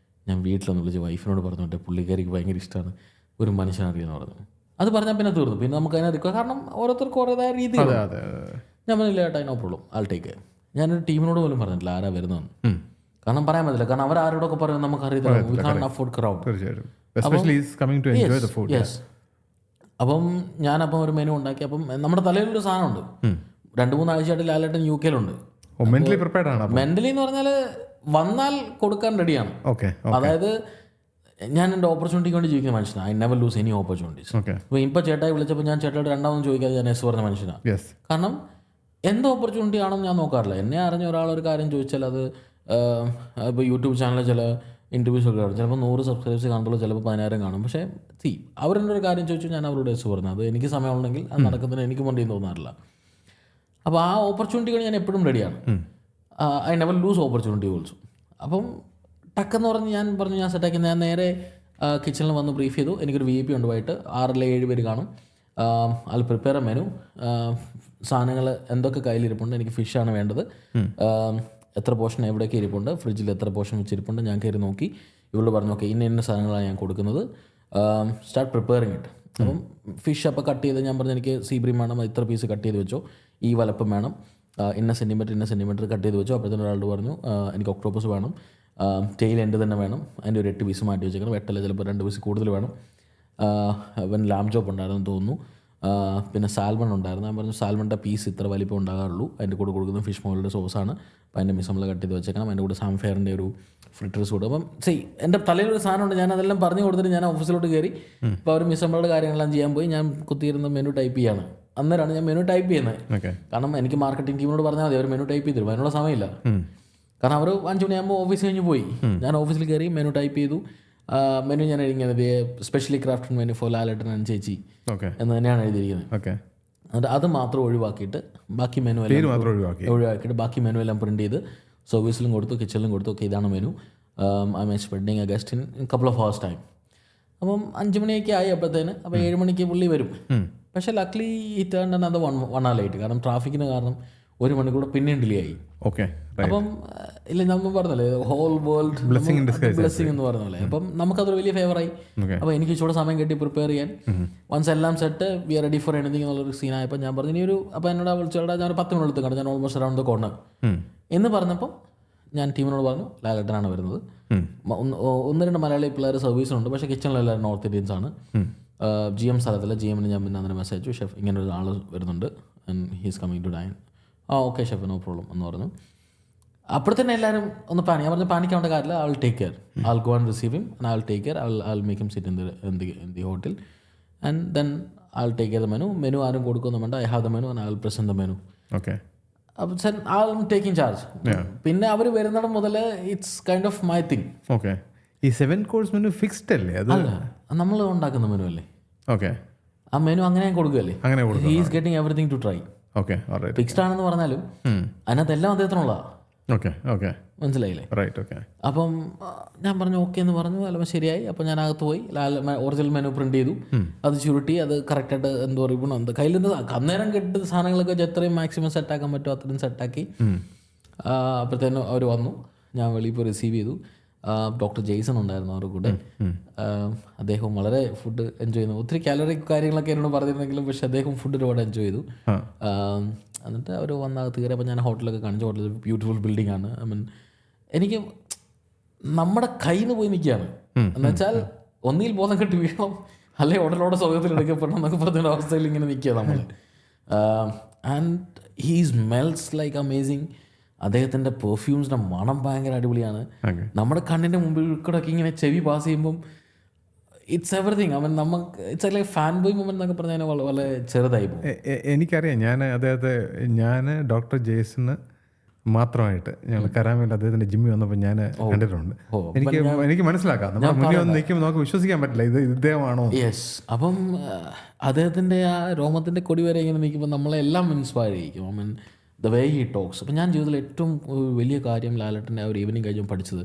ഞാൻ വീട്ടിലൊന്ന് വിളിച്ച് വൈഫിനോട് പറഞ്ഞോട്ടെ, പുള്ളിക്കാരിക്ക് ഭയങ്കര ഇഷ്ടമാണ്, ഒരു മനുഷ്യനറിയെന്ന് പറഞ്ഞു. അത് പറഞ്ഞാൽ പിന്നെ തീർന്നു. പിന്നെ നമുക്ക് അതിനെ റിക്വസ്റ്റ്, കാരണം ഓരോരുത്തർക്ക് ഓരോതായ രീതി. ഞാൻ പറഞ്ഞില്ല ഏട്ടാ no problem all take care. ഞാനൊരു ടീമിനോട് പോലും പറഞ്ഞിട്ടില്ല ആരാ വരുന്നതെന്ന്. കാരണം പറയാൻ പറ്റില്ല, കാരണം അവർ ആരോടൊക്കെ പറയുന്നത് നമുക്ക് അറിയത്തില്ല. Afford crowd. അപ്പം ഞാനപ്പം ഒരു മെനു ഉണ്ടാക്കി. അപ്പം നമ്മുടെ തലയിലൊരു സാധനമുണ്ട്. 2-3 ആഴ്ചയായിട്ട് ലാലേട്ടൻ UK-ലുണ്ട്. മെന്റലി എന്ന് പറഞ്ഞാൽ വന്നാൽ കൊടുക്കാൻ റെഡിയാണ്. അതായത് ഞാൻ എൻ്റെ ഓപ്പർച്യൂണിറ്റിക്ക് വേണ്ടി ജീവിക്കുന്ന മനുഷ്യനാണ്. I never loose any opportunities. അപ്പോൾ ഇപ്പോൾ ചേട്ടായി വിളിച്ചപ്പോൾ ഞാൻ ചേട്ടായിട്ട് രണ്ടാമതും ചോദിക്കാതെ ഞാൻ എസ് പറഞ്ഞ മനുഷ്യനാണ്. കാരണം എന്ത് ഓപ്പർച്യൂണിറ്റി ആണെന്ന് ഞാൻ നോക്കാറില്ല. എന്നെ അറിഞ്ഞ ഒരാളൊരു കാര്യം ചോദിച്ചാൽ അത് ഇപ്പോൾ യൂട്യൂബ് ചാനലിൽ ചില ഇൻ്റർവ്യൂസ് ഒക്കെ കാണും. ചിലപ്പോൾ 100 സബ്സ്ക്രൈബേഴ്സ് കാണുള്ളൂ, ചിലപ്പോൾ 10,000 കാണും. പക്ഷേ അവരെൻ്റെ ഒരു കാര്യം ചോദിച്ചു, ഞാൻ അവരോട് എസ് പറഞ്ഞു. അത് എനിക്ക് സമയമുണ്ടെങ്കിൽ അത് നടക്കുന്നതിന് എനിക്ക് വേണ്ടി തോന്നാറില്ല. അപ്പോൾ ആ ഓപ്പർച്യൂണിറ്റികൾ ഞാൻ എപ്പോഴും റെഡിയാണ്. I never loose opportunity also. അപ്പം ടക്കെന്ന് പറഞ്ഞ് ഞാൻ സെറ്റാക്കി. ഞാൻ നേരെ കിച്ചണിൽ വന്ന് ബ്രീഫ് ചെയ്തു. എനിക്കൊരു VIP ഉണ്ട് വൈകിട്ട് 6-7 പേര് കാണും. അതിൽ പ്രിപ്പയർ മെനു, സാധനങ്ങൾ എന്തൊക്കെ കയ്യിലിരിപ്പുണ്ട്. എനിക്ക് ഫിഷാണ് വേണ്ടത്, എത്ര പോർഷൻ എവിടെയൊക്കെ ഇരിപ്പുണ്ട്, ഫ്രിഡ്ജിൽ എത്ര പോർഷൻ വെച്ചിരിപ്പുണ്ട്. ഞാൻ കയറി നോക്കി, ഇവളോട് പറഞ്ഞു ഓക്കെ ഇന്ന സാധനങ്ങളാണ് ഞാൻ കൊടുക്കുന്നത്, സ്റ്റാർട്ട് പ്രിപ്പയറിങ് ഇട്ട്. അപ്പം ഫിഷ് അപ്പോൾ കട്ട് ചെയ്ത് ഞാൻ പറഞ്ഞു എനിക്ക് സീബ്രീം വേണം, ഇത്ര പീസ് കട്ട് ചെയ്ത് വെച്ചോ, ഈ വലപ്പം വേണം, ഇന്ന സെൻറ്റിമീറ്റർ കട്ട് ചെയ്ത് വെച്ചോ. അപ്പോഴത്തേനും ഒരാൾ പറഞ്ഞു എനിക്ക് ഒക്ടോപ്പസ് വേണം, ടെയിൽ എൻ്റെ തന്നെ വേണം, അതിൻ്റെ ഒരു 8 പീസ് മാറ്റി വെച്ചേക്കണം, വെട്ടല്ല ചിലപ്പോൾ 2 പീസ് കൂടുതൽ വേണം. ലാം ചോപ്പ് ഉണ്ടായിരുന്നു തോന്നുന്നു, പിന്നെ സാൽമൺ ഉണ്ടായിരുന്നു. ഞാൻ പറഞ്ഞു സാൽമണിൻ്റെ പീസ് ഇത്ര വലിപ്പം ഉണ്ടാകാറുള്ളൂ, അതിൻ്റെ കൂടെ കൊടുക്കുന്നത് ഫിഷ് മോളുടെ സോസാണ്, അപ്പോൾ അതിൻ്റെ മിസ് നമ്മൾ കട്ട് ചെയ്ത് വെച്ചേക്കണം, അതിൻ്റെ കൂടെ സാംഫെയറിൻ്റെ ഒരു ഫ്രിറ്റേഴ്സ് കൂടെ. അപ്പം എൻ്റെ തലയിലൊരു സാധനമുണ്ട്, ഞാൻ അതെല്ലാം പറഞ്ഞു കൊടുത്തിട്ട് ഞാൻ ഓഫീസിലോട്ട് കയറി. അപ്പോൾ അവർ മിസ് നമ്മളുടെ കാര്യങ്ങളെല്ലാം ചെയ്യാൻ പോയി. ഞാൻ കുത്തിയിരുന്ന മെനു ടൈപ്പ് ചെയ്യാണ്. അന്നേരമാണ് ഞാൻ മെനു ടൈപ്പ് ചെയ്യുന്നത്. കാരണം എനിക്ക് മാർക്കറ്റിംഗ് ടീമിനോട് പറഞ്ഞാൽ മതി, അവർ മെനു ടൈപ്പ് ചെയ്തു തരും, അതിനുള്ള സമയമില്ല. കാരണം അവർ 5 മണിയാകുമ്പോൾ ഓഫീസ് കഴിഞ്ഞ് പോയി. ഞാൻ ഓഫീസിൽ കയറി മെനു ടൈപ്പ് ചെയ്തു. മെനു ഞാൻ എഴുതിയത് specially crafted menu for Lalettan and ചേച്ചി എന്ന് തന്നെയാണ് എഴുതിയിരിക്കുന്നത്. എന്നിട്ട് അത് മാത്രം ഒഴിവാക്കിയിട്ട് ബാക്കി മെനു എല്ലാം ഒഴിവാക്കിയിട്ട് ബാക്കി മെനു എല്ലാം പ്രിൻറ്റ് ചെയ്ത് സർവീസിലും കൊടുത്തു, കിച്ചണിലും കൊടുത്തു. ഓക്കെ ഇതാണ് menu, I M expecting A guest in couple of hours time. അപ്പം 5 മണിയൊക്കെ ആയി അപ്പോഴത്തേന്. അപ്പോൾ 7 മണിക്ക് പുള്ളി വരും. പക്ഷേ ലക്ലി ഈ ടേൺ അത് 1 hour ലേറ്റ്. കാരണം ട്രാഫിക്കിന് കാരണം 1 മണിക്കൂർ പിന്നെയും ഡിലേ ആയി. അപ്പം ഇല്ല നമ്മൾ പറഞ്ഞല്ലേ ഹോൾ വേൾഡ് ബ്ലെസ്സിങ് എന്ന് പറഞ്ഞ പോലെ. അപ്പം നമുക്കതൊരു വലിയ ഫേവറായി. അപ്പോൾ എനിക്ക് ചൂടെ സമയം കിട്ടി പ്രിപ്പയർ ചെയ്യാൻ. വൺസ് എല്ലാം set we are ready for anything എന്നുള്ളൊരു സീനായപ്പോൾ ഞാൻ പറഞ്ഞു ഇനി ഒരു, അപ്പോൾ എന്നോട് വിളിച്ചോടാ ഞാൻ ഒരു 10 മിനിറ്റ് എടുത്ത് കണ്ടു, ഞാൻ ഓൾമോസ്റ്റ് അറൗണ്ട് ദ കോർണർ എന്ന് പറഞ്ഞപ്പോൾ ഞാൻ ടീമിനോട് പറഞ്ഞു ലാലേട്ടനാണ് വരുന്നത്. 1-2 മലയാളി പിള്ളേർ സർവീസുണ്ട്, പക്ഷേ കിച്ചണിലെല്ലാവരും നോർത്ത് ഇന്ത്യൻസ് ആണ്. GM സ്ഥലത്തില്ല. GM-ന് ഞാൻ പിന്നെ അങ്ങനെ മെസ്സേജ് അയച്ചു, ഷെഫ് ഇങ്ങനെ ഒരു ആൾ വരുന്നുണ്ട് and he's coming to dine. Okay chef no problem എന്ന് പറഞ്ഞു. അപ്പോഴത്തന്നെ എല്ലാവരും ഒന്ന് ഞാൻ പറഞ്ഞു പാനിക്കാവേണ്ട കാര്യമില്ല, I will take care, I will go and receive him and I will take care, I will make him sit in the hotel and then I will take care the menu ആരും കൊടുക്കുന്നു വേണ്ട, I have the menu and I will present the menu. അപ്പം sir I will taking charge. പിന്നെ അവർ വരുന്നിടം മുതൽ it's kind of my thing. ഈ 7 course menu fixed അല്ലേ? അല്ല, നമ്മൾ ഉണ്ടാക്കുന്ന മെനു അല്ലേ. ആ മെനു അങ്ങനെ കൊടുക്കുകയല്ലേ. He is getting everything to try. Fixed ആണെന്ന് പറഞ്ഞാലും അതിനകത്ത് എല്ലാം അദ്ദേഹത്തിനുള്ളതാണ്. മനസ്സിലായില്ലേ? അപ്പം ഞാൻ പറഞ്ഞു ഓക്കെ എന്ന് പറഞ്ഞു. എല്ലാം ശരിയായി. അപ്പം ഞാൻ അകത്ത് പോയി ഒറിജിനൽ മെനു പ്രിന്റ് ചെയ്തു, അത് ചുരുട്ടി അത് കറക്റ്റായിട്ട് എന്തോ പറയുമ്പോൾ എന്ത് കയ്യിൽ നിന്ന് അന്നേരം കിട്ടുന്ന സാധനങ്ങളൊക്കെ എത്രയും മാക്സിമം സെറ്റാക്കാൻ പറ്റുമോ അത്രയും സെറ്റാക്കി. അപ്പോഴത്തേനും അവർ വന്നു, ഞാൻ വെളിയിൽ പോയി റിസീവ് ചെയ്തു. ഡോക്ടർ ജെയ്സൺ ഉണ്ടായിരുന്നു അവരുടെ കൂടെ. അദ്ദേഹം വളരെ ഫുഡ് എൻജോയ് ചെയ്യുന്നു. ഒത്തിരി കാലറി കാര്യങ്ങളൊക്കെ എന്നോട് പറഞ്ഞിരുന്നെങ്കിലും പക്ഷേ അദ്ദേഹം ഫുഡ് ഒരുപാട് എൻജോയ് ചെയ്തു. എന്നിട്ട് അവർ വന്നകത്ത് കയറി. അപ്പോൾ ഞാൻ ഹോട്ടലൊക്കെ കാണിച്ചു. ഹോട്ടൽ ബ്യൂട്ടിഫുൾ ബിൽഡിംഗ് ആണ്. ഐ മീൻ എനിക്ക് നമ്മുടെ കയ്യിൽ നിന്ന് പോയി നിൽക്കുകയാണ്. എന്ന് വെച്ചാൽ ഒന്നിൽ ബോധം കെട്ടി വീഴണം, അല്ലെ ഉടലോടെ സുഖത്തിൽ എടുക്കപ്പെടണം എന്നൊക്കെ പറഞ്ഞൊരു അവസ്ഥയിൽ ഇങ്ങനെ നിൽക്കുക നമ്മൾ. And he smells like amazing. അദ്ദേഹത്തിൻ്റെ പെർഫ്യൂംസിൻ്റെ മണം ഭയങ്കര അടിപൊളിയാണ്. നമ്മുടെ കണ്ണിൻ്റെ മുമ്പിൽ കൂടെയൊക്കെ ഇങ്ങനെ ചെവി പാസ് ചെയ്യുമ്പം ഇറ്റ്സ് എവറിഥിങ്. അവൻ നമുക്ക് it's like fan boy moment എന്നൊക്കെ പറഞ്ഞാൽ വളരെ ചെറുതായി പോകും. എനിക്കറിയാം, ഞാൻ ഡോക്ടർ ജെയ്സന് മാത്രമായിട്ട് ഞങ്ങൾ കരാമയിൽ അദ്ദേഹത്തിൻ്റെ ജിമ്മി വന്നപ്പോൾ ഞാൻ കണ്ടിട്ടുണ്ട്. എനിക്ക് മനസ്സിലാക്കാം, നമ്മുടെ മുന്നിൽ വന്ന് നിൽക്കുമ്പോൾ നമുക്ക് വിശ്വസിക്കാൻ പറ്റില്ല ഇത് ഇദ്ദേഹമാണോ. യെസ്. അപ്പം അദ്ദേഹത്തിൻ്റെ ആ രോമത്തിൻ്റെ കൊടി വരെ ഇങ്ങനെ നിൽക്കുമ്പോൾ നമ്മളെല്ലാം ഇൻസ്പയർ ചെയ്യിക്കും. I mean the way he talks. അപ്പം ഞാൻ ജീവിതത്തിൽ ഏറ്റവും വലിയ കാര്യം ലാലേട്ടൻ്റെ ആ ഒരു ഈവനിങ് കഴിഞ്ഞ് പഠിച്ചത്,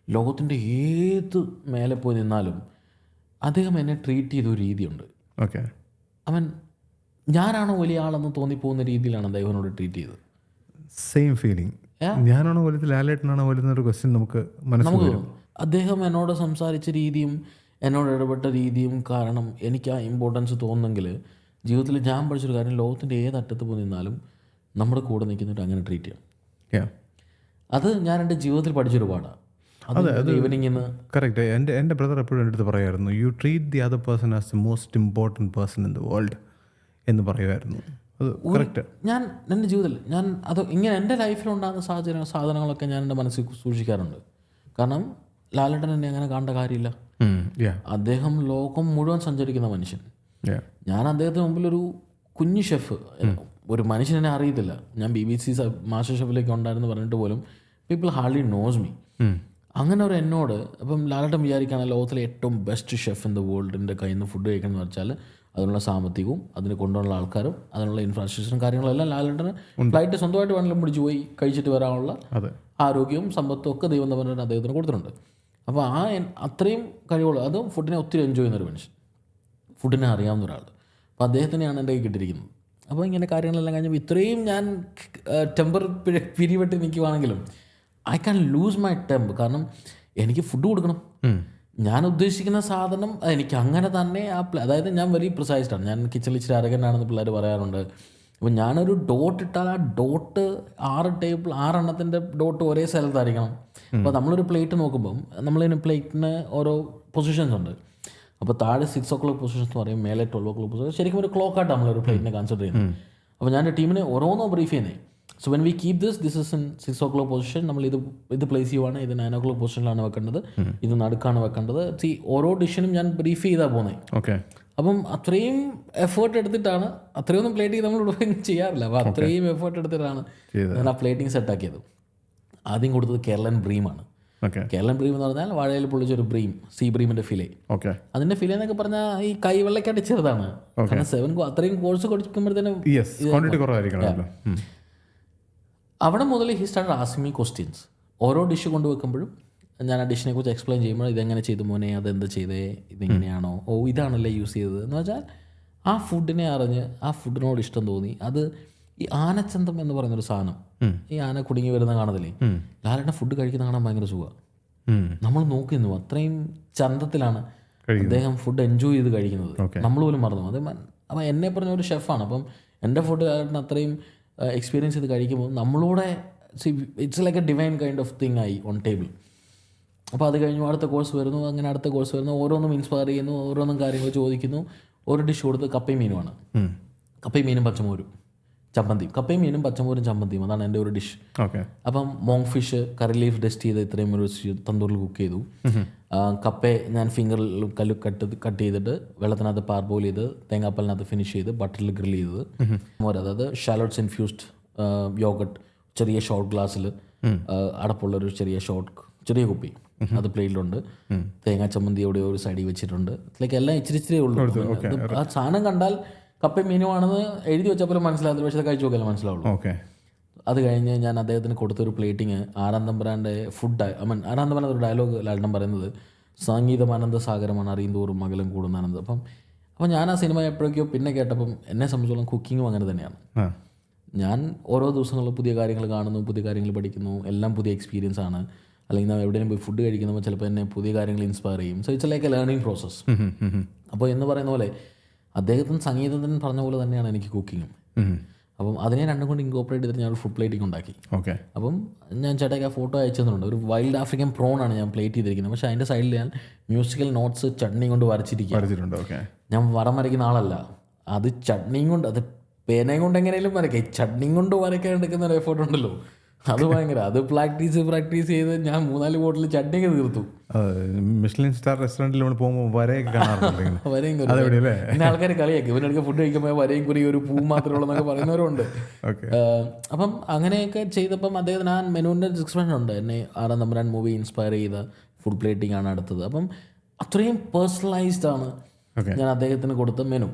ലോകത്തിൻ്റെ ഏത് മേലെ പോയി നിന്നാലും അദ്ദേഹം എന്നെ ട്രീറ്റ് ചെയ്ത ഒരു രീതിയുണ്ട്. ഓക്കെ. അവൻ ഞാനാണോ വലിയ ആളെന്ന് തോന്നിപ്പോകുന്ന രീതിയിലാണ് അദ്ദേഹത്തിനോട് ട്രീറ്റ് ചെയ്തത്. Same feeling. ഞാനാണോ വലുത് ലാലേട്ടനാണോ വലുതെന്നൊരു ക്വസ്റ്റ്യൻ നമുക്ക് തോന്നും. അദ്ദേഹം എന്നോട് സംസാരിച്ച രീതിയും എന്നോട് ഇടപെട്ട രീതിയും കാരണം എനിക്ക് ആ ഇമ്പോർട്ടൻസ് തോന്നുന്നെങ്കിൽ ജീവിതത്തിൽ ഞാൻ പഠിച്ചൊരു കാര്യം, ലോകത്തിൻ്റെ ഏത് അറ്റത്ത് പോയി നിന്നാലും നമ്മുടെ കൂടെ നിൽക്കുന്നിട്ട് അങ്ങനെ ട്രീറ്റ് ചെയ്യാം. അത് ഞാൻ എൻ്റെ ജീവിതത്തിൽ പഠിച്ചൊരു പാടാണ്. ഈവനിങ്ങിന്ന് കറക്റ്റ്. എൻ്റെ ബ്രദർ എപ്പോഴും എൻ്റെ അടുത്ത് പറയുമായിരുന്നു, U treat the other person as the most important person in the world എന്ന് പറയുമായിരുന്നു. അത് കറക്റ്റ്. ഞാൻ എൻ്റെ ജീവിതത്തിൽ അത് ഇങ്ങനെ എൻ്റെ ലൈഫിലുണ്ടാകുന്ന സാധനങ്ങളൊക്കെ ഞാൻ എൻ്റെ മനസ്സിൽ സൂക്ഷിക്കാറുണ്ട്. കാരണം ലാലേട്ടൻ എന്നെ അങ്ങനെ കാണേണ്ട കാര്യമില്ല. അദ്ദേഹം ലോകം മുഴുവൻ സഞ്ചരിക്കുന്ന മനുഷ്യൻ. ഞാൻ അദ്ദേഹത്തിന് മുമ്പിൽ ഒരു കുഞ്ഞു ഷെഫ്, ഒരു മനുഷ്യൻ എന്നെ അറിയത്തില്ല. ഞാൻ BBC മാസ്റ്റർ ഷെഫിലേക്ക് ഉണ്ടായിരുന്നു പറഞ്ഞിട്ട് പോലും പീപ്പിൾ ഹാർഡ്ലി നോസ് മീ. അങ്ങനെ ഒരു എന്നോട് അപ്പം ലാലേട്ടൻ വിചാരിക്കുകയാണ് ലോകത്തിലെ ഏറ്റവും ബെസ്റ്റ് ഷെഫ് ഇൻ ദ വേൾഡിൻ്റെ കയ്യിൽ നിന്ന് ഫുഡ് കഴിക്കണം എന്ന് വെച്ചാൽ അതിനുള്ള സാമ്പത്തികവും അതിന് കൊണ്ടുള്ള ആൾക്കാരും അതിനുള്ള ഇൻഫ്രാസ്ട്രക്ചറും കാര്യങ്ങളെല്ലാം ലാലേട്ടന് ഫ്ലൈറ്റ് സ്വന്തമായിട്ട് വേണമെങ്കിലും പിടിച്ച് പോയി കഴിച്ചിട്ട് വരാനുള്ള ആരോഗ്യവും സമ്പത്തും ഒക്കെ ദൈവം തന്നെ അദ്ദേഹത്തിന് കൊടുത്തിട്ടുണ്ട്. അപ്പോൾ അത്രയും കഴിവുള്ള, അതും ഫുഡിനെ ഒത്തിരി എൻജോയ് ചെയ്യുന്നൊരു മനുഷ്യൻ, ഫുഡിനെ അറിയാവുന്ന ഒരാൾ. അപ്പോൾ അദ്ദേഹത്തിനെയാണ് എൻ്റെ കൈ കിട്ടിയിരിക്കുന്നത്. അപ്പോൾ ഇങ്ങനെ കാര്യങ്ങളെല്ലാം കഴിഞ്ഞപ്പോൾ ഇത്രയും ഞാൻ ടെമ്പർ പിരിവെട്ടി നിൽക്കുവാണെങ്കിലും I can lose my temp. കാരണം എനിക്ക് ഫുഡ് കൊടുക്കണം. ഞാൻ ഉദ്ദേശിക്കുന്ന സാധനം എനിക്ക് അങ്ങനെ തന്നെ അതായത് ഞാൻ വെരി പ്രിസൈസ്ഡാണ്. ഞാൻ കിച്ചണിൽ ഇച്ചിരി അരകനാണെന്ന് പിള്ളേർ പറയാറുണ്ട്. അപ്പോൾ ഞാനൊരു ഡോട്ട് ഇട്ടാൽ ആ ഡോട്ട് 6 എണ്ണത്തിൻ്റെ ഡോട്ട് ഒരേ സ്ഥലത്തായിരിക്കണം. അപ്പോൾ നമ്മളൊരു പ്ലേറ്റ് നോക്കുമ്പം നമ്മളിതിന് പ്ലേറ്റിന് ഓരോ പൊസിഷൻസ് ഉണ്ട്. അപ്പോൾ താഴെ 6 o'clock പൊസിഷൻസ് എന്ന് പറയും, മേലെ 12 o'clock പൊസിഷൻ. ശരിക്കും ഒരു ക്ലോക്കായിട്ട് നമ്മളൊരു പ്ലേറ്റിനെ കൺസിഡർ ചെയ്യുന്നത്. അപ്പോൾ ഞാൻ ടീമിനെ ഓരോന്നോ ബ്രീഫ് ചെയ്യുന്നത്. So when we keep this is in 6 o'clock position, നമ്മൾ ഇത് പ്ലേസ് ചെയ്യുവാണ്, ഇത് 9 o'clock പൊസിഷനിലാണ് വെക്കേണ്ടത്, ഇത് നടുക്കാണ് വെക്കേണ്ടത്. ഓരോ ഡിഷിനും ഞാൻ ബ്രീഫ് ചെയ്താണ് പോകുന്നത്. ഓക്കെ. അപ്പം അത്രയും എഫേർട്ട് എടുത്തിട്ടാണ്, അത്രയൊന്നും പ്ലേറ്റിങ് നമ്മൾ ഇവിടെ ചെയ്യാറില്ല. അപ്പോൾ അത്രയും എഫേർട്ട് എടുത്തിട്ടാണ് ഞാൻ ആ പ്ലേറ്റിങ് സെറ്റാക്കിയത്. ആദ്യം കൊടുത്തത് കേരളൻ ബ്രീമാണ്. കേരളൻ ബ്രീം എന്ന് പറഞ്ഞാൽ വാഴയിൽ പൊള്ളിച്ചൊരു ബ്രീം, സീ ബ്രീമിൻ്റെ ഫിലെ. അതിൻ്റെ ഫിലെ എന്നൊക്കെ പറഞ്ഞാൽ ഈ കൈവെള്ളക്കാട്ടി ചെറുതാണ്. കാരണം 7 അത്രയും കോഴ്സ് കൊടുക്കുമ്പോഴത്തേനും അവിടെ മുതൽ he start asking me questions. ഓരോ ഡിഷ് കൊണ്ടുവെക്കുമ്പോഴും ഞാൻ ആ ഡിഷിനെ കുറിച്ച് എക്സ്പ്ലെയിൻ ചെയ്യുമ്പോൾ ഇതെങ്ങനെ ചെയ്തു മോനെ, അതെന്താ ചെയ്തേ, ഇതിങ്ങനെയാണോ, ഓ ഇതാണല്ലേ യൂസ് ചെയ്തത് എന്ന് വെച്ചാൽ ആ ഫുഡിനെ അറിഞ്ഞ് ആ ഫുഡിനോട് ഇഷ്ടം തോന്നി. അത് ഈ ആനച്ചന്തം എന്ന് പറയുന്നൊരു സാധനം, ഈ ആന കുടുങ്ങി വരുന്ന കാണത്തില്ലേ, ലാലേട്ടൻ ഫുഡ് കഴിക്കുന്ന കാണാൻ ഭയങ്കര സുഖമാണ്. നമ്മൾ നോക്കി നിന്നു, അത്രയും ചന്തത്തിലാണ് അദ്ദേഹം ഫുഡ് എൻജോയ് ചെയ്ത് കഴിക്കുന്നത്. നമ്മൾ പോലും മറന്നു. അത് അപ്പം എന്നെ പറഞ്ഞ ഒരു ഷെഫാണ്. അപ്പം എൻ്റെ ഫുഡ് ലാലേട്ടൻ അത്രയും എക്സ്പീരിയൻസ് ചെയ്ത് കഴിക്കുമ്പോൾ നമ്മളൂടെ it's like a divine kind of thing ആയി ഓൺ ടേബിൾ. അപ്പോൾ അത് കഴിഞ്ഞു അടുത്ത കോഴ്സ് വരുന്നു, അങ്ങനെ അടുത്ത കോഴ്സ് വരുന്നു, ഓരോന്നും ഇൻസ്പയർ ചെയ്യുന്നു, ഓരോന്നും കാര്യങ്ങൾ ചോദിക്കുന്നു. ഒരു ഡിഷ് കൊടുത്ത് കപ്പയും മീനുമാണ്. കപ്പയും മീനും പച്ചമോരും ചമ്മന്തിയും, കപ്പയും മീനും പച്ചമോരും ചമ്മന്തിയും, അതാണ് എൻ്റെ ഒരു ഡിഷ്. അപ്പം മോങ് ഫിഷ് കറി ലീഫ് ഡസ്റ്റ് ചെയ്ത് ഇത്രയും ഒരു തന്തൂറിൽ കുക്ക് ചെയ്തു. കപ്പയെ ഞാൻ ഫിംഗറിൽ കട്ട് ചെയ്തിട്ട് വെള്ളത്തിനകത്ത് പാർബോയിൽ ചെയ്ത് തേങ്ങാപ്പാലിനകത്ത് ഫിനിഷ് ചെയ്ത് ബട്ടറിൽ ഗ്രിൽ ചെയ്തത്. അതായത് ഷാലോട്ട്സ് ഇൻഫ്യൂസ്ഡ് യോഗട്ട് ചെറിയ ഷോർട്ട് ഗ്ലാസ്സിൽ അടപ്പുള്ളൊരു ചെറിയ കുപ്പി, അത് പ്ലേറ്റിലുണ്ട്. തേങ്ങാ ചമ്മന്തി എവിടെയോ ഒരു സൈഡിൽ വെച്ചിട്ടുണ്ട്. ലൈക്ക് എല്ലാം ഇച്ചിരി ഉള്ളൂ. ആ സാധനം കണ്ടാൽ കപ്പയും മീനുമാണെന്ന് എഴുതി വെച്ചാൽ പോലും മനസ്സിലാകും, പക്ഷേ കഴിച്ചു നോക്കിയാലും മനസ്സിലാവുള്ളൂ. അത് കഴിഞ്ഞ് ഞാൻ അദ്ദേഹത്തിന് കൊടുത്തൊരു പ്ലേറ്റിങ് ആറാം തമ്പുരാൻ്റെ ഫുഡ്. ആറാം തമ്പുരാൻ ഒരു ഡയലോഗ് ലാലേട്ടൻ പറയുന്നത്, സംഗീതം ആനന്ദ സാഗരമാണ്, അറിയും തോറും മകലും കൂടുന്ന ആനന്ദം. അപ്പം ഞാൻ ആ സിനിമ എപ്പോഴേക്കോ പിന്നെ കേട്ടപ്പം എന്നെ സംബന്ധിച്ചോളം കുക്കിങ്ങും അങ്ങനെ തന്നെയാണ്. ഞാൻ ഓരോ ദിവസങ്ങളിലും പുതിയ കാര്യങ്ങൾ കാണുന്നു, പുതിയ കാര്യങ്ങൾ പഠിക്കുന്നു, എല്ലാം പുതിയ എക്സ്പീരിയൻസ് ആണ്. അല്ലെങ്കിൽ എവിടെയും പോയി ഫുഡ് കഴിക്കുമ്പോൾ ചിലപ്പോൾ എന്നെ പുതിയ കാര്യങ്ങൾ ഇൻസ്പയർ ചെയ്യും. So it's like A learning process. അപ്പോൾ എന്ന് പറയുന്ന പോലെ അദ്ദേഹത്തിന് സംഗീതത്തിന് പറഞ്ഞ പോലെ തന്നെയാണ് എനിക്ക് കുക്കിങ്ങും. അപ്പം അതിനെ രണ്ടും കൊണ്ട് ഇൻകോപ്പറേറ്റ് ചെയ്തിട്ട് ഞാൻ ഫുഡ് പ്ലേറ്റിംഗ് ഉണ്ടാക്കി. ഓക്കെ. അപ്പം ഞാൻ ചേട്ടാക്ക് ആ ഫോട്ടോ അയച്ചു തന്നിട്ടുണ്ട്. ഒരു വൈൽഡ് ആഫ്രിക്കൻ പ്രോണാണ് ഞാൻ പ്ലേറ്റ് ചെയ്തിരിക്കുന്നത്. പക്ഷേ അതിൻ്റെ സൈഡിൽ ഞാൻ മ്യൂസിക്കൽ നോട്ട്സ് ചട്നി കൊണ്ട് വരച്ചിട്ടുണ്ട്. ഓക്കെ. ഞാൻ വടം വരയ്ക്കുന്ന ആളല്ല, അത് ചട്നിയും കൊണ്ട്, അത് പേനയും കൊണ്ട് എങ്ങനെയും വരയ്ക്കാം. ചട്നിയും കൊണ്ട് വരയ്ക്കാൻ എടുക്കുന്ന ഒരു എഫേർട്ട് ഉണ്ടല്ലോ, അത് ഭയങ്കര. അത് പ്രാക്ടീസ് ചെയ്ത് ഞാൻ 3-4 ബോട്ടിൽ ചട്നിയൊക്കെ തീർത്തു. മിഷ്ലിൻ സ്റ്റാർ റെസ്റ്റോറൻറ്റിൽ നമ്മൾ പോകുമ്പോൾ വരയൊക്കെ കാണാറുണ്ട്. വരയും പിന്നെ ആൾക്കാർ കളിയാക്കി, ഇവനൊക്കെ ഫുഡ് കഴിക്കുമ്പോൾ വരയും കുറി ഒരു പൂ മാത്രമേ ഉള്ളൂ എന്നൊക്കെ പറയുന്നവരുണ്ട്. അപ്പം അങ്ങനെയൊക്കെ ചെയ്തപ്പം അദ്ദേഹത്തിന് ആ മെനുവിൻ്റെ ഡിസ്ക്രിപ്ഷൻ ഉണ്ട്, എന്നെ 6 നമ്പർ മൂവി ഇൻസ്പയർ ചെയ്ത ഫുഡ് പ്ലേറ്റിംഗ് ആണ് അടുത്തത്. അപ്പം അത്രയും പേഴ്സണലൈസ്ഡ് ആണ് ഞാൻ അദ്ദേഹത്തിന് കൊടുത്ത മെനു.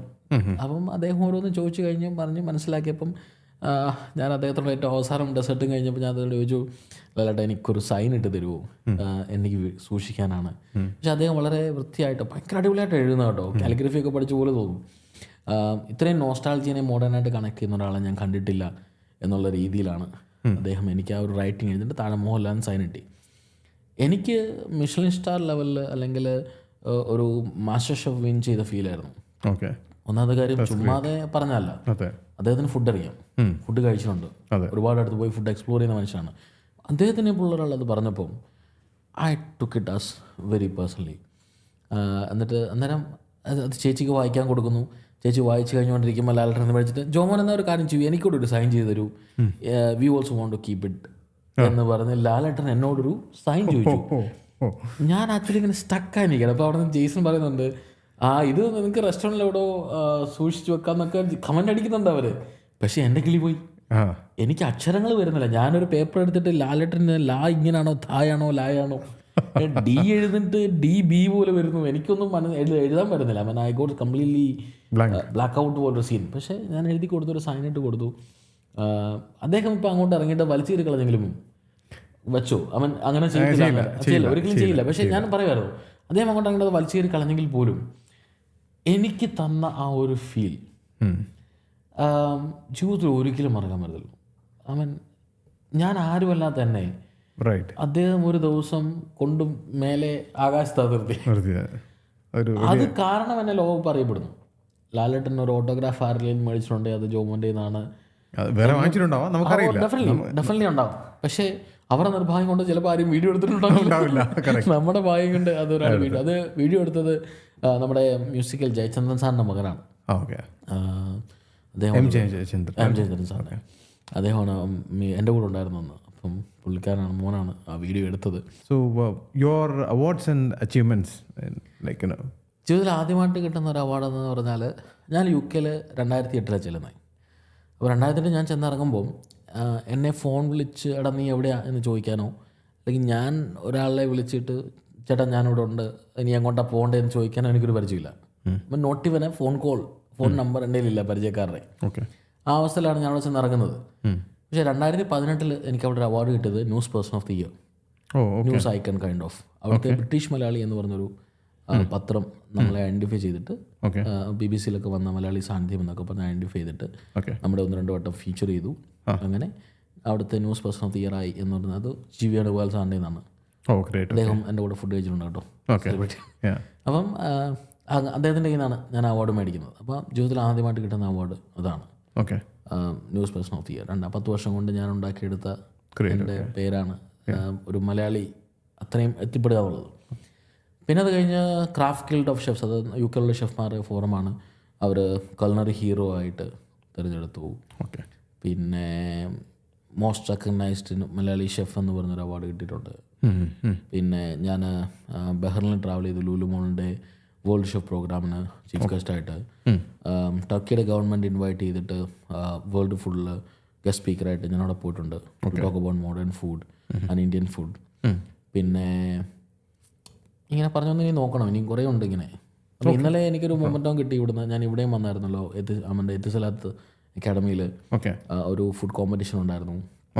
അപ്പം അദ്ദേഹം ഓരോന്ന് ചോദിച്ചു കഴിഞ്ഞ് പറഞ്ഞ് മനസ്സിലാക്കിയപ്പം ഞാൻ അദ്ദേഹത്തോട് ഏറ്റവും അവസാനം ഡെസേർട്ടും കഴിഞ്ഞപ്പോൾ ഞാൻ അദ്ദേഹത്തോട് ചോദിച്ചു, ലാലേട്ടാ എനിക്കൊരു സൈൻ ഇട്ട് തരുമോ, എനിക്ക് സൂക്ഷിക്കാനാണ്. പക്ഷെ അദ്ദേഹം വളരെ വൃത്തിയായിട്ട് ഭയങ്കര അടിപൊളിയായിട്ട് എഴുതുന്ന കേട്ടോ, കാലിഗ്രഫി ഒക്കെ പഠിച്ച പോലെ തോന്നും. ഇത്രയും നോസ്റ്റാൾജിയെ മോഡേണായിട്ട് കണക്ട് ചെയ്യുന്ന ഒരാളെ ഞാൻ കണ്ടിട്ടില്ല എന്നുള്ള രീതിയിലാണ് അദ്ദേഹം എനിക്ക് ആ ഒരു റൈറ്റിംഗ് എഴുതിയിട്ട് താഴെ മോഹൻലാൽ സൈൻ ഇട്ടി. എനിക്ക് മിഷ്ലിൻ സ്റ്റാർ ലെവലിൽ അല്ലെങ്കിൽ ഒരു മാസ്റ്റർ ഷെഫ് വിൻ ചെയ്ത ഫീലായിരുന്നു. ഓക്കെ. ഒന്നാമത്തെ കാര്യം ചുമ്മാതെ പറഞ്ഞല്ല, അദ്ദേഹത്തിന് ഫുഡ് അറിയാം, ഫുഡ് കഴിച്ചിട്ടുണ്ട്, ഒരുപാട് അടുത്ത് പോയി ഫുഡ് എക്സ്പ്ലോർ ചെയ്യുന്ന മനുഷ്യനാണ്. അദ്ദേഹത്തിനെ പോലുള്ള ഒരാൾ അത് പറഞ്ഞപ്പോൾ I took it as very personally. എന്നിട്ട് അന്നേരം അത് ചേച്ചിക്ക് വായിക്കാൻ കൊടുക്കുന്നു. ചേച്ചി വായിച്ച് കഴിഞ്ഞുകൊണ്ടിരിക്കുമ്പോൾ ലാലേട്ടൻ എന്ന് വിളിച്ചിട്ട്, ജോമോൻ എന്ന ഒരു കാര്യം ചെയ്യും, എനിക്കൂടെ ഒരു സൈൻ ചെയ്ത് തരൂ, we also want to keep it എന്ന് പറഞ്ഞ് ലാലേട്ടൻ എന്നോടൊരു സൈൻ ചോദിച്ചു. ഞാൻ ആക്ച്വലി ഇങ്ങനെ സ്റ്റക്കായി നിൽക്കണം. അപ്പോൾ അവിടെ നിന്ന് ജെയ്സൺ പറയുന്നുണ്ട്, ഇത് നിങ്ങൾക്ക് റെസ്റ്റോറൻറ്റിൽ എവിടെയോ സൂക്ഷിച്ച് വെക്കാമെന്നൊക്കെ കമൻ്റ് അടിക്കുന്നുണ്ട് അവർ. പക്ഷേ എൻ്റെ കിളി പോയി, എനിക്ക് അക്ഷരങ്ങൾ വരുന്നില്ല. ഞാനൊരു പേപ്പർ എടുത്തിട്ട് ലാലേട്ടന് ലാ ഇങ്ങനാണോ തായാണോ ലായാണോ ഡി എഴുതിട്ട് DB പോലെ വരുന്നു, എനിക്കൊന്നും എഴുതാൻ പറ്റുന്നില്ല. Mean I got completely black out പോലൊരു സീൻ. പക്ഷേ ഞാൻ എഴുതി കൊടുത്തു, ഒരു സൈനിട്ട് കൊടുത്തു. അദ്ദേഹം ഇപ്പോൾ അങ്ങോട്ട് ഇറങ്ങിയിട്ട് വലിച്ചേറി കളഞ്ഞെങ്കിലും വെച്ചോ, അവൻ അങ്ങനെ ചെയ്യില്ല, ഒരിക്കലും ചെയ്യില്ല. പക്ഷേ ഞാൻ പറയുമായിരുന്നു, അദ്ദേഹം അങ്ങോട്ട് അങ്ങോട്ട് വലിച്ചേറി കളഞ്ഞെങ്കിൽ പോലും എനിക്ക് തന്ന ആ ഒരു ഫീൽ ജീവിതത്തിൽ ഒരിക്കലും മറക്കാൻ പറ്റില്ല. അവൻ ഞാൻ ആരുമല്ലാത്ത തന്നെ അദ്ദേഹം ഒരു ദിവസം കൊണ്ടും മേലെ ആകാശത്ത് നിർത്തി. അത് കാരണം എന്നെ ലോകം പറയപ്പെടുന്നു. ലാലേട്ടൻ ഒരു ഓട്ടോഗ്രാഫ് ആരെങ്കിലും മേടിച്ചിട്ടുണ്ടെങ്കിൽ അത് ജോമോൻ്റെ നിന്നാണ്. ഡെഫിനറ്റ്ലി ഉണ്ടാവും. പക്ഷേ അവരുടെ നിർഭാഗ്യം കൊണ്ട് ചിലപ്പോൾ ആരും വീഡിയോ എടുത്തിട്ടുണ്ടാവില്ല. നമ്മുടെ ഭാഗ്യം കൊണ്ട് അതൊരാൾ അത് വീഡിയോ എടുത്തത് നമ്മുടെ മ്യൂസിക്കൽ ജയചന്ദ്രൻ സാറിൻ്റെ മകനാണ്. അദ്ദേഹം ജയചന്ദ്രൻ സാറിൻ്റെ അദ്ദേഹമാണ് എൻ്റെ കൂടെ ഉണ്ടായിരുന്നു അന്ന്. അപ്പം പുള്ളിക്കാരനാണ്, മോനാണ് ആ വീഡിയോ എടുത്തത്. So your awards and achievements like ജീവിതത്തിൽ ആദ്യമായിട്ട് കിട്ടുന്ന ഒരു അവാർഡെന്ന് പറഞ്ഞാൽ, ഞാൻ UK 2008 ചെല്ലുന്നത്. അപ്പോൾ 2008 ഞാൻ ചെന്നിറങ്ങുമ്പോൾ എന്നെ ഫോൺ വിളിച്ച് എടാ നീ എവിടെയാണ് എന്ന് ചോദിക്കാനോ, അല്ലെങ്കിൽ ഞാൻ ഒരാളെ വിളിച്ചിട്ട് ചേട്ടാ ഞാനിവിടെ ഉണ്ട് ഇനി എങ്ങോട്ടാണ് പോകേണ്ടതെന്ന് ചോദിക്കാനോ എനിക്കൊരു പരിചയമില്ല. അപ്പം നോട്ട് ഇവൻ ഫോൺ നമ്പർ എൻ്റെ കയ്യിലില്ല പരിചയക്കാരുടെ. ആ അവസ്ഥയിലാണ് ഞാൻ അവിടെ ചെന്ന് ഇറങ്ങുന്നത്. പക്ഷേ 2018 എനിക്ക് അവിടെ ഒരു അവാർഡ് കിട്ടിയത് news person of the year, news icon kind of. അവിടുത്തെ ബ്രിട്ടീഷ് മലയാളി എന്ന് പറഞ്ഞൊരു പത്രം നമ്മളെ ഐഡൻറ്റിഫൈ ചെയ്തിട്ട്, BBC വന്ന മലയാളി സാന്നിധ്യം എന്നൊക്കെ പറഞ്ഞ് ഐഡൻറ്റിഫൈ ചെയ്തിട്ട് നമ്മുടെ 1-2 വട്ടം ഫീച്ചർ ചെയ്തു. അങ്ങനെ അവിടുത്തെ news person of the year ആയി എന്ന് പറയുന്നത് GV വേണുഗോപാൽ സാറിൻ്റെ നിന്നാണ്. അദ്ദേഹം എൻ്റെ കൂടെ ഫുഡ് കഴിച്ചിട്ടുണ്ട് കേട്ടോ, സെലിബ്രിറ്റി. അപ്പം അദ്ദേഹത്തിൻ്റെ കയ്യിൽ നിന്നാണ് ഞാൻ അവാർഡ് മേടിക്കുന്നത്. അപ്പം ജീവിതത്തിൽ ആദ്യമായിട്ട് കിട്ടുന്ന അവാർഡ് അതാണ്, news person of the year. 10 വർഷം കൊണ്ട് ഞാൻ ഉണ്ടാക്കിയെടുത്ത എൻ്റെ പേരാണ് ഒരു മലയാളി അത്രയും എത്തിപ്പെടുക എന്നുള്ളത്. പിന്നെ അത് കഴിഞ്ഞ് ക്രാഫ്റ്റ് ഗിൽഡ് ഓഫ് ഷെഫ്സ്, അത് UK ഷെഫ്മാരുടെ ഫോറമാണ്, അവർ കൾണറി ഹീറോ ആയിട്ട് തിരഞ്ഞെടുത്തു. പിന്നെ മോസ്റ്റ് റെക്കഗ്നൈസ്ഡ് മലയാളി ഷെഫ് എന്ന് പറഞ്ഞൊരു അവാർഡ് കിട്ടിയിട്ടുണ്ട്. പിന്നെ ഞാൻ ബഹ്റിനിൽ ട്രാവൽ ചെയ്തു, ലുലു മോളിൻ്റെ വേൾഡ് ഷെഫ് പ്രോഗ്രാമിന് ചീഫ് ഗസ്റ്റായിട്ട്. ടർക്കിയുടെ ഗവൺമെൻറ് ഇൻവൈറ്റ് ചെയ്തിട്ട് വേൾഡ് ഫുഡിൽ ഗസ്റ്റ് സ്പീക്കറായിട്ട് ഞാൻ അവിടെ പോയിട്ടുണ്ട്. Talk about modern food and Indian food. പിന്നെ ഇങ്ങനെ പറഞ്ഞൊന്നും ഇനി നോക്കണം, ഇനി കുറേ ഉണ്ട് ഇങ്ങനെ. അപ്പോൾ ഇന്നലെ എനിക്കൊരു മൊമെൻറ്റം കിട്ടി ഇവിടുന്ന്. ഞാൻ ഇവിടെയും വന്നായിരുന്നല്ലോ, നമ്മുടെ എത്തിസലാത്ത് അക്കാഡമിയിൽ ഒരു ഫുഡ് കോമ്പറ്റീഷൻ ഉണ്ടായിരുന്നു.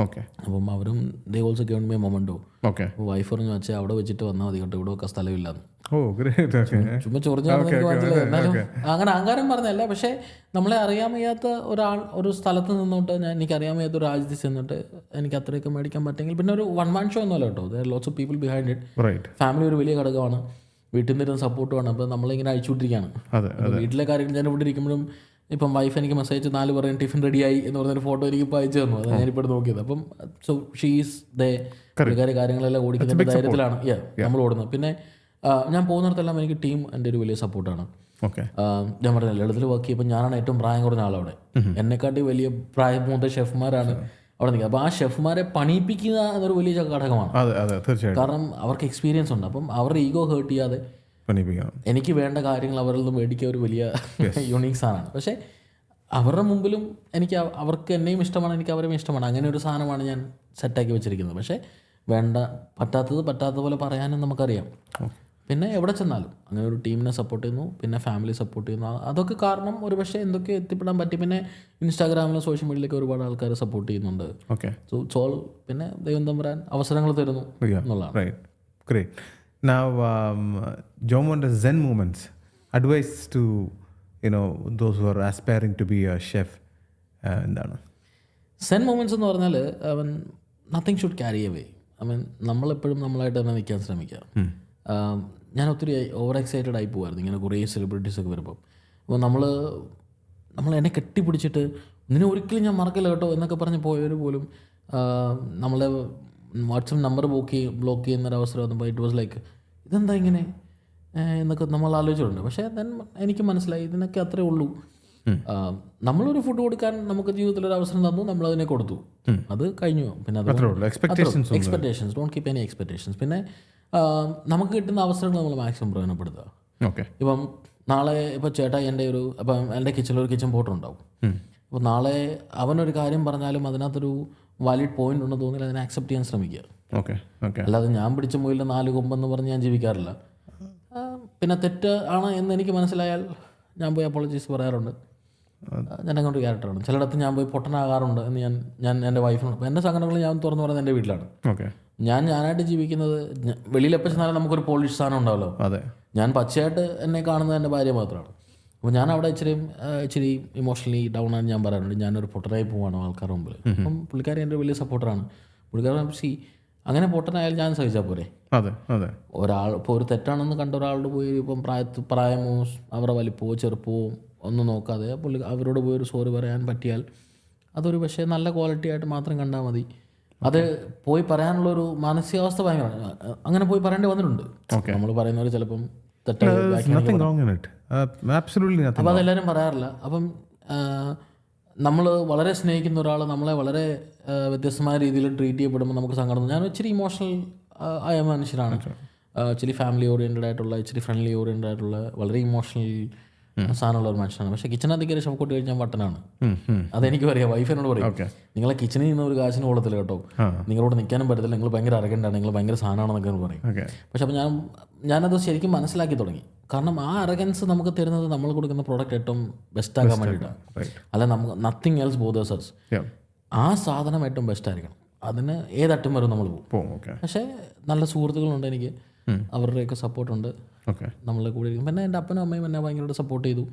അപ്പം അവരും they also given me memento. അപ്പോൾ വൈഫ് പറഞ്ഞു വെച്ചാൽ അവിടെ വെച്ചിട്ട് വന്നാൽ മതി കേട്ടോ, ഇവിടെ വെക്കാൻ സ്ഥലമില്ലാന്ന്. ചുമ്മാ ചൊറിഞ്ഞു എന്നാലും അങ്ങനെ അഹങ്കാരം പറഞ്ഞല്ല. പക്ഷേ നമ്മളെ അറിയാൻ വയ്യാത്ത ഒരാൾ ഒരു സ്ഥലത്ത് നിന്നോട്ട് എനിക്ക് അറിയാൻ വയ്യാത്ത ഒരു രാജ്യത്തിൽ ചെന്നിട്ട് എനിക്ക് അത്രയൊക്കെ മേടിക്കാൻ പറ്റുമെങ്കിൽ, പിന്നെ ഒരു വൺ മാൻ ഷോ ഒന്നുമല്ല കേട്ടോ, there lots of people behind it. Family ഒരു വലിയ ഘടകമാണ്, വീട്ടിൽ നിന്നിരുന്ന സപ്പോർട്ടുമാണ്. അപ്പോൾ നമ്മളിങ്ങനെ അയച്ചുകൊണ്ടിരിക്കുകയാണ്. വീട്ടിലെ കാര്യങ്ങൾ ഞാൻ ഇവിടെ ഇരിക്കുമ്പോഴും ഇപ്പം വൈഫ് എനിക്ക് മെസ്സേജ് 4 പറയും ടിഫിൻ റെഡിയായി എന്ന് പറഞ്ഞൊരു ഫോട്ടോ എനിക്ക് ഇപ്പോൾ അയച്ചു തന്നു. അത് ഞാനിപ്പോൾ നോക്കിയത്. അപ്പം സോ ഷീസ് ദേ പുള്ളിക്കാരി കാര്യങ്ങളെല്ലാം ഓടിക്കുന്ന ധൈര്യത്തിലാണ് നമ്മൾ ഓടുന്നത്. പിന്നെ ഞാൻ പോകുന്നിടത്തെല്ലാം എനിക്ക് ടീം എൻ്റെ ഒരു വലിയ സപ്പോർട്ടാണ്. ഓക്കെ, ഞാൻ പറഞ്ഞ ലളിതത്തിൽ വർക്ക് ചെയ്യുമ്പോൾ ഞാനാണ് ഏറ്റവും പ്രായം കുറഞ്ഞ ആളവിടെ. എന്നെക്കാട്ടി വലിയ പ്രായം മൂത്ത ഷെഫ്മാരാണ് അവിടെ നിൽക്കുക. അപ്പോൾ ആ ഷെഫ്മാരെ പണിയിപ്പിക്കുക എന്നൊരു വലിയ ഘടകമാണ്. കാരണം അവർക്ക് എക്സ്പീരിയൻസ് ഉണ്ട്. അപ്പം അവരുടെ ഈഗോ ഹേർട്ട് ചെയ്യാതെ എനിക്ക് വേണ്ട കാര്യങ്ങൾ അവരിൽ നിന്ന് മേടിക്കുക ഒരു വലിയ യുണീക്ക് സാധനമാണ്. പക്ഷേ അവരുടെ മുമ്പിലും എനിക്ക് അവർക്ക് എന്നെയും ഇഷ്ടമാണ്, എനിക്ക് അവരെയും ഇഷ്ടമാണ്. അങ്ങനെ ഒരു സാധനമാണ് ഞാൻ സെറ്റാക്കി വെച്ചിരിക്കുന്നത്. പക്ഷേ പറ്റാത്തത് പോലെ പറയാനും നമുക്കറിയാം. പിന്നെ എവിടെ ചെന്നാലും അങ്ങനെ ഒരു ടീമിനെ സപ്പോർട്ട് ചെയ്യുന്നു, പിന്നെ ഫാമിലി സപ്പോർട്ട് ചെയ്യുന്നു. അതൊക്കെ കാരണം ഒരു പക്ഷേ എന്തൊക്കെ എത്തിപ്പെടാൻ പറ്റി. പിന്നെ ഇൻസ്റ്റാഗ്രാമിലും സോഷ്യൽ മീഡിയയിലൊക്കെ ഒരുപാട് ആൾക്കാർ സപ്പോർട്ട് ചെയ്യുന്നുണ്ട്. ഓക്കെ, സോ പിന്നെ ദൈവം തമ്പുരാൻ അവസരങ്ങൾ തരുന്നു എന്നുള്ളതാണ്. Great. Now, Jomon's Zen moments, advice to those who are aspiring to be a chef, എന്താണ് സെൻ മൊമെൻറ്റ്സ് എന്ന് പറഞ്ഞാൽ നത്തിങ് ഷുഡ് ക്യാരി അവേ. നമ്മളെപ്പോഴും നമ്മളായിട്ട് തന്നെ നിൽക്കാൻ ശ്രമിക്കുക. ഞാൻ ഒത്തിരി ഓവർ എക്സൈറ്റഡ് ആയി പോകുമായിരുന്നു ഇങ്ങനെ കുറേ സെലിബ്രിറ്റീസൊക്കെ വരുമ്പോൾ. അപ്പോൾ നമ്മൾ എന്നെ കെട്ടിപ്പിടിച്ചിട്ട് നിന്നെ ഒരിക്കലും ഞാൻ മറക്കില്ല കേട്ടോ എന്നൊക്കെ പറഞ്ഞ് പോയവർ പോലും നമ്മളെ വാട്സപ്പ് നമ്പർ ബ്ലോക്ക് ചെയ്യുന്നൊരവസരം വന്നപ്പോൾ ഇറ്റ് വാസ് ലൈക്ക് ഇതെന്താ ഇങ്ങനെ എന്നൊക്കെ നമ്മൾ ആലോചിച്ചിട്ടുണ്ട്. പക്ഷേ ദെൻ എനിക്ക് മനസ്സിലായി ഇതിനൊക്കെ അത്രേ ഉള്ളൂ. നമ്മളൊരു ഫുഡ് കൊടുക്കാൻ നമുക്ക് ജീവിതത്തിലൊരു അവസരം തന്നു, നമ്മളതിനെ കൊടുത്തു, അത് കഴിഞ്ഞു. പിന്നെ അത് expectations, don't keep any expectations. പിന്നെ നമുക്ക് കിട്ടുന്ന അവസരങ്ങൾ നമ്മൾ മാക്സിമം പ്രയോജനപ്പെടുത്തുക. ഇപ്പം നാളെ ഇപ്പോൾ ചേട്ടാ എൻ്റെ കിച്ചണിലൊരു കിച്ചൺ പോട്ടർ ഉണ്ടാവും. അപ്പോൾ നാളെ അവനൊരു കാര്യം പറഞ്ഞാലും അതിനകത്തൊരു വാലിഡ് പോയിന്റ് ഉണ്ടെന്ന് തോന്നിയാൽ അതിനെ അക്സെപ്റ്റ് ചെയ്യാൻ ശ്രമിക്കുക. അല്ലാതെ ഞാൻ പിടിച്ച മുയിലിൽ 4 കൊമ്പെന്ന് പറഞ്ഞ് ഞാൻ ജീവിക്കാറില്ല. പിന്നെ തെറ്റ് ആണ് എന്ന് എനിക്ക് മനസ്സിലായാൽ ഞാൻ പോയി അപ്പോളജീസ് പറയാറുണ്ട്. ഞാൻ അങ്ങോട്ട് ക്യാരക്ടറാണ്. ചിലയിടത്ത് ഞാൻ പോയി പൊട്ടനാകാറുണ്ട് എന്ന് ഞാൻ എൻ്റെ വൈഫിനോട്. അപ്പോൾ എൻ്റെ സങ്കടങ്ങൾ ഞാൻ തുറന്നു പറയുന്നത് എൻ്റെ വീട്ടിലാണ്. ഞാനായിട്ട് ജീവിക്കുന്നത്. വെളിയിലെപ്പോൾ ചെന്നാലും നമുക്കൊരു പോളിഷ് സാധനം ഉണ്ടാവല്ലോ. ഞാൻ പച്ചയായിട്ട് എന്നെ കാണുന്നത് എൻ്റെ ഭാര്യ മാത്രമാണ്. അപ്പോൾ ഞാൻ അവിടെ ഇച്ചിരി ഇമോഷണലി ഡൗൺ ആണ് ഞാൻ പറയാറുണ്ട്. ഞാനൊരു പൊട്ടനായി പോവാണ് ആൾക്കാരുടെ മുമ്പിൽ. അപ്പം പുള്ളിക്കാരി എൻ്റെ വലിയ സപ്പോർട്ടറാണ്. പുള്ളിക്കാരി അങ്ങനെ പൊട്ടനായാലും ഞാൻ സഹിച്ചാൽ പോരെ. ഒരാൾ ഇപ്പോൾ ഒരു തെറ്റാണെന്ന് കണ്ട ഒരാളോട് പോയി ഇപ്പം പ്രായമോ അവരുടെ വലിപ്പമോ ചെറുപ്പമോ ഒന്നും നോക്കാതെ അവരോട് പോയി ഒരു സോറി പറയാൻ പറ്റിയാൽ അതൊരു പക്ഷേ നല്ല ക്വാളിറ്റി ആയിട്ട് മാത്രം കണ്ടാൽ മതി. അത് പോയി പറയാനുള്ളൊരു മാനസികാവസ്ഥ ഭയങ്കരമാണ്. അങ്ങനെ പോയി പറയേണ്ടി വന്നിട്ടുണ്ട്. നമ്മൾ പറയുന്നവർ ചിലപ്പം തെറ്റായി. അപ്പം അതെല്ലാവരും പറയാറില്ല. അപ്പം നമ്മൾ വളരെ സ്നേഹിക്കുന്ന ഒരാൾ നമ്മളെ വളരെ വ്യത്യസ്തമായ രീതിയിൽ ട്രീറ്റ് ചെയ്യപ്പെടുമ്പോൾ നമുക്ക് സങ്കടം. ഞാൻ ഇച്ചിരി ഇമോഷണൽ ആയ മനുഷ്യനാണ്. ഇച്ചിരി ഫാമിലി ഓറിയൻറ്റഡ് ആയിട്ടുള്ള, ഇച്ചിരി ഫ്രണ്ട്ലി ഓറിയൻറ്റഡ് ആയിട്ടുള്ള, വളരെ ഇമോഷണൽ സാധനമുള്ള ഒരു മനുഷ്യനാണ്. പക്ഷേ കിച്ചണകത്ത് കയറി ഷവക്കോട്ട് കഴിഞ്ഞാൽ വട്ടനാണ്. അതെനിക്കും അറിയാം. വൈഫ് എന്നോട് പറയും നിങ്ങളെ കിച്ചണിൽ നിന്ന് ഒരു കാശിന് കൊള്ളത്തില്ല കേട്ടോ, നിങ്ങളോട് നിൽക്കാനും പറ്റത്തില്ല, നിങ്ങൾ ഭയങ്കര അരകണ്ടാണ്, നിങ്ങൾ ഭയങ്കര സാധനമാണെന്നൊക്കെ പറയും. പക്ഷെ അപ്പോൾ ഞാനത് ശരിക്കും മനസ്സിലാക്കി തുടങ്ങി. കാരണം ആ അരഗൻസ് നമുക്ക് തരുന്നത് നമ്മൾ കൊടുക്കുന്ന പ്രോഡക്റ്റ് ഏറ്റവും ബെസ്റ്റ് ആകാൻ വേണ്ടിയിട്ടാണ്. അല്ല, നമുക്ക് നത്തിങ് എൽസ് ബോദേഴ്സ് അസ്. ആ സാധനം ഏറ്റവും ബെസ്റ്റ് ആയിരിക്കണം. അതിന് ഏതറ്റം വരും നമ്മൾ പോകും. പക്ഷേ നല്ല സുഹൃത്തുക്കളുണ്ട് എനിക്ക്, അവരുടെയൊക്കെ സപ്പോർട്ടുണ്ട് നമ്മളെ കൂടെ ഇരിക്കും. പിന്നെ എൻ്റെ അപ്പനും അമ്മയും എന്നെ ഭയങ്കരമായിട്ട് സപ്പോർട്ട് ചെയ്തു.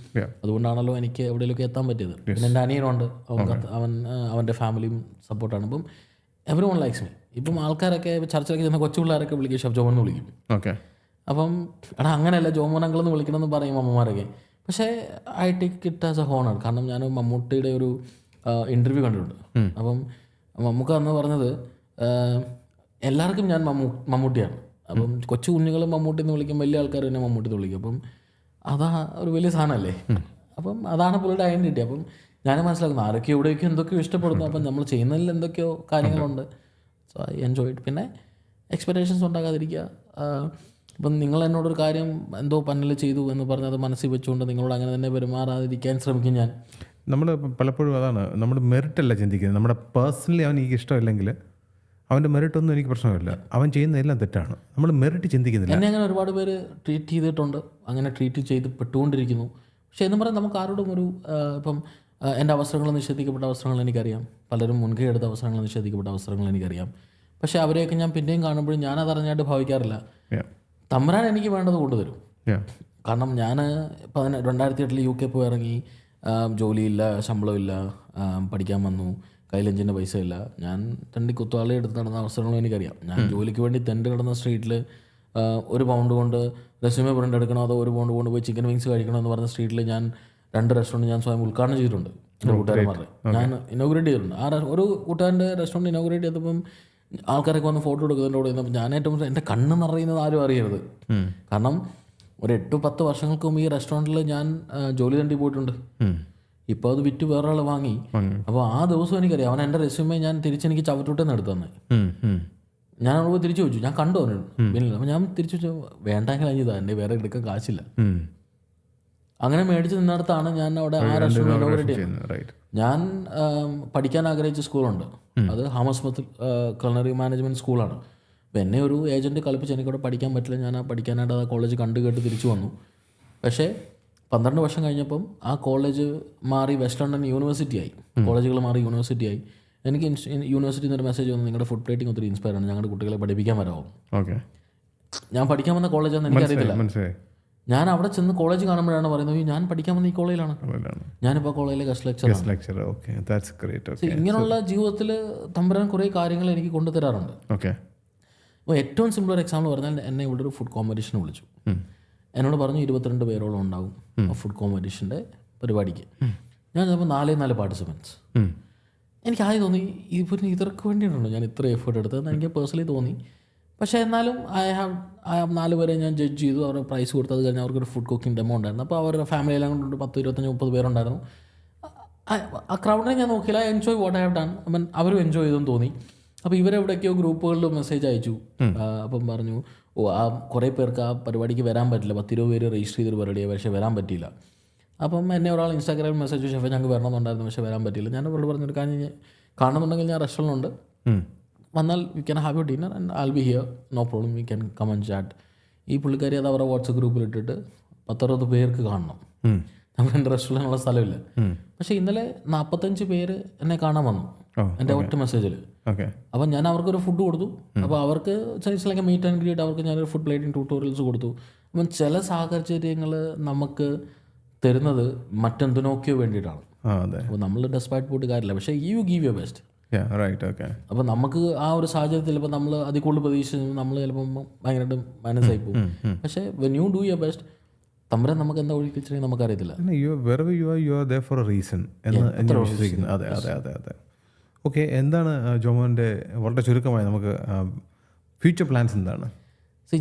അതുകൊണ്ടാണല്ലോ എനിക്ക് എവിടെയെങ്കിലുമൊക്കെ എത്താൻ പറ്റിയത്. പിന്നെ എൻ്റെ അനിയനുണ്ട്, അവൻ്റെ ഫാമിലിയും സപ്പോർട്ടാണ്. അപ്പം എവരി വൺ ലൈക്സ് മീ. ഇപ്പം ആൾക്കാരൊക്കെ ചർച്ചയിലൊക്കെ ചെന്ന കൊച്ചു പിള്ളേരൊക്കെ വിളിക്കും ഷെഫ് ജോമൻ എന്ന് വിളിക്കും. അപ്പം അങ്ങനെയല്ല ജോമോൻ അങ്കിൾ എന്ന് വിളിക്കണമെന്ന് പറയും അമ്മമാരൊക്കെ. പക്ഷേ I take it as A honour. കാരണം ഞാൻ മമ്മൂട്ടിയുടെ ഒരു ഇൻ്റർവ്യൂ കണ്ടിട്ടുണ്ട്. അപ്പം മമ്മൂക്ക എന്ന് പറഞ്ഞത് എല്ലാവർക്കും ഞാൻ മമ്മൂട്ടിയാണ്. അപ്പം കൊച്ചു കുഞ്ഞുങ്ങളും മമ്മൂട്ടി എന്ന് വിളിക്കും, വലിയ ആൾക്കാർ തന്നെ മമ്മൂട്ടി എന്ന് വിളിക്കും. അപ്പം അതാ ഒരു വലിയ സാധനമല്ലേ. അപ്പം അതാണ് പുള്ളിയുടെ ഐഡൻറ്റിറ്റി. അപ്പം ഞാൻ മനസ്സിലാക്കുന്നു ആരൊക്കെ എവിടെയൊക്കെ എന്തൊക്കെയോ ഇഷ്ടപ്പെടുന്നു. അപ്പം നമ്മൾ ചെയ്യുന്നതിൽ എന്തൊക്കെയോ കാര്യങ്ങളുണ്ട്. So I enjoy it. പിന്നെ എക്സ്പെക്റ്റേഷൻസ് ഉണ്ടാകാതിരിക്കുക. ഇപ്പം നിങ്ങൾ എന്നോടൊരു കാര്യം എന്തോ പന്നൽ ചെയ്തു എന്ന് പറഞ്ഞ് അത് മനസ്സിൽ വെച്ചുകൊണ്ട് നിങ്ങളോട് അങ്ങനെ തന്നെ പെരുമാറാതിരിക്കാൻ ശ്രമിക്കും ഞാൻ. നമ്മൾ പലപ്പോഴും അതാണ്, നമ്മുടെ മെറിറ്റല്ല ചിന്തിക്കുന്നത്. നമ്മുടെ പേഴ്സണലി അവൻ എനിക്ക് ഇഷ്ടമില്ലെങ്കിൽ അവൻ്റെ മെറിറ്റൊന്നും എനിക്ക് പ്രശ്നമില്ല, അവൻ ചെയ്യുന്നതെല്ലാം തെറ്റാണ്. നമ്മൾ മെറിറ്റ് ചിന്തിക്കുന്നില്ല. എന്നെ അങ്ങനെ ഒരുപാട് പേര് ട്രീറ്റ് ചെയ്തിട്ടുണ്ട്, അങ്ങനെ ട്രീറ്റ് ചെയ്ത് പെട്ടുകൊണ്ടിരിക്കുന്നു. പക്ഷേ എന്ന് പറയാൻ നമുക്ക് ആരോടും ഒരു ഇപ്പം എൻ്റെ അവസരങ്ങൾ നിഷേധിക്കപ്പെട്ട അവസരങ്ങൾ എനിക്കറിയാം. പലരും മുൻകൈ എടുത്ത അവസരങ്ങൾ നിഷേധിക്കപ്പെട്ട അവസരങ്ങൾ എനിക്കറിയാം. പക്ഷേ അവരെയൊക്കെ ഞാൻ പിന്നെയും കാണുമ്പോഴും ഞാനതറിഞ്ഞായിട്ട് ഭാവിക്കാറില്ല. തമ്പുരാൻ എനിക്ക് വേണ്ടത് കൊണ്ടുതരും. കാരണം ഞാൻ 2008 UK പോയി ഇറങ്ങി, ജോലിയില്ല, ശമ്പളമില്ല, പഠിക്കാൻ വന്നു, കയ്യിലഞ്ചിൻ്റെ പൈസ ഇല്ല. ഞാൻ തെണ്ടി കുത്തുവാളി എടുത്ത് നടന്ന അവസരങ്ങളും എനിക്കറിയാം. ഞാൻ ജോലിക്ക് വേണ്ടി തെണ്ട് കിടന്ന സ്ട്രീറ്റിൽ $1 കൊണ്ട് റെസ്യൂമേ പ്രിൻ്റ് എടുക്കണോ അതോ $1 കൊണ്ട് പോയി ചിക്കൻ വിങ്സ് കഴിക്കണോ എന്ന് പറഞ്ഞ സ്ട്രീറ്റിൽ ഞാൻ 2 റെസ്റ്റോറൻറ്റ് ഞാൻ സ്വയം ഉദ്ഘാടനം ചെയ്തിട്ടുണ്ട് എൻ്റെ കൂട്ടുകാരന്മാരുടെ. ഞാൻ ഇനോഗ്രേറ്റ് ചെയ്തിട്ടുണ്ട്. ഒരു കൂട്ടുകാരൻ്റെ റെസ്റ്റോറൻറ്റ് ഇനോഗ്രേറ്റ് ചെയ്തപ്പം ആൾക്കാരൊക്കെ വന്ന് ഫോട്ടോ എടുക്കുന്നതിൻ്റെ കൂടെ ഇരുന്നപ്പോൾ ഞാൻ ഏറ്റവും എൻ്റെ കണ്ണ് നിറയുന്നത് ആരും അറിയരുത്. കാരണം ഒരു 8-10 വർഷങ്ങൾക്ക് മുമ്പ് ഈ റെസ്റ്റോറൻറ്റിൽ ഞാൻ ജോലി തണ്ടി പോയിട്ടുണ്ട്. ഇപ്പോൾ അത് വിറ്റ് വേറൊരാൾ വാങ്ങി. അപ്പോൾ ആ ദിവസം എനിക്കറിയാം, അവൻ എൻ്റെ റെസ്യൂമേ ഞാൻ തിരിച്ചെനിക്ക് ചവറ്റുട്ടേന്ന് എടുത്തു തന്നെ. ഞാൻ അവിടെ തിരിച്ചു ചോദിച്ചു, ഞാൻ കണ്ടു അവന് ബില്ലിൽ. അപ്പോൾ ഞാൻ തിരിച്ചു ചോദിച്ചു, വേണ്ടെങ്കിൽ അഞ്ഞതാ, എൻ്റെ വേറെ എടുക്കാൻ കാശില്ല. അങ്ങനെ മേടിച്ച് നിന്നിടത്താണ് ഞാൻ അവിടെ ആ റെസ്റ്റോറൻറ്റ് ഇനോഗ്രേറ്റ് ചെയ്യുന്നത്. ഞാൻ പഠിക്കാൻ ആഗ്രഹിച്ച സ്കൂളുണ്ട്, അത് ഹാമസ്മത്ത് culinary മാനേജ്മെൻറ്റ് സ്കൂളാണ്. അപ്പോൾ എന്നെ ഒരു ഏജൻറ്റ് കളിപ്പിച്ച് എനിക്കവിടെ പഠിക്കാൻ പറ്റില്ല. ഞാൻ ആ പഠിക്കാനായിട്ട് ആ കോളേജ് കണ്ടു കേട്ട് തിരിച്ചു വന്നു. പക്ഷേ 12 വർഷം കഴിഞ്ഞപ്പം ആ കോളേജ് മാറി വെസ്റ്റ് ലണ്ടൻ യൂണിവേഴ്സിറ്റി ആയി. കോളേജുകൾ മാറി യൂണിവേഴ്സിറ്റി ആയി. എനിക്ക് യൂണിവേഴ്സിറ്റിയിൽ നിന്നൊരു മെസ്സേജ് വന്നു, നിങ്ങളുടെ ഫുഡ് പ്ലേറ്റിംഗ് ഒത്തിരി ഇൻസ്പയർ ആണ്, ഞങ്ങളുടെ കുട്ടികളെ പഠിപ്പിക്കാൻ വരാമോ. ഞാൻ പഠിക്കാൻ വന്ന കോളേജാണെന്ന് എനിക്കറിയത്തില്ല. ഞാൻ അവിടെ ചെന്ന് കോളേജ് കാണുമ്പോഴാണ് പറയുന്നത്, ഞാൻ പഠിക്കാൻ വന്ന ഈ കോളേജിലാണ്, ഞാനിപ്പോൾ കോളേജിലെ ഗസ്റ്റ് ലെക്ചർ. ഇങ്ങനെയുള്ള ജീവിതത്തിൽ തമ്പുരാൻ കുറേ കാര്യങ്ങൾ എനിക്ക് കൊണ്ടുതരാറുണ്ട്. അപ്പോൾ ഏറ്റവും സിമ്പിൾ ഒരു എക്സാമ്പിൾ പറഞ്ഞാൽ, എന്നെ ഇവിടെ ഒരു ഫുഡ് കോമ്പറ്റീഷന് വിളിച്ചു. എന്നോട് പറഞ്ഞു 22 പേരോളം ഉണ്ടാവും ഫുഡ് കോമ്പറ്റീഷൻ്റെ പരിപാടിക്ക്. ഞാൻ ചിലപ്പോൾ 4 പാർട്ടിസിപ്പൻസ്. എനിക്ക് ആദ്യം തോന്നി ഇവർക്ക് വേണ്ടിയിട്ടുണ്ടോ ഞാൻ ഇത്ര എഫേർട്ട് എടുത്തതെന്ന് എനിക്ക് പേഴ്സണലി തോന്നി. പക്ഷേ എന്നാലും ഐ ഹാവ് 4 പേരെ ഞാൻ ജഡ്ജ് ചെയ്തു. അവരുടെ പ്രൈസ് കൊടുത്തത് കഴിഞ്ഞാൽ അവർക്കൊരു ഫുഡ് കുക്കിംഗ് ഡെമോ ഉണ്ടായിരുന്നു. അപ്പോൾ അവരുടെ ഫാമിലിയെല്ലാം കൊണ്ട് 10, 25, 30 പേരുണ്ടായിരുന്നു. ആ ക്രൗഡിനെ ഞാൻ നോക്കിയില്ല. Enjoy what I have done. അപ്പം അവരും എൻജോയ് ചെയ്തെന്ന് തോന്നി. അപ്പോൾ ഇവരെവിടെയൊക്കെയോ ഗ്രൂപ്പുകളിൽ മെസ്സേജ് അയച്ചു. അപ്പം പറഞ്ഞു, ആ കുറേ പേർക്ക് ആ പരിപാടിക്ക് വരാൻ പറ്റില്ല, 10-20 പേര് രജിസ്റ്റർ ചെയ്തൊരു പരിപാടിയാണ്, പക്ഷേ വരാൻ പറ്റിയില്ല. അപ്പം എന്നെ ഒരാൾ ഇൻസ്റ്റാഗ്രാമിൽ മെസ്സേജ് ഷെഫ് ഞങ്ങൾക്ക് വരണമെന്നുണ്ടായിരുന്നു, പക്ഷേ വരാൻ പറ്റിയില്ല. ഞാൻ അവരോട് പറഞ്ഞൊരു കാര്യം, കാണുന്നുണ്ടെങ്കിൽ ഞാൻ റെസ്റ്റോറൻറ്റുണ്ട്, വന്നാൽ we can have you dinner and I will be here, no problem, we can come and chat. ഈ പുള്ളിക്കാരി അത് അവരുടെ വാട്സപ്പ് ഗ്രൂപ്പിൽ ഇട്ടിട്ട് 10-60 പേർക്ക് കാണണം. നമുക്ക് എൻ്റെ റെസ്റ്റോറൻറ്റിനുള്ള സ്ഥലമില്ല. പക്ഷേ ഇന്നലെ 45 പേര് എന്നെ കാണാൻ വന്നു എൻ്റെ ഒറ്റ മെസ്സേജിൽ. അപ്പം ഞാൻ അവർക്കൊരു ഫുഡ് കൊടുത്തു. അപ്പോൾ അവർക്ക് ലൈക്ക് മീറ്റ് ആൻഡ് ഗ്രീറ്റ്, അവർക്ക് ഞാനൊരു ഫുഡ് പ്ലേറ്റിംഗ് ട്യൂട്ടോറിയൽസ് കൊടുത്തു. അപ്പം ചില സാഹചര്യങ്ങൾ നമുക്ക് തരുന്നത് മറ്റെന്തിനൊക്കെയോ വേണ്ടിയിട്ടാണ്. അപ്പോൾ നമ്മൾ ഡെസ്പൈറ്റ് പോയിട്ട് കാര്യമില്ല, പക്ഷേ യു ഗീവ് യുവർ ബെസ്റ്റ്. അപ്പോൾ നമുക്ക് ആ ഒരു സാഹചര്യത്തിൽ ഇപ്പോൾ നമ്മൾ അതിൽ കൂടുതൽ പ്രതീക്ഷിച്ചു നമ്മൾ ചിലപ്പോൾ ഭയങ്കരമായിട്ട് മനസ്സായി പോകും. പക്ഷേ when you do your best, തമ്പുരാൻ നമുക്ക് എന്താ ഒഴിപ്പിച്ചിട്ടുണ്ടെങ്കിൽ നമുക്കറിയത്തില്ല. ഓക്കെ, എന്താണ് ജോമോൻ്റെ വളരെ ചുരുക്കമായി നമുക്ക് ഫ്യൂച്ചർ പ്ലാൻസ് എന്താണ്?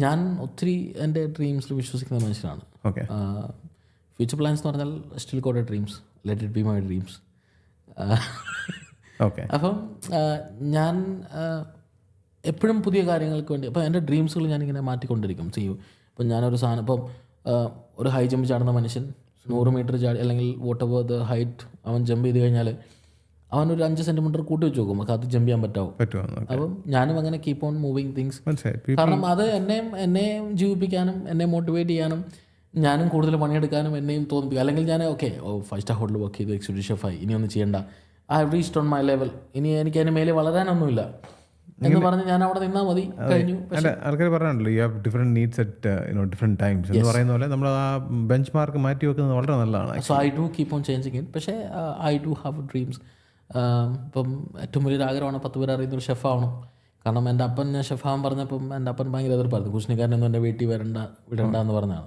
ഞാൻ ഒത്തിരി എൻ്റെ ഡ്രീംസിൽ വിശ്വസിക്കുന്ന മനുഷ്യനാണ്. ഫ്യൂച്ചർ പ്ലാൻസ് എന്ന് പറഞ്ഞാൽ still got A dreams, let it be my dreams. അപ്പം ഞാൻ എപ്പോഴും പുതിയ കാര്യങ്ങൾക്ക് വേണ്ടി, അപ്പോൾ എൻ്റെ ഡ്രീംസുകൾ ഞാനിങ്ങനെ മാറ്റിക്കൊണ്ടിരിക്കും. ചെയ്യും ഇപ്പം ഞാനൊരു സാധനം, ഇപ്പം ഒരു ഹൈ ജമ്പ് ചാടുന്ന മനുഷ്യൻ 100 മീറ്റർ ചാടി അല്ലെങ്കിൽ വോട്ട് എവർ ദ ഹൈറ്റ് അവൻ ജമ്പ് ചെയ്ത് കഴിഞ്ഞാൽ അവനൊരു 5 സെൻറ്റിമീറ്റർ കൂട്ടി വെച്ച് നോക്കും, നമുക്ക് അത് ജമ്പ് ചെയ്യാൻ പറ്റുമോ. അപ്പം ഞാനും അങ്ങനെ കീപ്പ് ഓൺ മൂവിങ് തിങ്സ്. കാരണം അത് എന്നെയും ജീവിപ്പിക്കാനും എന്നെ മോട്ടിവേറ്റ് ചെയ്യാനും ഞാനും കൂടുതൽ പണിയെടുക്കാനും എന്നെയും തോന്നിപ്പിക്കും. അല്ലെങ്കിൽ ഞാൻ 5 സ്റ്റാർ ഹോട്ടൽ വർക്ക് ചെയ്ത് എക്സിക്യൂട്ടീവ് ഷെഫായി, ഇനിയൊന്നും ചെയ്യേണ്ട, I have reached on my level, ഇനി എനിക്ക് അതിന് മേലെ വളരാനൊന്നുമില്ല എന്ന് പറഞ്ഞ് ഞാൻ അവിടെ നിന്നാൽ മതി, കഴിഞ്ഞു. ആൾക്കാർ പറയാനുണ്ടല്ലോ, you have different needs at different times എന്ന് പറയുന്ന പോലെ നമ്മൾ ആ ബെഞ്ച് മാർക്ക് മാറ്റി വെക്കുന്നത് വളരെ നല്ലതാണ്. So I do keep on changing it. പക്ഷേ ഐ ഡു ഹാവ് ഡ്രീംസ്. ഇപ്പം ഏറ്റവും വലിയൊരു ആഗ്രഹമാണ് 10 പേര് അറിയുന്നൊരു ഷെഫാവണം. കാരണം എൻ്റെ അപ്പൻ ഞാൻ ഷെഫാകാൻ പറഞ്ഞപ്പം എൻ്റെ അപ്പൻ ഭയങ്കര എതിർപ്പായിരുന്നു. കുഷ്ണിക്കാരനൊന്നും എൻ്റെ വീട്ടിൽ വിടണ്ട എന്ന് പറഞ്ഞാണ്.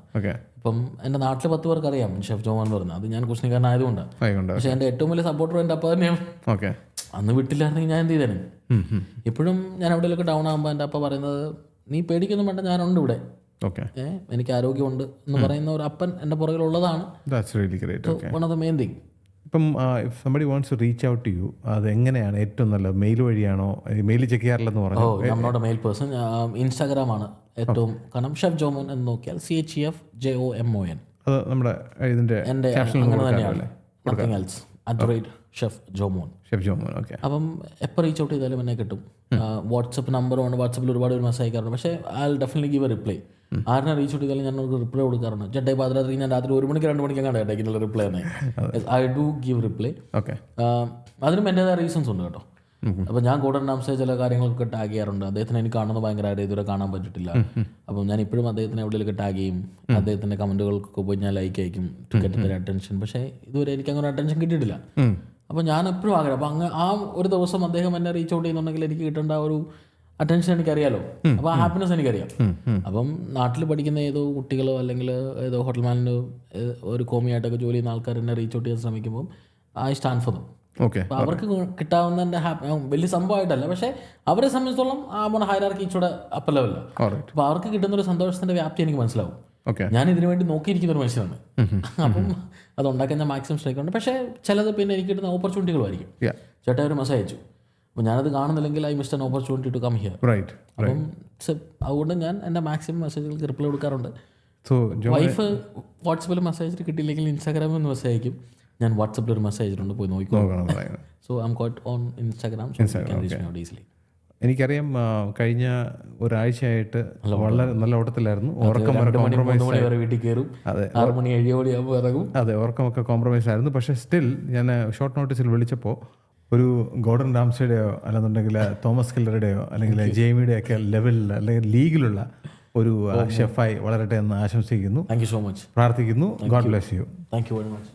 ഇപ്പം എൻ്റെ നാട്ടിൽ 10 പേർക്ക് അറിയാം ഷെഫ് ജോമോൻ എന്ന് പറഞ്ഞത്, അത് ഞാൻ കുഷ്ണിക്കാരനായതുകൊണ്ടാണ്. പക്ഷേ എൻ്റെ ഏറ്റവും വലിയ സപ്പോർട്ടർ എൻ്റെ അപ്പ തന്നെയാണ്. അന്ന് വിട്ടില്ലായിരുന്നെങ്കിൽ ഞാൻ എന്ത് ചെയ്തേനെ. ഇപ്പോഴും ഞാൻ എവിടെയൊക്കെ ഡൗൺ ആകുമ്പോൾ എൻ്റെ അപ്പ പറയുന്നത്, നീ പേടിക്കൊന്നും വേണ്ട, ഞാനുണ്ട് ഇവിടെ, എനിക്ക് ആരോഗ്യമുണ്ട് എന്ന് പറയുന്ന ഒരു അപ്പൻ എൻ്റെ പുറകിലുള്ളതാണ്. One of the main thing. ഇപ്പം if somebody wants to reach out to you, അത് എങ്ങനെയാണ് ഏറ്റവും നല്ലത്? മെയിൽ വഴിയാണോ? മെയിൽ ചെക്ക് ചെയ്യാറില്ലെന്ന് പറഞ്ഞു. I am not a mail person. ഇൻസ്റ്റാഗ്രാമാണ് ഏറ്റവും. കാരണം ഷെഫ് ജോമോൻ എന്ന് നോക്കിയാൽ CHEFJOMON അത് നമ്മുടെ ഇതിൻ്റെ എൻ്റെ അങ്ങനെ തന്നെയാണ്. Nothing else @chef Jomon. അപ്പം എപ്പോൾ റീച്ച് ഔട്ട് ചെയ്താലും എന്നെ കിട്ടും. വാട്സപ്പ് നമ്പറുമാണ്, വാട്സപ്പിൽ ഒരുപാട് മെസ്സേജ് അയക്കാറുണ്ട്. പക്ഷേ I will definitely give a reply. ആരിനെ റീച്ച് ഔട്ട് ചെയ്താലും ഞാൻ റിപ്ലൈ കൊടുക്കാറുണ്ട്. ചേട്ടാ പാതിരാത്രി ഞാൻ രാത്രി 1 മണിക്ക് 2 മണിക്ക് അങ്ങനെ കേട്ടോ റിപ്ലൈ തന്നെ. I do give reply. അതിനും എൻ്റെതായ റീസൺസ് ഉണ്ട് കേട്ടോ. അപ്പോൾ ഞാൻ കൂടെ ഡാംസേ ചില കാര്യങ്ങളൊക്കെ ടാഗ് ചെയ്യാറുണ്ട്. അദ്ദേഹത്തിന് എനിക്ക് കാണുന്നത് ഭയങ്കര ഇതുവരെ കാണാൻ പറ്റിയിട്ടില്ല. അപ്പം ഞാൻ ഇപ്പോഴും അദ്ദേഹത്തിന് എവിടെയൊക്കെ ടാഗ് ചെയ്യും, അദ്ദേഹത്തിൻ്റെ കമൻറ്റുകൾക്കൊക്കെ പോയി ഞാൻ ലൈക്ക് അയക്കും ടു ഗെറ്റ് ദ അറ്റൻഷൻ. പക്ഷേ ഇതുവരെ എനിക്ക് അങ്ങനെ അറ്റൻഷൻ കിട്ടിയിട്ടില്ല. അപ്പോൾ ഞാൻ എപ്പോഴും ആഗ്രഹം, അപ്പോൾ ആ ഒരു ദിവസം അദ്ദേഹം എന്നെ റീച്ച് ഔട്ട് ചെയ്യുന്നുണ്ടെങ്കിൽ എനിക്ക് കിട്ടേണ്ട ഒരു അറ്റൻഷൻ എനിക്കറിയാലോ, അപ്പോൾ ആ ഹാപ്പിനെസ് എനിക്കറിയാം. അപ്പം നാട്ടിൽ പഠിക്കുന്ന ഏതോ കുട്ടികളോ അല്ലെങ്കിൽ ഏതോ ഹോട്ടൽ മാനിൻ്റെ ഒരു കോമിയായിട്ടൊക്കെ ജോലി ചെയ്യുന്ന ആൾക്കാർ എന്നെ റീച്ച് ഔട്ട് ചെയ്യാൻ ശ്രമിക്കുമ്പോൾ I stand for them. Okay. അപ്പോൾ അവർക്ക് കിട്ടാവുന്നതിൻ്റെ വലിയ സംഭവമായിട്ടല്ല, പക്ഷേ അവരെ സംബന്ധിച്ചിടത്തോളം ആ ഹൈറാർക്കി ഇച്ചിടെ അപ്പർ ലെവലിലാണ്. അപ്പോൾ അവർക്ക് കിട്ടുന്നൊരു സന്തോഷത്തിൻ്റെ വ്യാപ്തി എനിക്ക് മനസ്സിലാവും. ഞാൻ ഇതിനു വേണ്ടി നോക്കിയിരിക്കുന്ന ഒരു മനുഷ്യനാണ്. അപ്പം അതുണ്ടാക്കാൻ ഞാൻ മാക്സിമം ശ്രമിക്കുന്നുണ്ട്. പക്ഷേ ചിലത് പിന്നെ എനിക്ക് കിട്ടുന്ന ഓപ്പർച്യൂണിറ്റികളുമായിരിക്കും. ചേട്ടാ ഒരു മെസ്സേജ് അയച്ചു, അപ്പോൾ ഞാനത് കാണുന്നില്ലെങ്കിൽ I missed an opportunity to come here. അപ്പം അതുകൊണ്ട് ഞാൻ എൻ്റെ മാക്സിമം മെസ്സേജുകൾക്ക് റിപ്ലൈ കൊടുക്കാറുണ്ട്. വൈഫ് വാട്സപ്പിൽ മെസ്സേജ് കിട്ടിയില്ലെങ്കിൽ ഇൻസ്റ്റാഗ്രാമിൽ നിന്ന് മെസ്സേജ് അയക്കും. ഞാൻ വാട്സപ്പിൽ ഒരു മെസ്സേജ് ഉണ്ട്, പോയി നോക്കിക്കോ. So I M quite on Instagram. Easily. എനിക്കറിയാം കഴിഞ്ഞ ഒരാഴ്ചയായിട്ട് വളരെ നല്ല ഓട്ടത്തിലായിരുന്നു. വീട്ടിൽ കയറും, 6 മണി 7 മണിയാകുമ്പോൾ ഇറങ്ങും. അതെ, ഉറക്കമൊക്കെ കോംപ്രമൈസ് ആയിരുന്നു. പക്ഷേ സ്റ്റിൽ ഞാൻ ഷോർട്ട് നോട്ടീസിൽ വിളിച്ചപ്പോൾ ഒരു ഗോർഡൻ റാംസയുടെയോ അല്ലെന്നുണ്ടെങ്കിൽ തോമസ് കില്ലറുടെയോ അല്ലെങ്കിൽ ജെയ്മിയുടെയോ ഒക്കെ ലെവലിൽ അല്ലെങ്കിൽ ലീഗിലുള്ള ഒരു ഷെഫായി വളരട്ടെ എന്ന് ആശംസിക്കുന്നു. Thank you so much. പ്രാർത്ഥിക്കുന്നു. God bless you. Thank you very much.